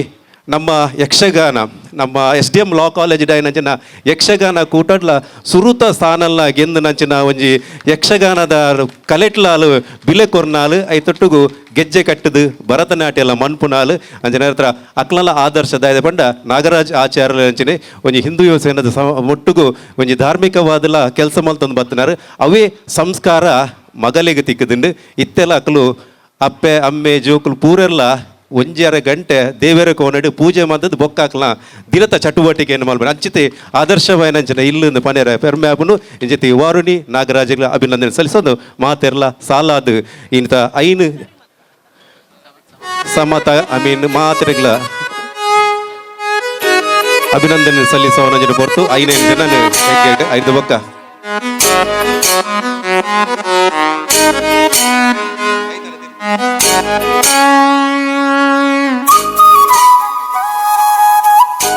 ನಮ್ಮ ಯಕ್ಷಗಾನ ನಮ್ಮ SDM ಲಾ ಕಾಲೇಜ್ ಡೈನಂಚಿನ ಯಕ್ಷಗಾನ ಕೂಟಡ್ಲ ಸುರುತ ಸ್ಥಾನಲ್ಲ ಗೆಂದು ನಂಚಿನ ಒಂಜಿ ಯಕ್ಷಗಾನದ ಕಲೆಟ್ಲಾಲು ಬಿಲೆ ಕೊರ್ನಾಲು ಐತೊಟ್ಟಿಗೂ ಗೆಜ್ಜೆ ಕಟ್ಟದು ಭರತನಾಟ್ಯ ಮನ್ಪುನಾಲು ಅಂಚಿನ ಹತ್ರ ಅಕ್ಲಲ ಆದರ್ಶದಾಯದ ಪಂಡ ನಾಗರಾಜ್ ಆಚಾರ್ಯ ಅಂಚಿನ ಒಂಜಿ ಹಿಂದೂ ಯುವಸೇನದ ಒಟ್ಟುಗೂ ಒಂಜಿ ಧಾರ್ಮಿಕವಾದಲ ಕೆಲಸ ಮಲ್ತೊಂದು ಬತ್ತಿನಾರು ಅವೇ ಸಂಸ್ಕಾರ ಮಗಲಿಗೆ ತಿಕ್ಕದಿಂಡು ಇತ್ತೆಲ್ಲ ಅಕ್ಲು ಅಪ್ಪೆ ಅಮ್ಮೆ ಜೋಕುಲು ಪೂರೆಲ್ಲ 1.5 ಗಂಟೆ ದೇವರ ಕೋನಡು ಪೂಜೆ ಮಾಡಿದ್ದು ಬೊಕ್ಕಾಕ್ಲ ದಿನದ ಚಟುವಟಿಕೆಯನ್ನು ಮಾಡ್ಬೇಕು ಅಂಚಿತೆ ಆದರ್ಶವಾಯನಂಚಿನ ಇಲ್ಲಿಂದ ಪನೇರ ಪೆರ್ಮ್ಯಾಪನು ಇಂಚಿತಿ ವಾರುಣಿ ನಾಗರಾಜಗಳ ಅಭಿನಂದನೆ ಸಲ್ಲಿಸೋದು ಮಾತೆರ್ಲ ಸಾಲಾದು ಇಂಥ ಐನು ಸಮತ ಮಾತೆರೆಗಳ ಅಭಿನಂದನೆ ಸಲ್ಲಿಸೋನ ಹೊರತು 5 ಜನ 5 ಬೊಕ್ಕ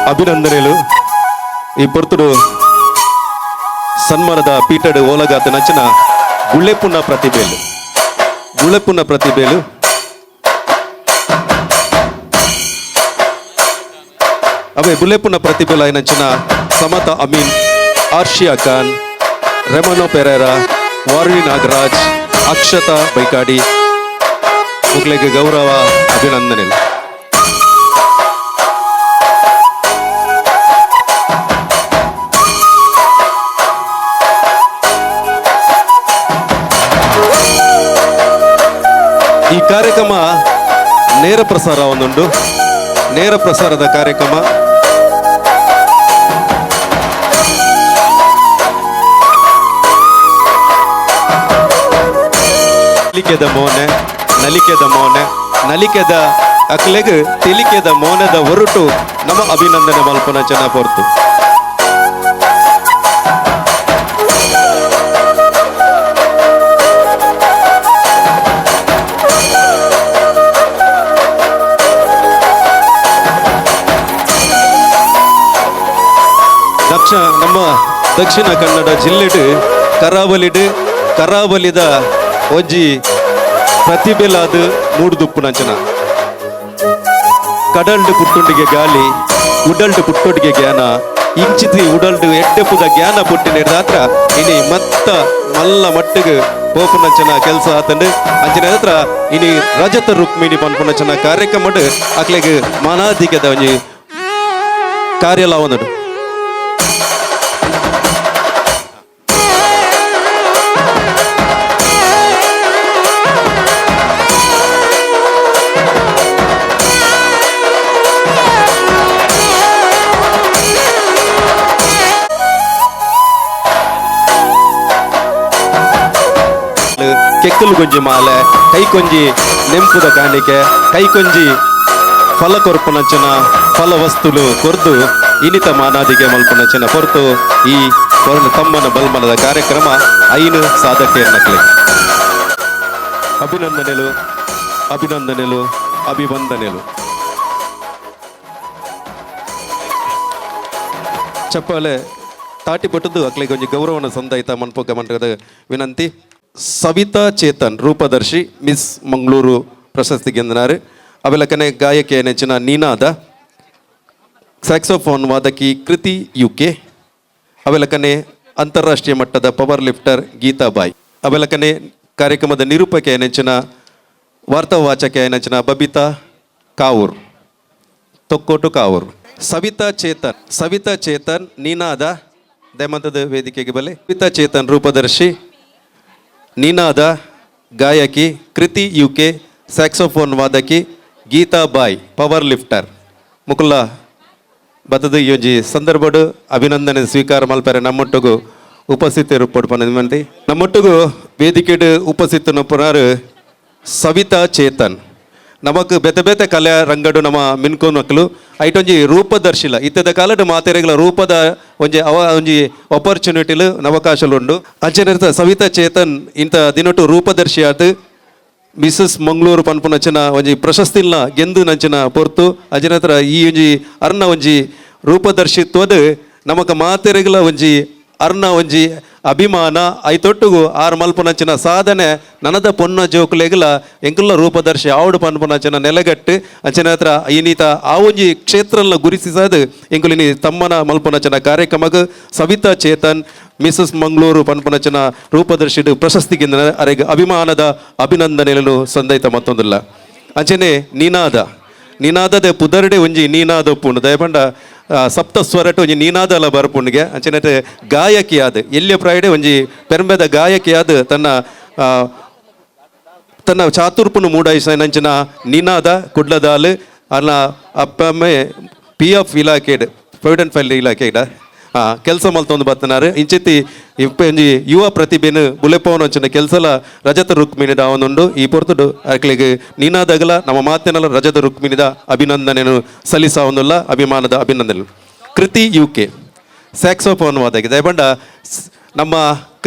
ಅಭಿನಂದನೆಗಳು ಈ ಪೊರ್ತುಡು ಸನ್ಮಾನದ ಪೀಠಡು ಓಲಗಾತ ನಚನ ಗುಳ್ಳೆಪುನ ಪ್ರತಿಭೆಲು ಅವೇ ಬುಲೆಪುನ ಪ್ರತಿಭೆಲ ಐನಂಚಿನ ಸಮತ ಅಮೀನ್, ಆರ್ಷಿಯಾ ಖಾನ್, ರೆಮನೋ ಪೆರೇರಾ, ವಾರುಣಿ ನಾಗರಾಜ್, ಅಕ್ಷತಾ ಬೈಕಾಡಿ ಮುಗ್ಲೆಗೆ ಗೌರವ ಅಭಿನಂದನೆ. ಈ ಕಾರ್ಯಕ್ರಮ ನೇರ ಪ್ರಸಾರ ಒಂದುಂಟು. ನೇರ ಪ್ರಸಾರದ ಕಾರ್ಯಕ್ರಮ ನಲಿಕೆದ ಮೋನೆ, ನಲಿಕೆದ ಮೋನೆ, ನಲಿಕೆದ ಅಕ್ಲೆಗ್ ತಿಲಿಕೆದ ಮೋನೆದ ಹೊರಟು ನಮ್ಮ ಅಭಿನಂದನೆ ಮಲ್ಪನ ಚೆನ್ನ ಪೊರ್ತು. ನಮ್ಮ ದಕ್ಷಿಣ ಕನ್ನಡ ಜಿಲ್ಲೆಡ್ ಕರಾವಲಿದ ಒಜ್ಜಿ ಪ್ರತಿಭೆಲಾದ ಮೂಡುದುಪ್ಪುನಂಚನ ಕಡಲ್ಡ್ ಪುಟ್ಟುಂಡಿಗೆ ಗಾಳಿ, ಉಡಲ್ಡ್ ಪುಟ್ಟೊಟ್ಟಿಗೆ ಜ್ಞಾನ, ಇಂಚಿತಿ ಉಡಲ್ಡ್ ಎಡ್ಡೆಪುದ ಜ್ಞಾನ ಪುಟ್ಟಿನ ಹಿಡ್ದಾತ್ರ ಇನಿ ಮತ್ತ ಮಲ್ಲ ಮಟ್ಟಿಗೆ ಪೋಪುನಂಚನ ಕೆಲಸ ಆತಂಡು ಅಂಚಿನ ಹತ್ರ ಇನಿ ರಜತ ರುಕ್ಮಿಣಿ ಪನ್ಪುನಂಚನ ಕಾರ್ಯಕ್ರಮ ಅಕ್ಲೆಗೆ ಮಾನಾಧಿಕದ ಒಂಜಿ ಕಾರ್ಯಲಾವನಡು. ಕೆಕ್ಕಲು ಗೊಂಜಿ ಮಾಲೆ, ಕೈ ಕೊಂಜಿ ನೆಂಪುದ ಕಾಣಿಕೆ, ಕೈ ಕೊಂಜಿ ಫಲ ಕೊರ್ಪುನಂಚನ ಫಲ ವಸ್ತುಲು ಕೊರ್ದು ಇನಿತ ಮಾನಾದಿಗೆ ಮಲ್ಪುನಂಚನ ಹೊರತು ಈ ತಮ್ಮನ ಬಲ್ಮನದ ಕಾರ್ಯಕ್ರಮ ಐನು ಸಾಧಕೆಯನ್ನಕ್ಲೆ ಅಭಿನಂದನೆಲು ಅಭಿನಂದನೆಲು ಅಭಿವಂದನೆಲು. ಚಪ್ಪಾಲೆ ತಾಟಿ ಪಟ್ಟದ್ದು ಅಕ್ಲೆ ಕೊಂಚ ಗೌರವನ ಸಂದಾಯಿತ ಮನ್ಪೋಕ ಮಂಟದ ವಿನಂತಿ. ಸವಿತಾ ಚೇತನ್ ರೂಪದರ್ಶಿ ಮಿಸ್ ಮಂಗಳೂರು ಪ್ರಶಸ್ತಿ ಗೆಂದಿನಾರು. ಅವೆಲಕನೆ ಗಾಯಕಿ ನೆಚ್ಚಿನ ನೀನಾದ, ಸ್ಯಾಕ್ಸೋಫೋನ್ ವಾದಕಿ ಕೃತಿ UK, ಅವೆಲಕನೆ ಅಂತಾರಾಷ್ಟ್ರೀಯ ಮಟ್ಟದ ಪವರ್ ಲಿಫ್ಟರ್ ಗೀತಾಬಾಯಿ, ಅವೆಲಕನೆ ಕಾರ್ಯಕ್ರಮದ ನಿರೂಪಕ ನೆಚ್ಚಿನ ವಾರ್ತಾವಾಚಕ ನೆಚ್ಚಿನ ಬಬಿತಾ ಕಾವೂರ್, ತೊಕ್ಕೋಟು ಕಾವೂರ್. ಸವಿತಾ ಚೇತನ್ ನೀನಾದ ದಯಮಂತದ ವೇದಿಕೆಗೆ ಬಲೆ. ಸವಿತಾ ಚೇತನ್ ರೂಪದರ್ಶಿ, ನೀನಾದ ಗಾಯಕಿ, ಕೃತಿ UK ಸ್ಯಾಕ್ಸೋಫೋನ್ ವಾದಕಿ, ಗೀತಾಬಾಯಿ ಪವರ್ ಲಿಫ್ಟರ್ ಮುಕುಲ್ಲ ಬತ್ತದ ಯೋಜಿ ಸಂದರ್ಭಡು ಅಭಿನಂದನೆ ಸ್ವೀಕಾರ ಮಲ್ಪರೆ ನಮ್ಮೊಟ್ಟಿಗೂ ಉಪಸ್ಥಿತರು ಪಡ್ಪಂದಿ. ನಮ್ಮೊಟ್ಟಿಗೂ ವೇದಿಕೆಡು ಉಪಸ್ಥಿತನು ಪುನರ್ ಸವಿತಾ ಚೇತನ್. ನಮಕ್ ಬೆತೆ ಬೆತೆ ಕಲೆ ರಂಗಡು ನಮ್ಮ ಮಿನ್ಕೋನ್ ಮಕ್ಕಳು ಐಟೊಂಜಿ ರೂಪದರ್ಶಿಲ ಇತ್ತದ ಕಾಲದ ಮಾತೆರೆಗಳ ರೂಪದ ಒಂಜಿ ಆಪರ್ಚುನಿಟಿಲು ಅವಕಾಶಲುಂಡು. ಅಂಚನೆ ಸವಿತಾ ಚೇತನ್ ಇಂಥ ದಿನಟು ರೂಪದರ್ಶಿ ಆತು ಮಿಸಸ್ ಮಂಗಳೂರು ಪನ್ಪುನಂಚಿನ ಒಂಜಿ ಪ್ರಶಸ್ತಿಲ್ನ ಗೆಂದು ನಂಚಿನ ಪೊರ್ತು ಅಂಚಿನ ಹತ್ರ ಈ ಒಂಜಿ ಅರ್ನ ಒಂಜಿ ರೂಪದರ್ಶಿತ್ವದ ನಮಕ ಮಾತೆರೆಗಳ ಒಂಜಿ ಅರ್ನ ಒಂಜಿ ಅಭಿಮಾನ ಐತೊಟ್ಟುಗು ಆರು ಮಲ್ಪುನಂಚಿನ ಸಾಧನೆ ನನದ ಪೊನ್ನ ಜೋಕುಲೆಗಲ ಎಂಕುಲ್ಲ ರೂಪದರ್ಶಿ ಆವಡು ಪನ್ಪುನಂಚಿನ ನೆಲೆಗಟ್ಟು ಅಂಚಿನ ಹತ್ರ ಈನೀತ ಆ ಒಂಜಿ ಕ್ಷೇತ್ರನ ಗುರುತಿಸದು ಎಂಕುಲಿನಿ ತಮ್ಮನ ಮಲ್ಪುನಂಚಿನ ಕಾರ್ಯಕ್ರಮಕ್ಕೆ ಸವಿತಾ ಚೇತನ್ ಮಿಸಸ್ ಮಂಗಳೂರು ಪನ್ಪುನಂಚಿನ ರೂಪದರ್ಶಿಡು ಪ್ರಶಸ್ತಿಗಿಂದ ಅರೆಗೆ ಅಭಿಮಾನದ ಅಭಿನಂದನೆಗಳು ಸಂದೈತ ಮತ್ತೊಂದಿಲ್ಲ. ಅಂಚನೆ ನೀನಾದದ ಪುದರ್ಡೆ ಒಂಜಿ ನೀನಾದ ಒಪ್ಪುಂಡು ದಯಪಂಡ ಸಪ್ತ ಸ್ವರಟು ಒಂಜಿ ನೀನಾದಲ ಬರ್ಪುಂಡಿಗೆ ಅಂಚನೆ ಗಾಯಕಿ ಆದ ಎಲ್ಲಿಯ ಪ್ರಾಯಡೆ ಒಂಜಿ ಪೆರ್ಮೆದ ಗಾಯಕಿ ಆದ ತನ್ನ ಚಾತುರ್ಪುನು ಮೂಡಾಯಿಸ ನಂಚಿನ ನೀನಾದ ಕುಡ್ಲದಾಲ್ ಅಲ್ಲ ಅಪ್ಪಮ್ಮೆ PF ಇಲಾಖೆಡ್ ಪ್ರೊವಿಡೆಂಟ್ ಫೈಲ್ ಇಲಾಖೆಡ ಕೆಲಸ ಮಲ್ತೊಂದು ಬರ್ತನಾರು ಇಂಚಿತ್ತಿ ಒಂಜಿ ಯುವ ಪ್ರತಿಭೆನು ಬುಲೆಪವನಂಚಿನ ಕೆಲಸಲ ರಜತ ರುಕ್ಮಿಣಿದ ಅವನುಂಡು ಈ ಪೊರ್ತುಡು ಅಕ್ಲಿಗೆ ನೀನಾದಗಲ ನಮ್ಮ ಮಾತಿನಲ್ಲ ರಜತ ರುಕ್ಮಿಣಿದ ಅಭಿನಂದನೆಯನ್ನು ಸಲ್ಲಿಸಾವನುಲ್ಲ ಅಭಿಮಾನದ ಅಭಿನಂದನೆ. ಕೃತಿ UK ಸ್ಯಾಕ್ಸೋಫೋನ್ ವಾದಕಿ ದಯಪಂಡ ನಮ್ಮ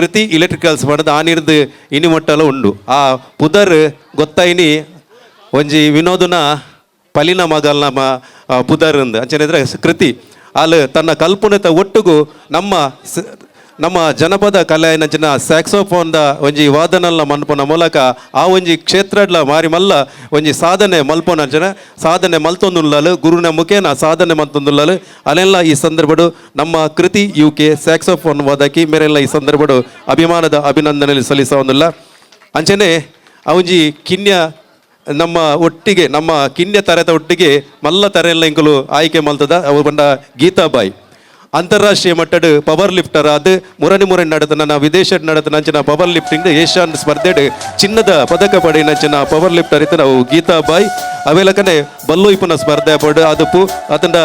ಕೃತಿ ಇಲೆಕ್ಟ್ರಿಕಲ್ಸ್ ಮಾಡೋದು ಆನಿರ್ದು ಇನಿ ಮೊಟ್ಟಲ ಉಂಡು ಆ ಪುದರ್ ಗೊತ್ತಾಯಿನಿ ಒಂಜಿ ವಿನೋದನ ಪಲಿನ ಮಗಲ್ ನಮ್ಮ ಪುದರ್ ಅಂದು ಅಂಚನೆ ಕೃತಿ ಅಲ್ಲಿ ತನ್ನ ಕಲ್ಪನೆತ ಒಟ್ಟಿಗೂ ನಮ್ಮ ನಮ್ಮ ಜನಪದ ಕಲೆ ನಂಚಿನ ಸ್ಯಾಕ್ಸೋಫೋನ್ದ ಒಂಜಿ ವಾದನಲ್ಲ ಮನ್ಪುನ ಮೂಲಕ ಆ ಒಂಜಿ ಕ್ಷೇತ್ರಡ್ಲ ಮಾರಿ ಮಲ್ಲ ಒಂಜಿ ಸಾಧನೆ ಮಲ್ಪೊನಂಚನ ಸಾಧನೆ ಮಲ್ತೊಂದುಲ್ಲಲು ಗುರುನ ಮುಖೇನ ಸಾಧನೆ ಮಲ್ತೊಂದುಲ್ಲಲು ಅಲ್ಲೆಲ್ಲ ಈ ಸಂದರ್ಭಡು ನಮ್ಮ ಕೃತಿ UK ಸ್ಯಾಕ್ಸೋಫೋನ್ ವಾದಕಿ ಮೇರೆಲ್ಲ ಈ ಸಂದರ್ಭಡು ಅಭಿಮಾನದ ಅಭಿನಂದನೆ ಸಲ್ಲಿಸೋದಿಲ್ಲ ಅಂಚನೆ ಅವಂಜಿ ಕಿನ್ಯ ನಮ್ಮ ಒಟ್ಟಿಗೆ ನಮ್ಮ ಕಿನ್ಯ ತರದ ಒಟ್ಟಿಗೆ ಮಲ್ಲ ತರೆಲ್ಲ ಇಂಕಲು ಆಯ್ಕೆ ಮಲ್ತದ ಅವ್ರು ಬಂದ ಗೀತಾಬಾಯಿ ಅಂತಾರಾಷ್ಟ್ರೀಯ ಮಟ್ಟದ ಪವರ್ ಲಿಫ್ಟರ್ ಅದು ಮುರನಿ ನಡೆದ ವಿದೇಶ ನಡೆದ ನಂಚಿನ ಪವರ್ ಲಿಫ್ಟಿಂಗ್ ಏಷ್ಯಾನ್ ಸ್ಪರ್ಧೆಡ್ ಚಿನ್ನದ ಪದಕ ಪಡೆ ನಂಚಿನ ಪವರ್ ಲಿಫ್ಟರ್ ಇತ್ತು ನಾವು ಗೀತಾಬಾಯಿ ಅವೇಲಕನೆ ಬಲ್ಲು ಇಪ್ಪನ ಸ್ಪರ್ಧೆ ಪಡು ಅದಪ್ಪು ಅದನ್ನ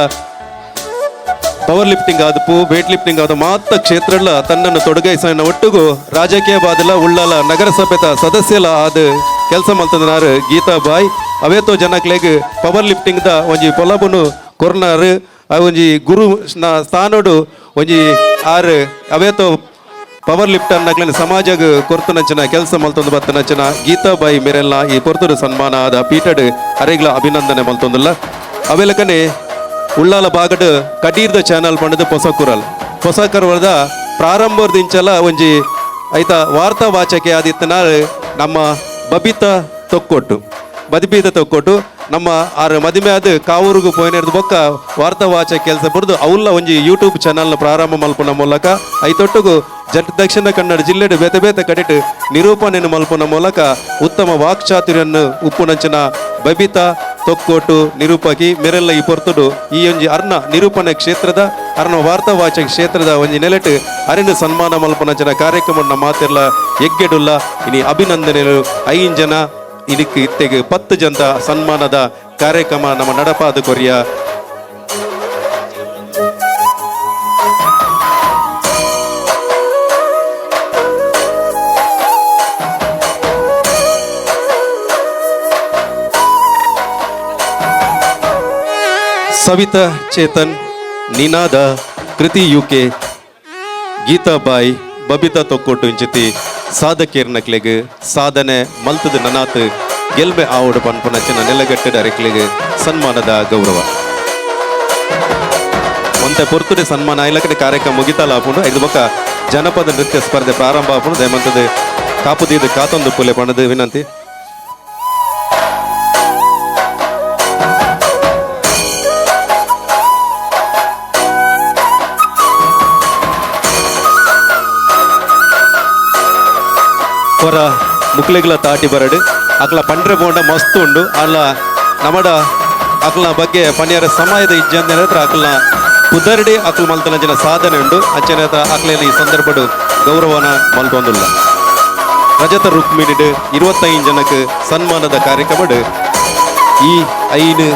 ಪವರ್ ಲಿಫ್ಟಿಂಗ್ ಆದಪ್ಪು ವೇಟ್ ಲಿಫ್ಟಿಂಗ್ ಆದ ಮಾತ್ರ ಕ್ಷೇತ್ರಗಳ ತನ್ನನ್ನು ತೊಡಗಿಸಿನ ಒಟ್ಟಿಗೂ ರಾಜಕೀಯ ಬಾದಲ ಉಳ್ಳಾಲ ನಗರಸಭೆದ ಸದಸ್ಯಲ ಆದ ಕೆಲಸ ಮಲ್ತದನಾರು ಗೀತಾಬಾಯಿ ಅವೇತೋ ಜನಕ್ಲೆಗ್ ಪವರ್ ಲಿಫ್ಟಿಂಗ್ದ ಒಂಜಿ ಪೊಲಬುನು ಕೊರ್ನಾರು ಒಂಜಿ ಗುರು ಸ್ಥಾನೋಡು ಒಂಜಿ ಆರು ಅವೇತೋ ಪವರ್ ಲಿಫ್ಟರ್ ನಕ್ಲಿನ ಸಮಾಜಗ್ ಕೊರ್ತನಂಚಿನ ಕೆಲಸ ಮಲ್ತೊಂದು ಬತ್ತನಂಚಿನ ಗೀತಾಬಾಯಿ ಮೇರೆಲ್ಲ ಈ ಕೊರ್ತುಡು ಸನ್ಮಾನ ಆದ ಪೀಠಡ್ ಅರೆಗ್ಲ ಅಭಿನಂದನೆ ಮಲ್ತೊಂದುಲ್ಲ ಅವೇಲಕನೆ ಉಳ್ಳಾಲ ಬಾಗಡ್ ಕಡೀರ್ದ ಚಾನಲ್ ಪಂಡದು ಹೊಸಕರ್ವರ್ದ ಪ್ರಾರಂಭದಿಂಚಲ ಒಂಜಿ ಐತ ವಾರ್ತಾ ವಾಚಕೆ ಆದಿತ್ತನ ನಮ್ಮ ಬಬಿತಾ ತೊಕ್ಕೊಟ್ಟು ನಮ್ಮ ಆರು ಮದುವೆ ಆದ ಕಾವೂರುಗು ಪೋಯಿನಿರ್ದು ಬೊಕ್ಕ ವಾರ್ತಾ ವಾಚಕ ಕೆಲಸ ಬರೆದು ಅವಲ್ಲ ಒಂಜಿ ಯೂಟ್ಯೂಬ್ ಚಾನಲ್ನ ಪ್ರಾರಂಭ ಮಲ್ಪುನ ಮೂಲಕ ಐತೊಟ್ಟುಗು ದಕ್ಷಿಣ ಕನ್ನಡ ಜಿಲ್ಲೆಡ್ ಬೇತೆ ಬೇತೆ ಕಡೆಟ್ ನಿರೂಪಣೆಯನ್ನು ಮಲ್ಪುನ ಮೂಲಕ ಉತ್ತಮ ವಾಕ್ಚಾತುರ್ಯನ್ನು ಉಪ್ಪುನಂಚಿನ ಬಬಿತಾ ತೊಕ್ಕೋಟು ನಿರೂಪಕಿ ಮೇರೆಲ್ಲ ಈ ಪೊರ್ತುಡು ಈ ಒಂಜಿ ಅರ್ನ ನಿರೂಪಣೆ ಕ್ಷೇತ್ರದ ಅರ್ನ ವಾರ್ತಾ ವಾಚಕ ಕ್ಷೇತ್ರದ ಒಂಜಿ ನೆಲೆಟ್ ಅರಿನ ಸನ್ಮಾನ ಮಲ್ಪನಂಚಿನ ಕಾರ್ಯಕ್ರಮನ ಮಾತೆಲ್ಲ ಎಗ್ಗೆಡುಲ್ಲ ಇನಿ ಅಭಿನಂದನೆಗಳು 5 ಜನ ಇದಕ್ಕೆ ಇತ್ತೆಗೆ 10 ಜನದ ಸನ್ಮಾನದ ಕಾರ್ಯಕ್ರಮ ನಮ್ಮ ನಡಪಾದ ಕೊರಿಯ ಸವಿತಾ ಚೇತನ್ ನಿನಾದ ಕೃತಿ UK ಗೀತಾಬಾಯಿ ಬಬಿತಾ ತೊಕ್ಕೊಟ್ಟು ಇಂಚಿತಿ ಸಾಧಕೇರ್ನಕ್ಲೆಗ್ ಸಾಧನೆ ಮಲ್ತದ ನನಾತ್ ಗೆಲ್ಬೆ ಆವಡು ಪನ್ಪುನಚ್ಚಿನ ನೆಲಗಟ್ಟದ ಅರೆಕ್ಲೆಗ್ ಸನ್ಮಾನದ ಗೌರವ ಒಂತೆ ಪೊರ್ತುಡೆ ಸನ್ಮಾನ ಆಯ್ಲಕಡೆ ಕಾರ್ಯಕ್ರಮ ಮುಗಿತಲ್ಲ ಆಪುಂಡು ಐದು ಬೊಕ್ಕ ಜನಪದ ನೃತ್ಯ ಸ್ಪರ್ಧೆ ಪ್ರಾರಂಭ ಆಪುಂಡು ದಯಮಂತದ ಕಾಪುದೀದ ಕಾತೊಂದು ಪುಲೆ ಪಣದು ವಿನಂತಿ ಹೊರ ಮುಕ್ಲೆಗ್ಲ ತಾಟಿ ಬರಡು ಅಕ್ಲ ಪಂಡ್ರೆ ಬೋಂಡ ಮಸ್ತ್ ಉಂಡು ಅಲ್ಲ ನಮಡ ಅಕ್ಲ ಬಗ್ಗೆ ಪನ್ಯಾರ ಸಮಯದ ಇಜ್ಜಂದ ಹತ್ರ ಅಕ್ಲ ಕುದರ್ಡಿ ಅಕ್ಲ ಮಲ್ತನಂಚಿನ ಸಾಧನೆ ಉಂಡು ಅಂಚನೆ ಹತ್ರ ಅಕ್ಲೆಯಲ್ಲಿ ಈ ಸಂದರ್ಭಡು ಗೌರವನ ಮಲ್ತೊಂದುಲ್ಲ ರಜತ ರುಕ್ಮಿಣಿಡ್ 25 ಜನಕ್ಕೆ ಸನ್ಮಾನದ ಕಾರ್ಯಕ್ರಮಡು ಈ 5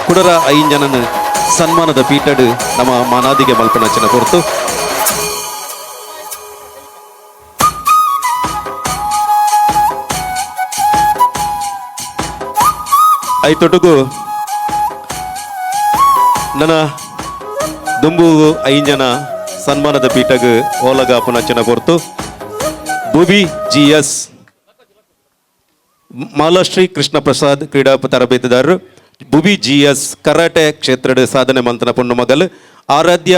ಕುಡರ 5 ಜನನ ಸನ್ಮಾನದ ಪೀಠಡ್ ನಮ್ಮ ಮಾನಾದಿಗೆ ಮಲ್ಪನಂಚಿನ ಹೊರತು ಐತೊಟ್ಟುಗು ನನ್ನ ದುಂಬು 5 ಜನ ಸನ್ಮಾನದ ಪೀಠಗ್ ಓಲಗಾಪುನಂಚಿನ ಹೊರತು ಭುವಿ GS ಮಾಲಾಶ್ರೀ ಕೃಷ್ಣ ಪ್ರಸಾದ್ ಕ್ರೀಡಾ ತರಬೇತುದಾರರು ಭುವಿ GS ಕರಾಟೆ ಕ್ಷೇತ್ರದ ಸಾಧನೆ ಮಂತನ ಪುಣ್ಣ ಮಗಲು ಆರಾಧ್ಯ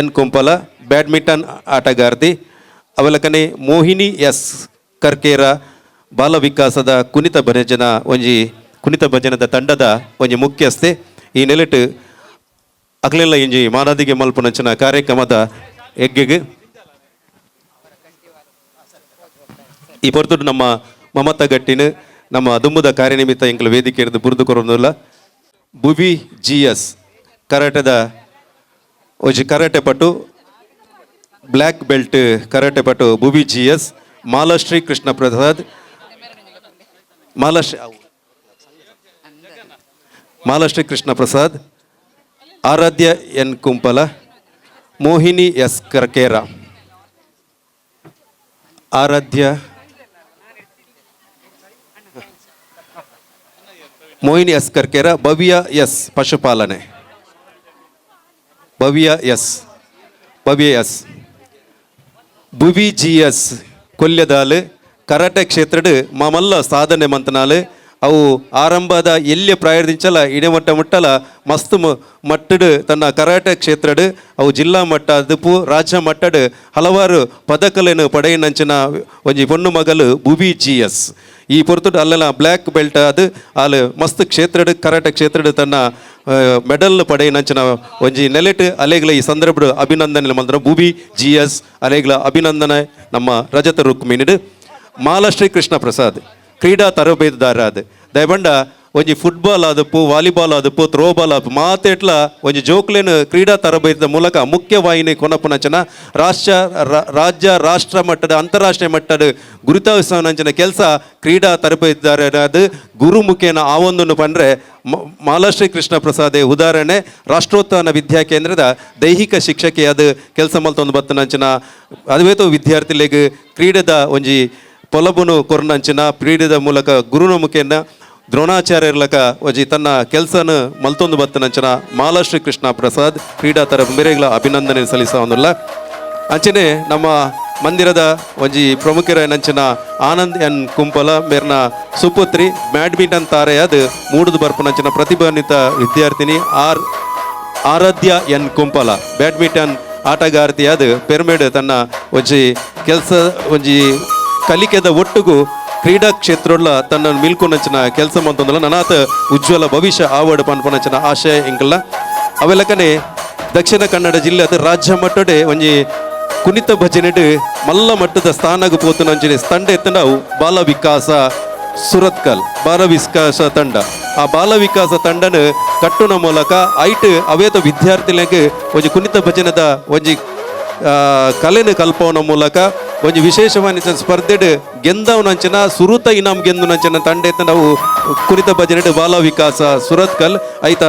ಎನ್ ಕುಂಪಲ ಬ್ಯಾಡ್ಮಿಂಟನ್ ಆಟಗಾರ್ತಿ ಅವಲಕನೆ ಮೋಹಿನಿ S ಕರ್ಕೇರ ಬಾಲ ವಿಕಾಸದ ಕುಣಿತ ಭಜನದ ತಂಡದ ಒಂಜಿ ಮುಖ್ಯಸ್ಥೆ ಈ ನೆಲೆಟ್ ಅಕ್ಲೆಲ್ಲ ಇಂಜಿ ಮಾನಾದಿಗೆ ಮಲ್ಪುನಂಚಿನ ಕಾರ್ಯಕ್ರಮದ ಎಗ್ಗೆಗೆ ಈ ಪೊರ್ತುಡು ನಮ್ಮ ಮಮತಾ ಗಟ್ಟಿನ ನಮ್ಮ ದುಂಬುದ ಕಾರ್ಯನಿಮಿತ್ತ ಎಂಕಲು ವೇದಿಕೆ ಇರಿದು ಬುರ್ದು ಕೊರೋದಿಲ್ಲ ಭುವಿ GS ಕರಾಟೆದ ಒಂಜಿ ಕರಾಟೆ ಪಟು ಬ್ಲ್ಯಾಕ್ ಬೆಲ್ಟ್ ಕರಾಟೆ ಪಟು Bhuvi GS Malashree Krishna Prasad Malashree Krishna Prasad Aradhya N Kumpala Mohini S Karkera Mohini S Karkera Bhavya S ಪಶುಪಾಲನೆ ಭವ್ಯ S ಭುವಿ GS ಕೊಲ್ಯದಾಲ್ ಕರಾಟೆ ಕ್ಷೇತ್ರಡ್ ಮಲ್ಲ ಸಾಧನೆ ಮಂತನಾಲ್ ಅವು ಆರಂಭದ ಎಲ್ಲಿಯ ಪ್ರಾಯದಿಂಚಲ ಇಡಮಟ್ಟ ಮುಟ್ಟಲ ಮಸ್ತ್ ಮಟ್ಟಡ್ ತನ್ನ ಕರಾಟೆ ಕ್ಷೇತ್ರಡ್ ಅವು ಜಿಲ್ಲಾ ಮಟ್ಟ ಅದುಪು ರಾಜ್ಯ ಮಟ್ಟಡ್ ಹಲವಾರು ಪದಕಲೆನು ಪಡೆಯನಂಚಿನ ಒಂಜಿ ಪೊಣ್ಣು ಮಗಲು ಬುಬಿ GS ಈ ಪೊರ್ತುಡು ಅಲ್ಲೆಲ್ಲ ಬ್ಲ್ಯಾಕ್ ಬೆಲ್ಟ್ ಅದು ಅಲ್ಲಿ ಮಸ್ತ್ ಕ್ಷೇತ್ರಡ್ ಕರಾಟೆ ಕ್ಷೇತ್ರಡ್ ತನ್ನ ಮೆಡಲ್ ಪಡೆಯನಂಚಿನ ಒಂಜಿ ನೆಲೆಟ್ ಅಲೆಗ್ಲ ಈ ಸಂದರ್ಭ ಅಭಿನಂದನೆ ಮಂತ್ರ ಬುಬಿ GS ಅಲೆಗ್ಲ ಅಭಿನಂದನೆ ನಮ್ಮ ರಜತ ರುಕ್ಮಿಣಿಡ್ ಮಾಲಾಶ್ರೀ ಕೃಷ್ಣ ಪ್ರಸಾದ್ ಕ್ರೀಡಾ ತರಬೇತುದಾರ ಅದು ದಯಬಂಡ ಒಂಜಿ ಫುಟ್ಬಾಲ್ ಆದಪ್ಪು ವಾಲಿಬಾಲ್ ಆದಪ್ಪು ಥ್ರೋಬಾಲ್ ಆದಪ್ಪು ಮಾತೆಟ್ಲ ಒಂಜಿ ಜೋಕ್ಲೇನು ಕ್ರೀಡಾ ತರಬೇತಿದ ಮೂಲಕ ಮುಖ್ಯವಾಹಿನಿ ಕೊನಪುನಂಚನ ರಾಜ್ಯ ರಾಷ್ಟ್ರ ಮಟ್ಟದ ಅಂತಾರಾಷ್ಟ್ರೀಯ ಮಟ್ಟದ ಗುರುತಿಸುವಂಚಿನ ಕೆಲಸ ಕ್ರೀಡಾ ತರಬೇತುದಾರರಾದ ಗುರುಮುಖೇನ ಆವೊಂದನ್ನು ಪಂಡ್ರೆ ಮಾಲಾಶ್ರೀ ಕೃಷ್ಣ ಪ್ರಸಾದ್ ಉದಾಹರಣೆ ರಾಷ್ಟ್ರೋತ್ಥಾನ ವಿದ್ಯಾ ಕೇಂದ್ರದ ದೈಹಿಕ ಶಿಕ್ಷಕಿ ಅದು ಕೆಲಸ ಮಲ್ತೊಂದು ಬತ್ತನಂಚಿನ ಅದುವೇತೋ ವಿದ್ಯಾರ್ಥಿಗಳಿಗೆ ಕ್ರೀಡೆದ ಒಂಜಿ ಪೊಲಬುನು ಕೊರ್ನಂಚಿನ ಕ್ರೀಡೆದ ಮೂಲಕ ಗುರುನ ಮುಖೇನ ದ್ರೋಣಾಚಾರ್ಯರ್ಲಕ ಒಜಿ ತನ್ನ ಕೆಲಸನ ಮಲ್ತೊಂದು ಬತ್ತನಂಚಿನ ಮಾಲಾಶ್ರೀ ಕೃಷ್ಣ ಪ್ರಸಾದ್ ಕ್ರೀಡಾ ತರ ಮೇರೆಗಳ ಅಭಿನಂದನೆ ಸಲ್ಲಿಸೋದಿಲ್ಲ ಅಂಚನೆ ನಮ್ಮ ಮಂದಿರದ ಒಂಜಿ ಪ್ರಮುಖರ ನಂಚಿನ ಆನಂದ್ ಎನ್ ಕುಂಪಲ ಮೇರ್ನ ಸುಪುತ್ರಿ ಬ್ಯಾಡ್ಮಿಂಟನ್ ತಾರೆಯಾದ ಮೂಡುದು ಬರ್ಪನಂಚಿನ ಪ್ರತಿಭಾನ್ವಿತ ವಿದ್ಯಾರ್ಥಿನಿ ಆರಾಧ್ಯ ಎನ್ ಕುಂಪಲ ಬ್ಯಾಡ್ಮಿಂಟನ್ ಆಟಗಾರ್ತಿಯಾದ ಪೆರ್ಮೇಡ್ ತನ್ನ ಒಂಜಿ ಕೆಲಸ ಒಂಜಿ ಕಲಿಕೆದ ಒಟ್ಟಿಗೂ ಕ್ರೀಡಾ ಕ್ಷೇತ್ರಲ್ಲ ತನ್ನ ಮಿಲ್ಕೊನಂಚಿನ ಕೆಲಸ ಮಂತಂದಲ್ಲ ನನಾತ ಉಜ್ವಲ ಭವಿಷ್ಯ ಆವಡ್ ಪನ್ಪನಂಚಿನ ಆಶಯ ಇಂಕಲ್ಲ ಅವೆಲ್ಲಕನೆ ದಕ್ಷಿಣ ಕನ್ನಡ ಜಿಲ್ಲೆ ಅದು ರಾಜ್ಯ ಮಟ್ಟಡೆ ಒಂಜಿ ಕುಣಿತ ಭಜನೆಡ್ ಮಲ್ಲ ಮಟ್ಟದ ಸ್ಥಾನಗ ಪೋತುನಂಚಿನ ತಂಡ ಎತ್ತನವು ಬಾಲ ವಿಕಾಸ ಸುರತ್ಕಲ್ ಬಾಲ ವಿಕಾಸ ತಂಡ ಆ ಬಾಲ ವಿಕಾಸ ತಂಡನ ಕಟ್ಟುನ ಮೂಲಕ ಐಟ್ ಅವೇತ ವಿದ್ಯಾರ್ಥಿಗಳಿಗೆ ಒಂಜಿ ಕುಣಿತ ಭಜನದ ಒಂಜಿ ಕಲೆನ ಕಲ್ಪವನ ಮೂಲಕ ಒಂಜಿ ವಿಶೇಷವಾದ ಸ್ಪರ್ಧೆಡ್ ಗೆಂದವನಂಚಿನ ಸುರುತ ಇನಾಮ್ ಗೆಂದುನಂಚಿನ ತಂಡ ನಾವು ಕುಣಿತ ಭಜನೆಡ್ ಬಾಲ ವಿಕಾಸ ಸುರತ್ಕಲ್ ಐತ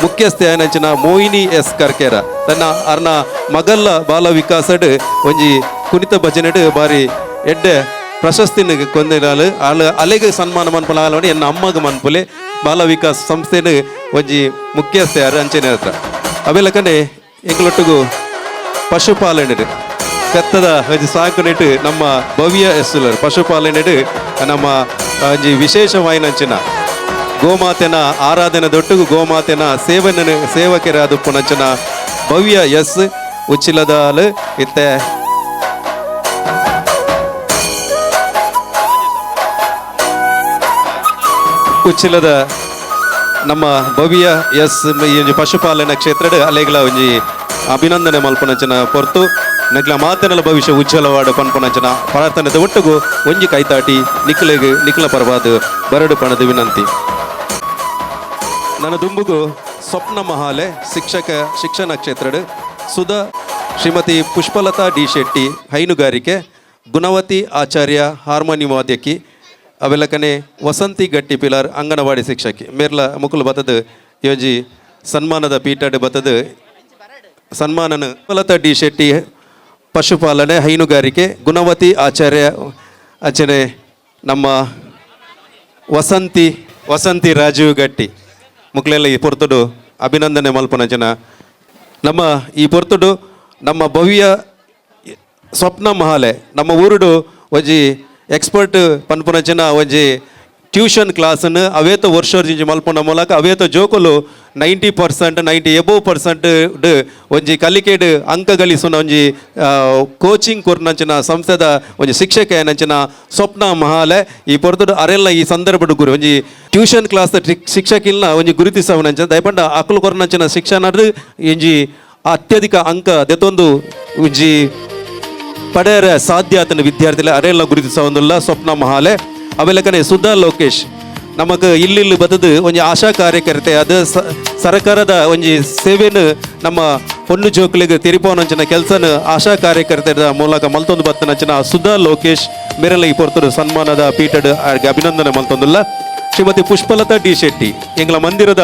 ಮುಖ್ಯಸ್ಥೆ ಆಯನಂಚಿನ ಮೋಹಿನಿ ಎಸ್ ಕರ್ಕೇರ ತನ್ನ ಅರ್ನ ಮಗಲ್ಲ ಬಾಲ ವಿಕಾಸಡ್ ಒಂಜಿ ಕುಣಿತ ಭಜನೆಡ್ ಬಾರಿ ಎಡ್ಡೆ ಪ್ರಶಸ್ತಿನ ಕೊಂದಿರಾಲು ಅಲೆಗೆ ಸನ್ಮಾನ ಮನ್ಪಲ ಎನ್ನ ಅಮ್ಮಗ ಮನ್ಪುಲೆ ಬಾಲ ವಿಕಾಸ್ ಸಂಸ್ಥೆನ ಒಂಜಿ ಮುಖ್ಯಸ್ಥೆ ಅಂಚನೆ ಹತ್ರ ಅವೆಲ್ಲಕನೆ ಎಂಗಳೊಟ್ಟಿಗೂ ಪಶುಪಾಲನೆ ಕತ್ತದ ಸಾಕುನೆಟ್ಟು ನಮ್ಮ ಭವ್ಯ ಎಸ್ಸುಲರ್ ಪಶುಪಾಲನೆಡು ನಮ್ಮ ಒಂಜಿ ವಿಶೇಷವಾಯಿನಂಚಿನ ಗೋಮಾತೆನ ಆರಾಧನೆ ದೊಟ್ಟಿಗೂ ಗೋಮಾತೆನ ಸೇವಕರಾದ ಪುನಂಚಿನ ಭವ್ಯ ಎಸ್ ಉಚ್ಚಿಲದಾಲು ಇತ್ತೆ ಉಚ್ಚಿಲದ ನಮ್ಮ ಭವ್ಯ ಎಸ್ ಈ ಪಶುಪಾಲನಾ ಕ್ಷೇತ್ರದ ಅಲೆಗಳ ಒಂಜಿ ಅಭಿನಂದನೆ ಮಲ್ಪನಂಚನ ಪೊರ್ತು ನಗ್ಲ ಮಾತನಲ ಭವಿಷ್ಯ ಉಜ್ವಲವಾಡ ಪನ್ಪನಂಚನ ಪ್ರಾರ್ಥನೆದ ಒಟ್ಟಿಗೂ ಒಂಜಿ ಕೈತಾಟಿ ನಿಖಲ ಪರವಾದ ಬರಡು ಪಣದ ವಿನಂತಿ ನನ್ನ ದುಂಬುಗು ಸ್ವಪ್ನ ಮಹಾಲೆ ಶಿಕ್ಷಣ ಕ್ಷೇತ್ರಡ್ ಸುಧಾ ಶ್ರೀಮತಿ ಪುಷ್ಪಲತಾ ಡಿ ಶೆಟ್ಟಿ ಹೈನುಗಾರಿಕೆ ಗುಣವತಿ ಆಚಾರ್ಯ ಹಾರ್ಮೋನಿಯಂ ವಾದ್ಯಕಿ ಅವೆಲ್ಲಕನೆ ವಸಂತಿ ಗಟ್ಟಿ ಪಿಲಾರ್ ಅಂಗನವಾಡಿ ಶಿಕ್ಷಕಿ ಮೇರ್ಲ ಮುಕುಲು ಬತ್ತದ ಯೋಜಿ ಸನ್ಮಾನದ ಪೀಠಡ್ ಬತ್ತದ ಸನ್ಮಾನನ ಪುಷ್ಪಲತಾ ಡಿ ಶೆಟ್ಟಿ ಪಶುಪಾಲನೆ ಹೈನುಗಾರಿಕೆ ಗುಣವತಿ ಆಚಾರ್ಯ ಅಂಚನೆ ನಮ್ಮ ವಸಂತಿ ರಾಜೀವ್ ಗಟ್ಟಿ ಮುಕ್ಲೆಲ್ಲ ಈ ಪೊರ್ತುಡು ಅಭಿನಂದನೆ ಮಲ್ಪನಂಚನ ನಮ್ಮ ಈ ಪೊರ್ತುಡು ನಮ್ಮ ಭವ್ಯ ಸ್ವಪ್ನ ಮಹಾಲೆ ನಮ್ಮ ಊರುಡು ಒಂಜಿ ಎಕ್ಸ್ಪರ್ಟ್ ಪನ್ಪುನಂಚಿನ ಒಂಜಿ ಟ್ಯೂಷನ್ ಕ್ಲಾಸನ್ನು ಅವೇತ ವರ್ಷ ಮಲ್ಪನ ಮೂಲಕ ಅವೇತ ಜೋಕುಲು 90% 90% ಒಂಜಿ ಕಲಿಕೆಡ್ ಅಂಕ ಗಳಿಸುನ ಒಂಜಿ ಕೋಚಿಂಗ್ ಕೊರ್ನಂಚಿನ ಸಂಸ್ಥೆದ ಒಂಜಿ ಶಿಕ್ಷಕ ಏನಂಚಿನ ಸ್ವಪ್ನ ಮಹಾಲೆ ಈ ಪೊರ್ತುಡು ಅರೆಲ್ಲ ಈ ಸಂದರ್ಭದ ಗುರು ಒಂಜಿ ಟ್ಯೂಷನ್ ಕ್ಲಾಸ್ ಶಿಕ್ಷಕಿಲ್ನ ಒಂಜಿ ಗುರುತಿಸವನಂಚಿನ ದಯಪಂಡ ಅಕ್ಕಲು ಕೊರ್ನಂಚಿನ ಶಿಕ್ಷಣದ ಒಂಜಿ ಅತ್ಯಧಿಕ ಅಂಕ ದೆತೊಂದು ಒಂಜಿ ಪಡೆಯರ ಸಾಧ್ಯ ಆತನ ವಿದ್ಯಾರ್ಥಿಗಳ ಅರೆಲ್ಲ ಗುರುತಿಸವೊಂದುಲ್ಲ ಸ್ವಪ್ನ ಮಹಾಲೆ ಅವೆಲ್ಲಕನೆ ಸುಧಾ ಲೋಕೇಶ್ ನಮಗೆ ಇಲ್ಲಿ ಬದದು ಒಂಜಿ ಆಶಾ ಕಾರ್ಯಕರ್ತೆ ಅದು ಸರ್ಕಾರದ ಒಂಜಿ ಸೇವೆನು ನಮ್ಮ ಹೊನ್ನು ಜೋಕುಲಿಗೆ ತಿರುಪವನಂಚಿನ ಕೆಲಸನ ಆಶಾ ಕಾರ್ಯಕರ್ತೆಯ ಮೂಲಕ ಮಲ್ತೊಂದು ಬತ್ತನಂಚಿನ ಸುಧಾ ಲೋಕೇಶ್ ಮೇರೆಲ್ಲ ಈ ಪೊರ್ತರು ಸನ್ಮಾನದ ಪೀಠಡ್ ಅಭಿನಂದನೆ ಮಲ್ತೊಂದುಲ್ಲ ಶ್ರೀಮತಿ ಪುಷ್ಪಲತಾ ಡಿ ಶೆಟ್ಟಿ ಎಂಗ್ಲ ಮಂದಿರದ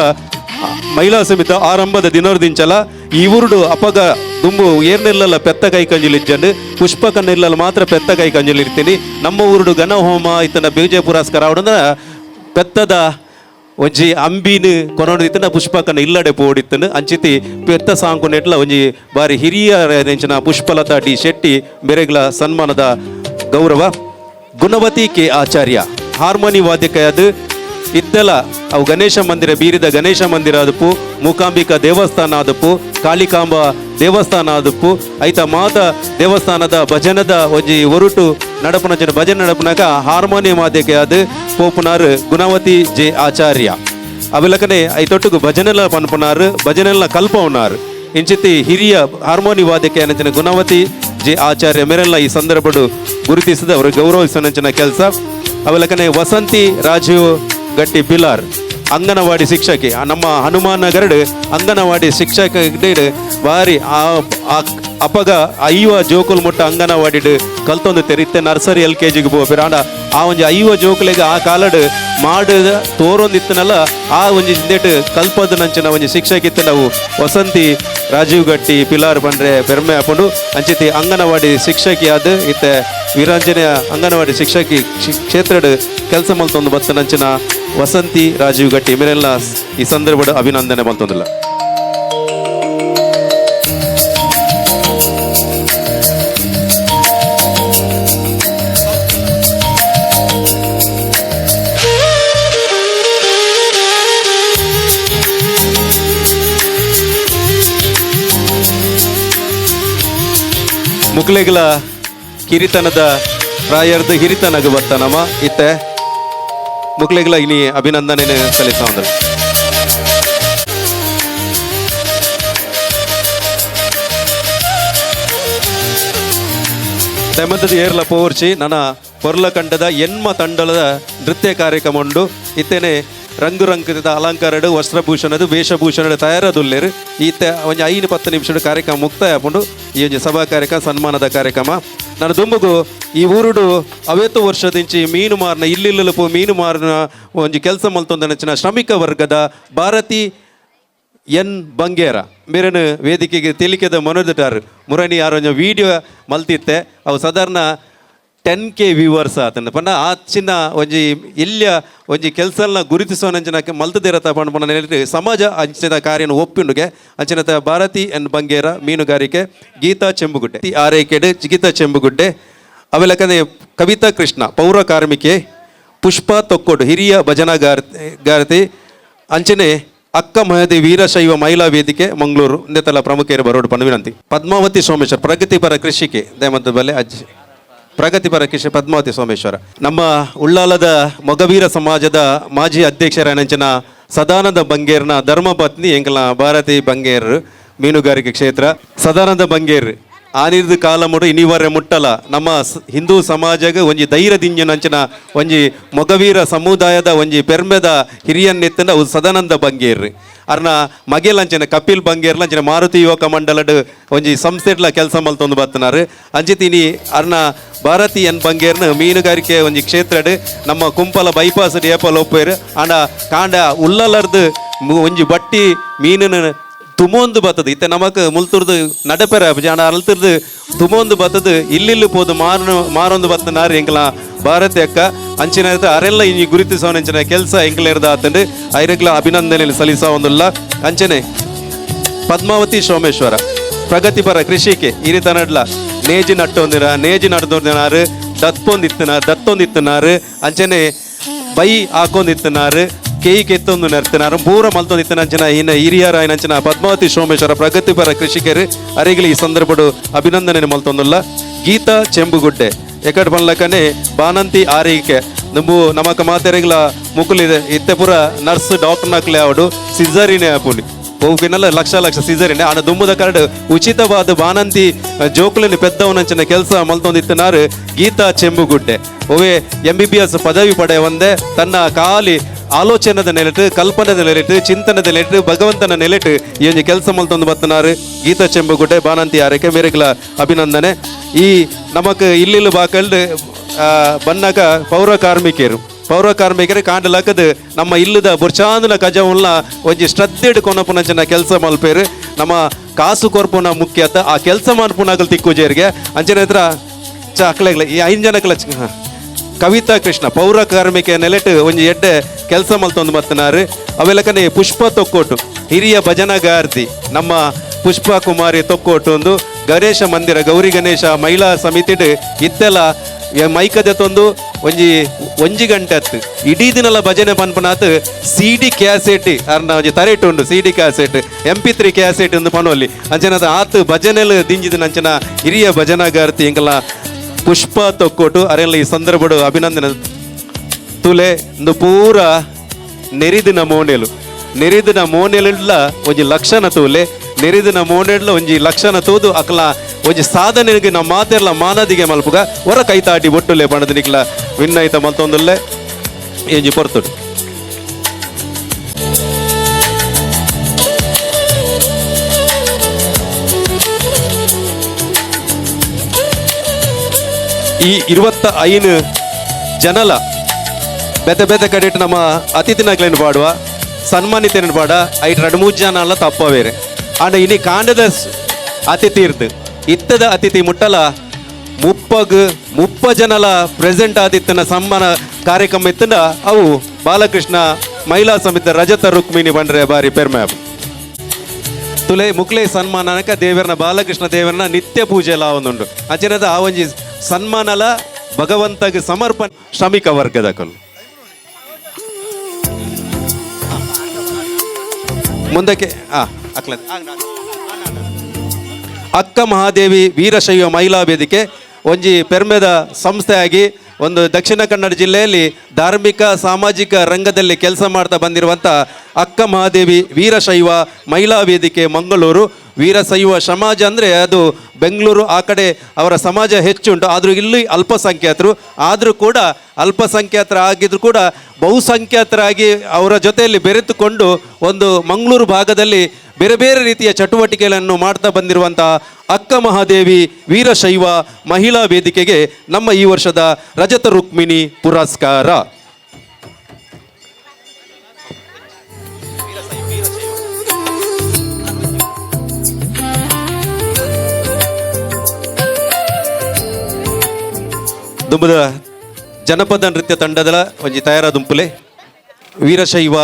ಮಹಿಳಾ ಸಮಿತಿ ಆರಂಭದ ದಿನೋರ್ದಿಂಚಲ ಈ ಊರುಡು ಅಪಗ ದುಂಬು ಏರ್ನೆಲ್ಲ ಪೆತ್ತ ಕೈ ಕಂಜಿಲಿಜ್ಜಂಡು ಪುಷ್ಪಕನ್ನೆಲ್ಲ ಮಾತ್ರ ಪೆತ್ತ ಕೈ ಕಂಜಿಲಿರ್ತೀನಿ ನಮ್ಮ ಊರುಡು ಘನ ಹೋಮ ಇತನ ಬೇಜೆ ಪುರಸ್ಕಾರ ಅವಡಂದ್ರ ಪೆತ್ತದ ಒಂಜಿ ಅಂಬಿನ ಕೊನೊಂದಿತ್ತನ ಪುಷ್ಪಕನ ಇಲ್ಲಡೆ ಪೋಡಿತ್ತನು ಅಂಚಿತಿ ಪೆತ್ತ ಸಾಂಕುನೆಟ್ಲ ಒಂಜಿ ಬಾರಿ ಹಿರಿಯ ನೆಂಚಿನ ಪುಷ್ಪಲತಾ ಡಿ ಶೆಟ್ಟಿ ಬೆರೆಗ್ಲ ಸನ್ಮಾನದ ಗೌರವ ಗುಣವತಿ ಕೆ ಆಚಾರ್ಯ ಹಾರ್ಮೋನಿ ವಾದ್ಯಕಯಾದ ಇತ್ತೆಲ್ಲ ಅವು ಗಣೇಶ ಮಂದಿರ ಬೀರಿದ ಗಣೇಶ ಮಂದಿರ ಆದಪ್ಪು, ಮೂಕಾಂಬಿಕಾ ದೇವಸ್ಥಾನ ಆದಪ್ಪು, ಕಾಳಿಕಾಂಬ ದೇವಸ್ಥಾನ ಆದಪ್ಪು, ಐತ ಮಾತ ದೇವಸ್ಥಾನದ ಭಜನದ ಒಂಜಿ ಒರುಟು ನಡಪನ ಭಜನೆ ನಡಪನಾಗ ಹಾರ್ಮೋನಿಯಂ ಆದ್ಯಕ್ಕೆ ಅದು ಪೋಪುನಾರ್ ಗುಣವತಿ ಜೆ ಆಚಾರ್ಯ ಅವೆಲಕನೆ ಐತೊಟ್ಟುಗು ಭಜನೆಲ ಪನ್ಪುನಾರು ಭಜನೆಲ್ಲ ಕಲ್ಪ ಉన్నారు ಇಂಚಿತಿ ಹಿರಿಯ ಹಾರ್ಮೋನಿ ವಾದ್ಯಕ್ಕೆ ಅನ್ನಂಚಿನ ಗುಣವತಿ ಜೆ ಆಚಾರ್ಯ ಮೇರೆಲ್ಲ ಈ ಸಂದರ್ಭಡು ಗುರುತಿಸಿದ ಅವರು ಗೌರವಿಸನಂಚಿನ ಕೆಲಸ ಅವೆಲಕನೆ ವಸಂತಿ ರಾಜೀವ್ ಗಟ್ಟಿ ಪಿಲಾರ್ ಅಂಗನವಾಡಿ ಶಿಕ್ಷಕಿ ನಮ್ಮ ಹನುಮಾನ ಗರಡು ಅಂಗನವಾಡಿ ಶಿಕ್ಷಕ ಬಾರಿ ಅಪಗ ಐವ ಜೋಕುಲ್ ಮುಟ್ಟ ಅಂಗನವಾಡಿ ಕಲ್ತೊಂದು ತೆರಿತ್ತೆ ನರ್ಸರಿ LKGಗೆ ಬೋಪಿರಾಂಡ ಆ ಒಂಜಿ ಐವ ಜೋಕುಲೆಗೆ ಆ ಕಾಲಡ್ ಮಾಡಿದ ತೋರೊಂದಿತ್ತನಲ್ಲ ಆ ಒಂಜಿ ಹಿಂದೇಟ್ ಕಲ್ಪದ ನಂಚಿನ ಒಂಜಿ ಶಿಕ್ಷಕಿತ್ತು ನಾವು ವಸಂತಿ ರಾಜೀವ್ ಗಟ್ಟಿ ಪಿಲಾರ್ ಬಂದ್ರೆ ಬೆರ್ಮೆ ಹಾಕೊಂಡು ಅಂಚಿತಿ ಅಂಗನವಾಡಿ ಶಿಕ್ಷಕಿ ಆದ ಇತ್ತೆ ವೀರಾಂಜನೇಯ ಅಂಗನವಾಡಿ ಶಿಕ್ಷಕಿ ಕ್ಷೇತ್ರಡ್ ಕೆಲಸ ಮಲ್ತೊಂದು ಬತ್ತ ನಂಚಿನ ವಸಂತಿ ರಾಜೀವ್ ಗಟ್ಟಿ ಮೇರೆಲ್ಲ ಈ ಸಂದರ್ಭದ ಅಭಿನಂದನೆ ಮಲ್ತೊಂದಿಲ್ಲ. ಮುಕ್ಲೆಗಳ ಕಿರಿತನದ ಪ್ರಾಯರ್ದ ಹಿರಿತನಗ ಬರ್ತಾನಮ್ಮ ಇತ್ತೆ ಮುಕ್ಲೆಗಳ ಇನಿ ಅಭಿನಂದನೆ ಸಲ್ಲಿಸಂದ್ರು. ತೆಮಂತದ ಏರ್ಲ ಪೋರ್ಚಿ ನನ್ನ ಪೊರ್ಲ ಕಂಡದ ಎನ್ಮ ತಂಡದ ನೃತ್ಯ ಕಾರ್ಯಕ್ರಮ ಉಂಡು ಇತ್ತೇನೆ ರಂಗು ರಂಗದ ಅಲಂಕಾರಡು ವಸ್ತ್ರಭೂಷಣದ ವೇಷಭೂಷಣದ ತಯಾರದುಲ್ಲೇರು ಈತ ಒಂದು 5-10 ನಿಮಿಷದ ಕಾರ್ಯಕ್ರಮ ಮುಕ್ತಾಯ ಹಾಕೊಂಡು ಈ ಒಂದು ಸಭಾ ಕಾರ್ಯಕ್ರಮ ಸನ್ಮಾನದ ಕಾರ್ಯಕ್ರಮ ನಾನು ದುಂಬುಗು ಈ ಊರುಡು ಅವೇತು ವರ್ಷದಿಂಚಿ ಮೀನು ಮಾರನ ಇಲ್ಲಿಲ್ಲಪು ಮೀನು ಮಾರನ ಒಂದು ಕೆಲಸ ಮಲ್ತೊಂದ ನೆಚ್ಚಿನ ಶ್ರಮಿಕ ವರ್ಗದ ಭಾರತಿ ಎನ್ ಬಂಗೇರ ಮೇರನು ವೇದಿಕೆಗೆ ತಿಳಿಕೆದ ಮನೋದಿಟ್ಟಾರು ಮುರಣಿ ಯಾರೊಂದು ವಿಡಿಯೋ ಮಲ್ತಿತ್ತೆ ಅವು ಸಾಧಾರಣ 10K ವ್ಯೂವರ್ಸ್ ಆತನ ಪಂಡ ಆಚಿನ ಒಂಜಿ ಇಲ್ಯ ಒಂಜಿ ಕೆಲಸನ ಗುರುತಿಸೋನಂಚಿನಕ್ಕೆ ಮಲ್ತದಿರತ್ತ ಪಂಡ ಹೇಳಿ ಸಮಾಜ ಅಂಚಿನ ಕಾರ್ಯನ ಒಪ್ಪಿಂಡುಗೆ ಅಂಚಿನ ಭಾರತಿ ಎನ್ ಬಂಗೇರ ಮೀನುಗಾರಿಕೆ ಗೀತಾ ಚೆಂಬುಗುಡ್ಡೆ ಆರೈಕೆಡ್ ಗೀತಾ ಚೆಂಬುಗುಡ್ಡೆ ಅವೆಲ್ಲಕಂದ್ರೆ ಕವಿತಾ ಕೃಷ್ಣ ಪೌರ ಕಾರ್ಮಿಕೆ ಪುಷ್ಪ ತೊಕ್ಕೋಡು ಹಿರಿಯ ಭಜನಾಗಾರತಿ ಅಂಚನೆ ಅಕ್ಕ ಮಹದಿ ವೀರಶೈವ ಮಹಿಳಾ ವೇದಿಕೆ ಮಂಗಳೂರು ಇಂದೆಲ್ಲ ಪ್ರಮುಖರು ಬರೋಡು ಪಂಡ ವಿನಂತಿ. ಪದ್ಮಾವತಿ ಸೋಮೇಶ್ವರ ಪ್ರಗತಿಪರ ಕೃಷಿಕೆ ದಯಮಂತ ಬಲೆ ಅಜ್ಜಿ ಪ್ರಗತಿಪರ ಕೃಷಿ ಪದ್ಮಾವತಿ ಸೋಮೇಶ್ವರ ನಮ್ಮ ಉಳ್ಳಾಲದ ಮೊಗವೀರ ಸಮಾಜದ ಮಾಜಿ ಅಧ್ಯಕ್ಷರಾಯನಂಚಿನ ಸದಾನಂದ ಬಂಗೇರ್ನ ಧರ್ಮಪತ್ನಿ ಎಂಕಲ ಭಾರತಿ ಬಂಗೇರ್ ಮೀನುಗಾರಿಕೆ ಕ್ಷೇತ್ರ ಸದಾನಂದ ಬಂಗೇರ್ ಆನಿರ್ದು ಕಾಲ ಮುಡು ಇನಿವರೆ ಮುಟ್ಟಲ ನಮ್ಮ ಹಿಂದೂ ಸಮಾಜಗೆ ಒಂಜಿ ಧೈರ್ಯದಿಂಜನಂಚಿನ ಒಂಜಿ ಮೊಗವೀರ ಸಮುದಾಯದ ಒಂಜಿ ಪೆರ್ಮೆದ ಹಿರಿಯನ್ನೆತ್ತಂದ ಅವು ಸದಾನಂದ ಬಂಗೇರ್ ಅರ್ನ ಮಗೆಲಂಚಿನ ಕಪಿಲ್ ಬಂಗೇರ್ಲ ಅಂಚಿನ ಮಾರುತಿ ಯುವಕ ಮಂಡಲಡ್ ಒಂಜಿ ಸಂಸ್ಥೆಡ್ಲ ಕೆಲಸ ಮಲ್ತೊಂದು ಬರ್ತನಾರು ಅಂಚಿತಿನಿ ಅರ್ನ ಭಾರತಿ ಎನ್ ಬಂಗೇರ್ನ ಮೀನುಗಾರಿಕೆ ಒಂಜಿ ಕ್ಷೇತ್ರಡ್ ನಮ್ಮ ಕುಂಪಲ ಬೈಪಾಸ್ ಏಪಲ್ ಒಪ್ಪೇರು ಆಂಡ ಕಾಂಡ ಉಲ್ಲಲರ್ದು ಒಂಜಿ ಬಟ್ಟಿ ಮೀನಿನ ತುಮೊಂದು ಬತ್ತದು ಇತ್ತೆ ನಮಕ್ ಮುಲ್ತುರ್ದು ನಡಪೆರ ಜಾಣ ಅಲ್ತಿರ್ದು ತುಮೊಂದು ಬತ್ತದು ಇಲ್ಲಿಲ್ಲಿ ಪೋದು ಮಾರೊಂದು ಬತ್ತನಾರು ಎಂಕಲ ಭಾರತಿ ಅಕ್ಕ ಅಂಚಿನ ಅರೆಲ್ಲ ಇನಿ ಗುರುತಿಸೋನಂಚಿನ ಕೆಲಸ ಎಂಕಲೇರ್ದ ಆತಂಡು ಐರಗ್ಲ ಅಭಿನಂದನೆ ಸಲ್ಲಿಸ ಒಂದುಲ್ಲ ಅಂಚನೆ ಪದ್ಮಾವತಿ ಸೋಮೇಶ್ವರ ಪ್ರಗತಿಪರ ಕೃಷಿಕೆ ಈ ರೀತಿ ನಡ್ಲ ನೇಜಿ ನಡ್ದೊಂದಿನಾರು ದತ್ತೊಂದಿತ್ತನಾರು ಅಂಚನೆ ಬೈ ಹಾಕೊಂದಿತ್ತನಾರು ಕೇಯಿಗೆ ಎತ್ತೊಂದು ನೆರ್ತಿನಾರು ಪೂರ ಮಲ್ತೊಂದಿತ್ತನ ಅಂಚನ ಇನ್ನು ಹಿರಿಯರ ಅಂಚನ ಪದ್ಮಾವತಿ ಸೋಮೇಶ್ವರ ಪ್ರಗತಿಪರ ಕೃಷಿಕರು ಅರಿಗಿಲಿ ಈ ಸಂದರ್ಭಡು ಅಭಿನಂದನೆ ಮಲ್ತೊಂದುಲ್ಲ. ಗೀತಾ ಚೆಂಬುಗುಡ್ಡೆ ಎಕಡ್ ಪನ್ಲಕನೆ ಬಾನಂತಿ ಆರೈಕೆ ನಂಬು ನಮಕ ಮಾತೆರೆಗ್ಲ ಮುಕುಲಿದೆ ಇತ್ತೆ ಪುರ ನರ್ಸ್ ಡಾಕ್ಟರ್ ನಕ್ಲೆ ಅವಡು ಸಿಜರಿನೇ ಆಪುಲಿ ಹೋಗಿನಲ್ಲ ಲಕ್ಷ ಸೀಸರಿನ ಆನ ದುಮ್ಮದ ಕರಡು ಉಚಿತವಾದ ಬಾನಂತಿ ಜೋಕುಲಿನ ಪೆದ್ದವನಂಚಿನ ಕೆಲಸ ಮಲ್ತೊಂದಿತ್ತನಾರು ಗೀತಾ ಚೆಂಬುಗುಡ್ಡೆ ಓವೇ MBBS ಪದವಿ ಪಡೆಯ ಒಂದೇ ತನ್ನ ಖಾಲಿ ಆಲೋಚನದ ನೆಲೆಟ್ಟು ಕಲ್ಪನದ ನೆಲೆಟ್ಟು ಚಿಂತನದ ನೆಲೆಟ್ಟು ಭಗವಂತನ ನೆಲೆಟ್ಟು ಈ ಒಂದು ಕೆಲಸ ಮಲ್ತೊಂದು ಬತ್ತನಾರು ಗೀತಾ ಚೆಂಬುಗುಡ್ಡೆ ಬಾನಂತಿ ಆರೈಕೆ ಮೇರೆಗ್ಲ ಅಭಿನಂದನೆ. ಈ ನಮಕ್ ಇಲ್ಲಿಲ್ಲ ಬಾಕಲ್ಡ್ ಬನ್ನಗ ಪೌರ ಕಾರ್ಮಿಕರು ಕಾಂಡಲಕದು ನಮ್ಮ ಇಲ್ಲದ ಬುರ್ಚಾಂದನ ಕಜವನ್ನ ಒಂಜಿ ಶ್ರದ್ಧೆಡ್ ಕೊನಪುನಂಚಿನ ಕೆಲಸ ಮಲ್ಪೇರು ನಮ್ಮ ಕಾಸು ಕೊರ್ಪುನ ಮುಖ್ಯತ ಆ ಕೆಲಸ ಮಾಡ್ಪುನಾಗಲ್ ತಿಕ್ಕುಜೇರಿಗೆ ಅಂಚನೆ ಹತ್ರ ಅಕ್ಲೆಗ್ಲ ಈ 5 ಜನಕ್ಲ ಕವಿತಾ ಕೃಷ್ಣ ಪೌರ ಕಾರ್ಮಿಕ ನೆಲೆಟ್ ಒಂಜಿ ಎಡ್ಡೆ ಕೆಲಸ ಮಲ್ತೊಂದು ಬತ್ತನಾರು ಅವೆಲ್ಲಕನೆ ಪುಷ್ಪ ತೊಕ್ಕೋಟು ಹಿರಿಯ ಭಜನಗಾರ್ತಿ ನಮ್ಮ ಪುಷ್ಪ ಕುಮಾರಿ ತೊಕ್ಕೋಟು ಒಂದು ಗಣೇಶ ಮಂದಿರ ಗೌರಿ ಗಣೇಶ ಮಹಿಳಾ ಸಮಿತಿಡ್ ಇತ್ತೆಲ್ಲ ಮೈಕದ ತೊಂದು ಒಂಜಿ ಗಂಟೆ ಹತ್ತು ಇಡೀ ದಿನಲ ಭಜನೆ ಪನ್ಪನಾತ್ CD ಕ್ಯಾಸೆಟ್ ಅರ್ನ ಒಂಜಿ ತರೇಟ್ ಉಂಡು CD ಕ್ಯಾಸೆಟ್ MP3 ಕ್ಯಾಸೆಟ್ ಎಂದು ಪನೊಲ್ಲಿ ಅಂಚನದ ಆತ್ ಭಜನೆಲ್ ದಿಂಜಿದ ಅಂಚನ ಹಿರಿಯ ಭಜನಾಗಾರ್ತಿ ಎಂಕಲ ಪುಷ್ಪ ತೊಕ್ಕೋಟು ಅರೆಲ್ಲ ಈ ಸಂದರ್ಭಡು ಅಭಿನಂದನೆ ತುಲೆ ಇಂದು ಪೂರ ನೆರಿದಿನ ಮೋನೆಲ್ಲ ಒಂಜಿ ಲಕ್ಷಣ ತೂಲೆ ನೆರಿದಿನ ಮೋನೆಡ್ಲ ಒಂಜಿ ಲಕ್ಷಣ ತೂದು ಅಕ್ಲ ಒಂಜಿ ಸಾಧನೆಗೆ ನಮ್ಮ ಮಾತೆರ್ಲ ಮಾನದಿಗೆ ಮಲ್ಪುಗ ಹೊರ ಕೈತಾಟಿ ಬೊಟ್ಟುಲೆ ಪಣದ ನಿಕ್ಲ ವಿನ್ನೈತ ಮಲ್ತೊಂದುಲ್ಲೆ ಎಂಜಿ ಪೊರ್ತುಡು ಈ 25 ಜನಲ ಬೆತೆ ಕಡೆಟ್ ನಮ್ಮ ಅತಿಥಿನಕ್ಲೇನು ಪಾಡುವ ಸನ್ಮಾನಿತೇನು ಪಾಡ ಐಟ್ 2-3 ಜನ ಅಲ್ಲ ತಪ್ಪ ಬೇರೆ ಆಂಡ ಇನಿ ಕಾಂಡದ ಅತಿಥಿ ಇರ್ದು ಇತ್ತದ ಅತಿಥಿ ಮುಟ್ಟಲ 30 ಜನಲ ಪ್ರೆಸೆಂಟ್ ಆದಿತ್ತನ ಸನ್ಮಾನ ಕಾರ್ಯಕ್ರಮ ಇತ್ತಂಡ ಅವು ಬಾಲಕೃಷ್ಣ ಮಹಿಳಾ ಸಮಿತಿ ರಜತ ರುಕ್ಮಿಣಿ ಬಂಡ್ರೆ ಬಾರಿ ಪೆರ್ಮೆ ತುಲೆ ಮುಕ್ಲೆ ಸನ್ಮಾನಕ ದೇವರನ ಬಾಲಕೃಷ್ಣ ದೇವರನ ನಿತ್ಯ ಪೂಜೆ ಲಾವೊಂದುಂಡು ಅಂಚೆನದ ಆ ಒಂಜಿ ಸನ್ಮಾನಲ ಭಗವಂತಗೆ ಸಮರ್ಪಣೆ ಶ್ರಮಿಕ ವರ್ಗದ ಕಲು ಮುಂದಕ್ಕೆ ಅಕ್ಕ ಮಹಾದೇವಿ ವೀರಶೈವ ಮಹಿಳಾ ವೇದಿಕೆ ಒಂಜಿ ಪೆರ್ಮೆದ ಸಂಸ್ಥೆಯಾಗಿ ಒಂದು ದಕ್ಷಿಣ ಕನ್ನಡ ಜಿಲ್ಲೆಯಲ್ಲಿ ಧಾರ್ಮಿಕ ಸಾಮಾಜಿಕ ರಂಗದಲ್ಲಿ ಕೆಲಸ ಮಾಡ್ತಾ ಬಂದಿರುವಂಥ ಅಕ್ಕ ಮಹಾದೇವಿ ವೀರಶೈವ ಮಹಿಳಾ ವೇದಿಕೆ ಮಂಗಳೂರು. ವೀರಶೈವ ಸಮಾಜ ಅಂದರೆ ಅದು ಬೆಂಗಳೂರು ಆ ಕಡೆ ಅವರ ಸಮಾಜ ಹೆಚ್ಚುಂಟು, ಆದರೂ ಇಲ್ಲಿ ಅಲ್ಪಸಂಖ್ಯಾತರು, ಆದರೂ ಕೂಡ ಅಲ್ಪಸಂಖ್ಯಾತರಾಗಿದ್ರು ಕೂಡ ಬಹುಸಂಖ್ಯಾತರಾಗಿ ಅವರ ಜೊತೆಯಲ್ಲಿ ಬೆರೆತುಕೊಂಡು ಒಂದು ಮಂಗಳೂರು ಭಾಗದಲ್ಲಿ ಬೇರೆ ಬೇರೆ ರೀತಿಯ ಚಟುವಟಿಕೆಗಳನ್ನು ಮಾಡ್ತಾ ಬಂದಿರುವಂಥ ಅಕ್ಕ ಮಹಾದೇವಿ ವೀರಶೈವ ಮಹಿಳಾ ವೇದಿಕೆಗೆ ನಮ್ಮ ಈ ವರ್ಷದ ರಜತ ರುಕ್ಮಿಣಿ ಪುರಸ್ಕಾರ. ದುಂಬದ ಜನಪದ ನೃತ್ಯ ತಂಡದ ಒಂಜಿ ತಯಾರ ದುಂಪುಲೆ ವೀರಶೈವ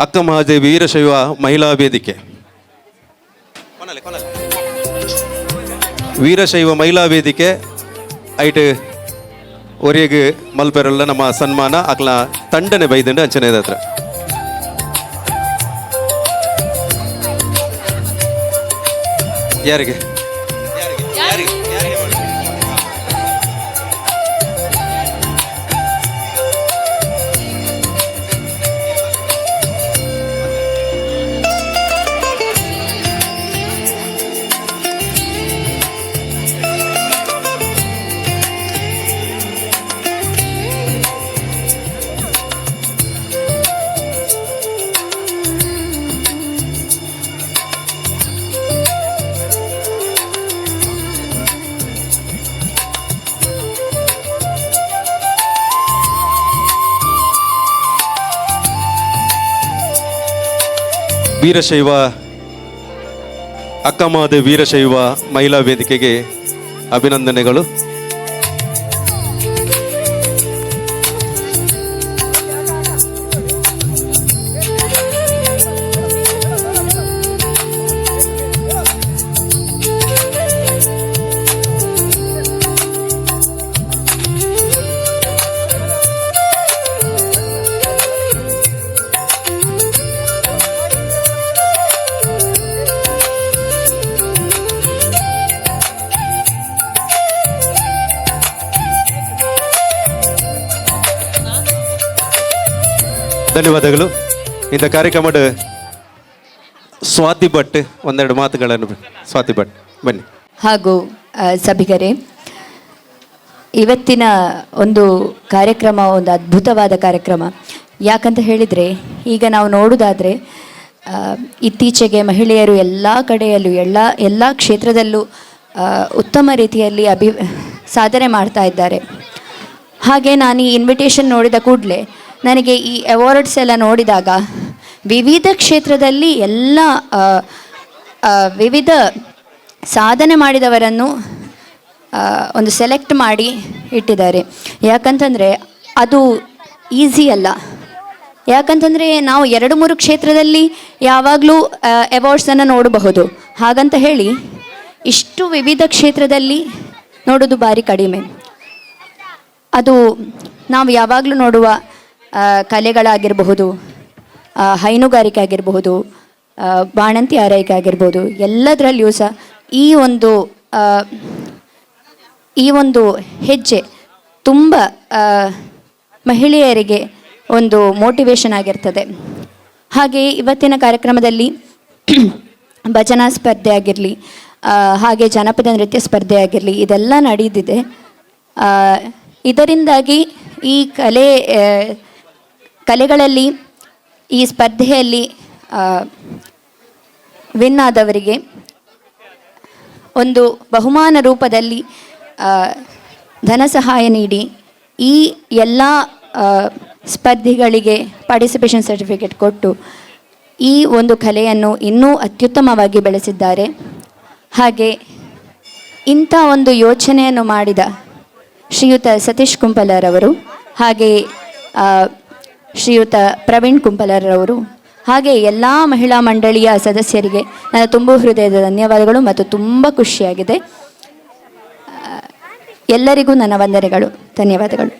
ಅಕ್ಕ ಮಹಾದೇವಿ ವೀರಶೈವ ಮಹಿಳಾ ವೇದಿಕೆ. ವೀರಶೈವ ಮಹಿಳಾ ವೇದಿಕೆ ಐಟ್ ಒರೆಗೆ ಮಲ್ಪೆರಲ್ಲ ನಮ್ಮ ಸನ್ಮಾನ ಅಕ್ಲ ತಂಡನೆ ಬೈದಂಡು ಅಂಚನೆದ ಹತ್ರ. ಯಾರಿಗೆ ವೀರಶೈವ ಅಕ್ಕ ಮಹಾದೇವಿ ವೀರಶೈವ ಮಹಿಳಾ ವೇದಿಕೆಗೆ ಅಭಿನಂದನೆಗಳು. ಧನ್ಯವಾದಗಳು. ಇಂಥ ಕಾರ್ಯಕ್ರಮದ ಸ್ವಾತಿ ಭಟ್ ಒಂದೆರಡು ಮಾತುಗಳನ್ನು. ಸ್ವಾತಿ ಭಟ್ ಬನ್ನಿ. ಹಾಗೂ ಸಭಿಕರೇ, ಇವತ್ತಿನ ಒಂದು ಕಾರ್ಯಕ್ರಮ ಒಂದು ಅದ್ಭುತವಾದ ಕಾರ್ಯಕ್ರಮ. ಯಾಕಂತ ಹೇಳಿದರೆ ಈಗ ನಾವು ನೋಡೋದಾದರೆ ಇತ್ತೀಚೆಗೆ ಮಹಿಳೆಯರು ಎಲ್ಲ ಕಡೆಯಲ್ಲೂ ಎಲ್ಲ ಕ್ಷೇತ್ರದಲ್ಲೂ ಉತ್ತಮ ರೀತಿಯಲ್ಲಿ ಸಾಧನೆ ಮಾಡ್ತಾ ಇದ್ದಾರೆ. ಹಾಗೆ ನಾನು ಈ ಇನ್ವಿಟೇಷನ್ ನೋಡಿದ ಕೂಡಲೇ ನನಗೆ ಈ ಅವಾರ್ಡ್ಸ್ ಎಲ್ಲ ನೋಡಿದಾಗ ವಿವಿಧ ಕ್ಷೇತ್ರದಲ್ಲಿ ಎಲ್ಲ ವಿವಿಧ ಸಾಧನೆ ಮಾಡಿದವರನ್ನು ಒಂದು ಸೆಲೆಕ್ಟ್ ಮಾಡಿ ಇಟ್ಟಿದ್ದಾರೆ. ಯಾಕಂತಂದರೆ ಅದು ಈಸಿ ಅಲ್ಲ. ಯಾಕಂತಂದರೆ ನಾವು 2-3 ಕ್ಷೇತ್ರದಲ್ಲಿ ಯಾವಾಗಲೂ ಅವಾರ್ಡ್ಸನ್ನು ನೋಡಬಹುದು. ಹಾಗಂತ ಹೇಳಿ ಇಷ್ಟು ವಿವಿಧ ಕ್ಷೇತ್ರದಲ್ಲಿ ನೋಡೋದು ಭಾರಿ ಕಡಿಮೆ. ಅದು ನಾವು ಯಾವಾಗಲೂ ನೋಡುವ ಕಲೆಗಳಾಗಿರಬಹುದು, ಹೈನುಗಾರಿಕೆ ಆಗಿರಬಹುದು, ಬಾಣಂತಿ ಆರೈಕೆ ಆಗಿರ್ಬೋದು, ಎಲ್ಲದರಲ್ಲಿಯೂ ಸಹ ಈ ಒಂದು ಹೆಜ್ಜೆ ತುಂಬ ಮಹಿಳೆಯರಿಗೆ ಒಂದು ಮೋಟಿವೇಶನ್ ಆಗಿರ್ತದೆ. ಹಾಗೆ ಇವತ್ತಿನ ಕಾರ್ಯಕ್ರಮದಲ್ಲಿ ಭಜನಾ ಸ್ಪರ್ಧೆ ಆಗಿರಲಿ, ಹಾಗೆ ಜನಪದ ನೃತ್ಯ ಸ್ಪರ್ಧೆ ಆಗಿರಲಿ, ಇದೆಲ್ಲ ನಡೆದಿದೆ. ಇದರಿಂದಾಗಿ ಈ ಕಲೆಗಳಲ್ಲಿ ಈ ಸ್ಪರ್ಧೆಯಲ್ಲಿ ವಿನ್ ಆದವರಿಗೆ ಒಂದು ಬಹುಮಾನ ರೂಪದಲ್ಲಿ ಧನ ಸಹಾಯ ನೀಡಿ ಈ ಎಲ್ಲ ಸ್ಪರ್ಧಿಗಳಿಗೆ ಪಾರ್ಟಿಸಿಪೇಷನ್ ಸರ್ಟಿಫಿಕೇಟ್ ಕೊಟ್ಟು ಈ ಒಂದು ಕಲೆಯನ್ನು ಇನ್ನೂ ಅತ್ಯುತ್ತಮವಾಗಿ ಬೆಳೆಸಿದ್ದಾರೆ. ಹಾಗೆ ಇಂಥ ಒಂದು ಯೋಚನೆಯನ್ನು ಮಾಡಿದ ಶ್ರೀಯುತ ಸತೀಶ್ ಕುಂಪಲರವರು, ಹಾಗೆ ಶ್ರೀಯುತ ಪ್ರವೀಣ್ ಕುಂಪಲರವರು, ಹಾಗೆ ಎಲ್ಲ ಮಹಿಳಾ ಮಂಡಳಿಯ ಸದಸ್ಯರಿಗೆ ನನ್ನ ತುಂಬ ಹೃದಯದ ಧನ್ಯವಾದಗಳು ಮತ್ತು ತುಂಬ ಖುಷಿಯಾಗಿದೆ. ಎಲ್ಲರಿಗೂ ನನ್ನ ವಂದನೆಗಳು, ಧನ್ಯವಾದಗಳು.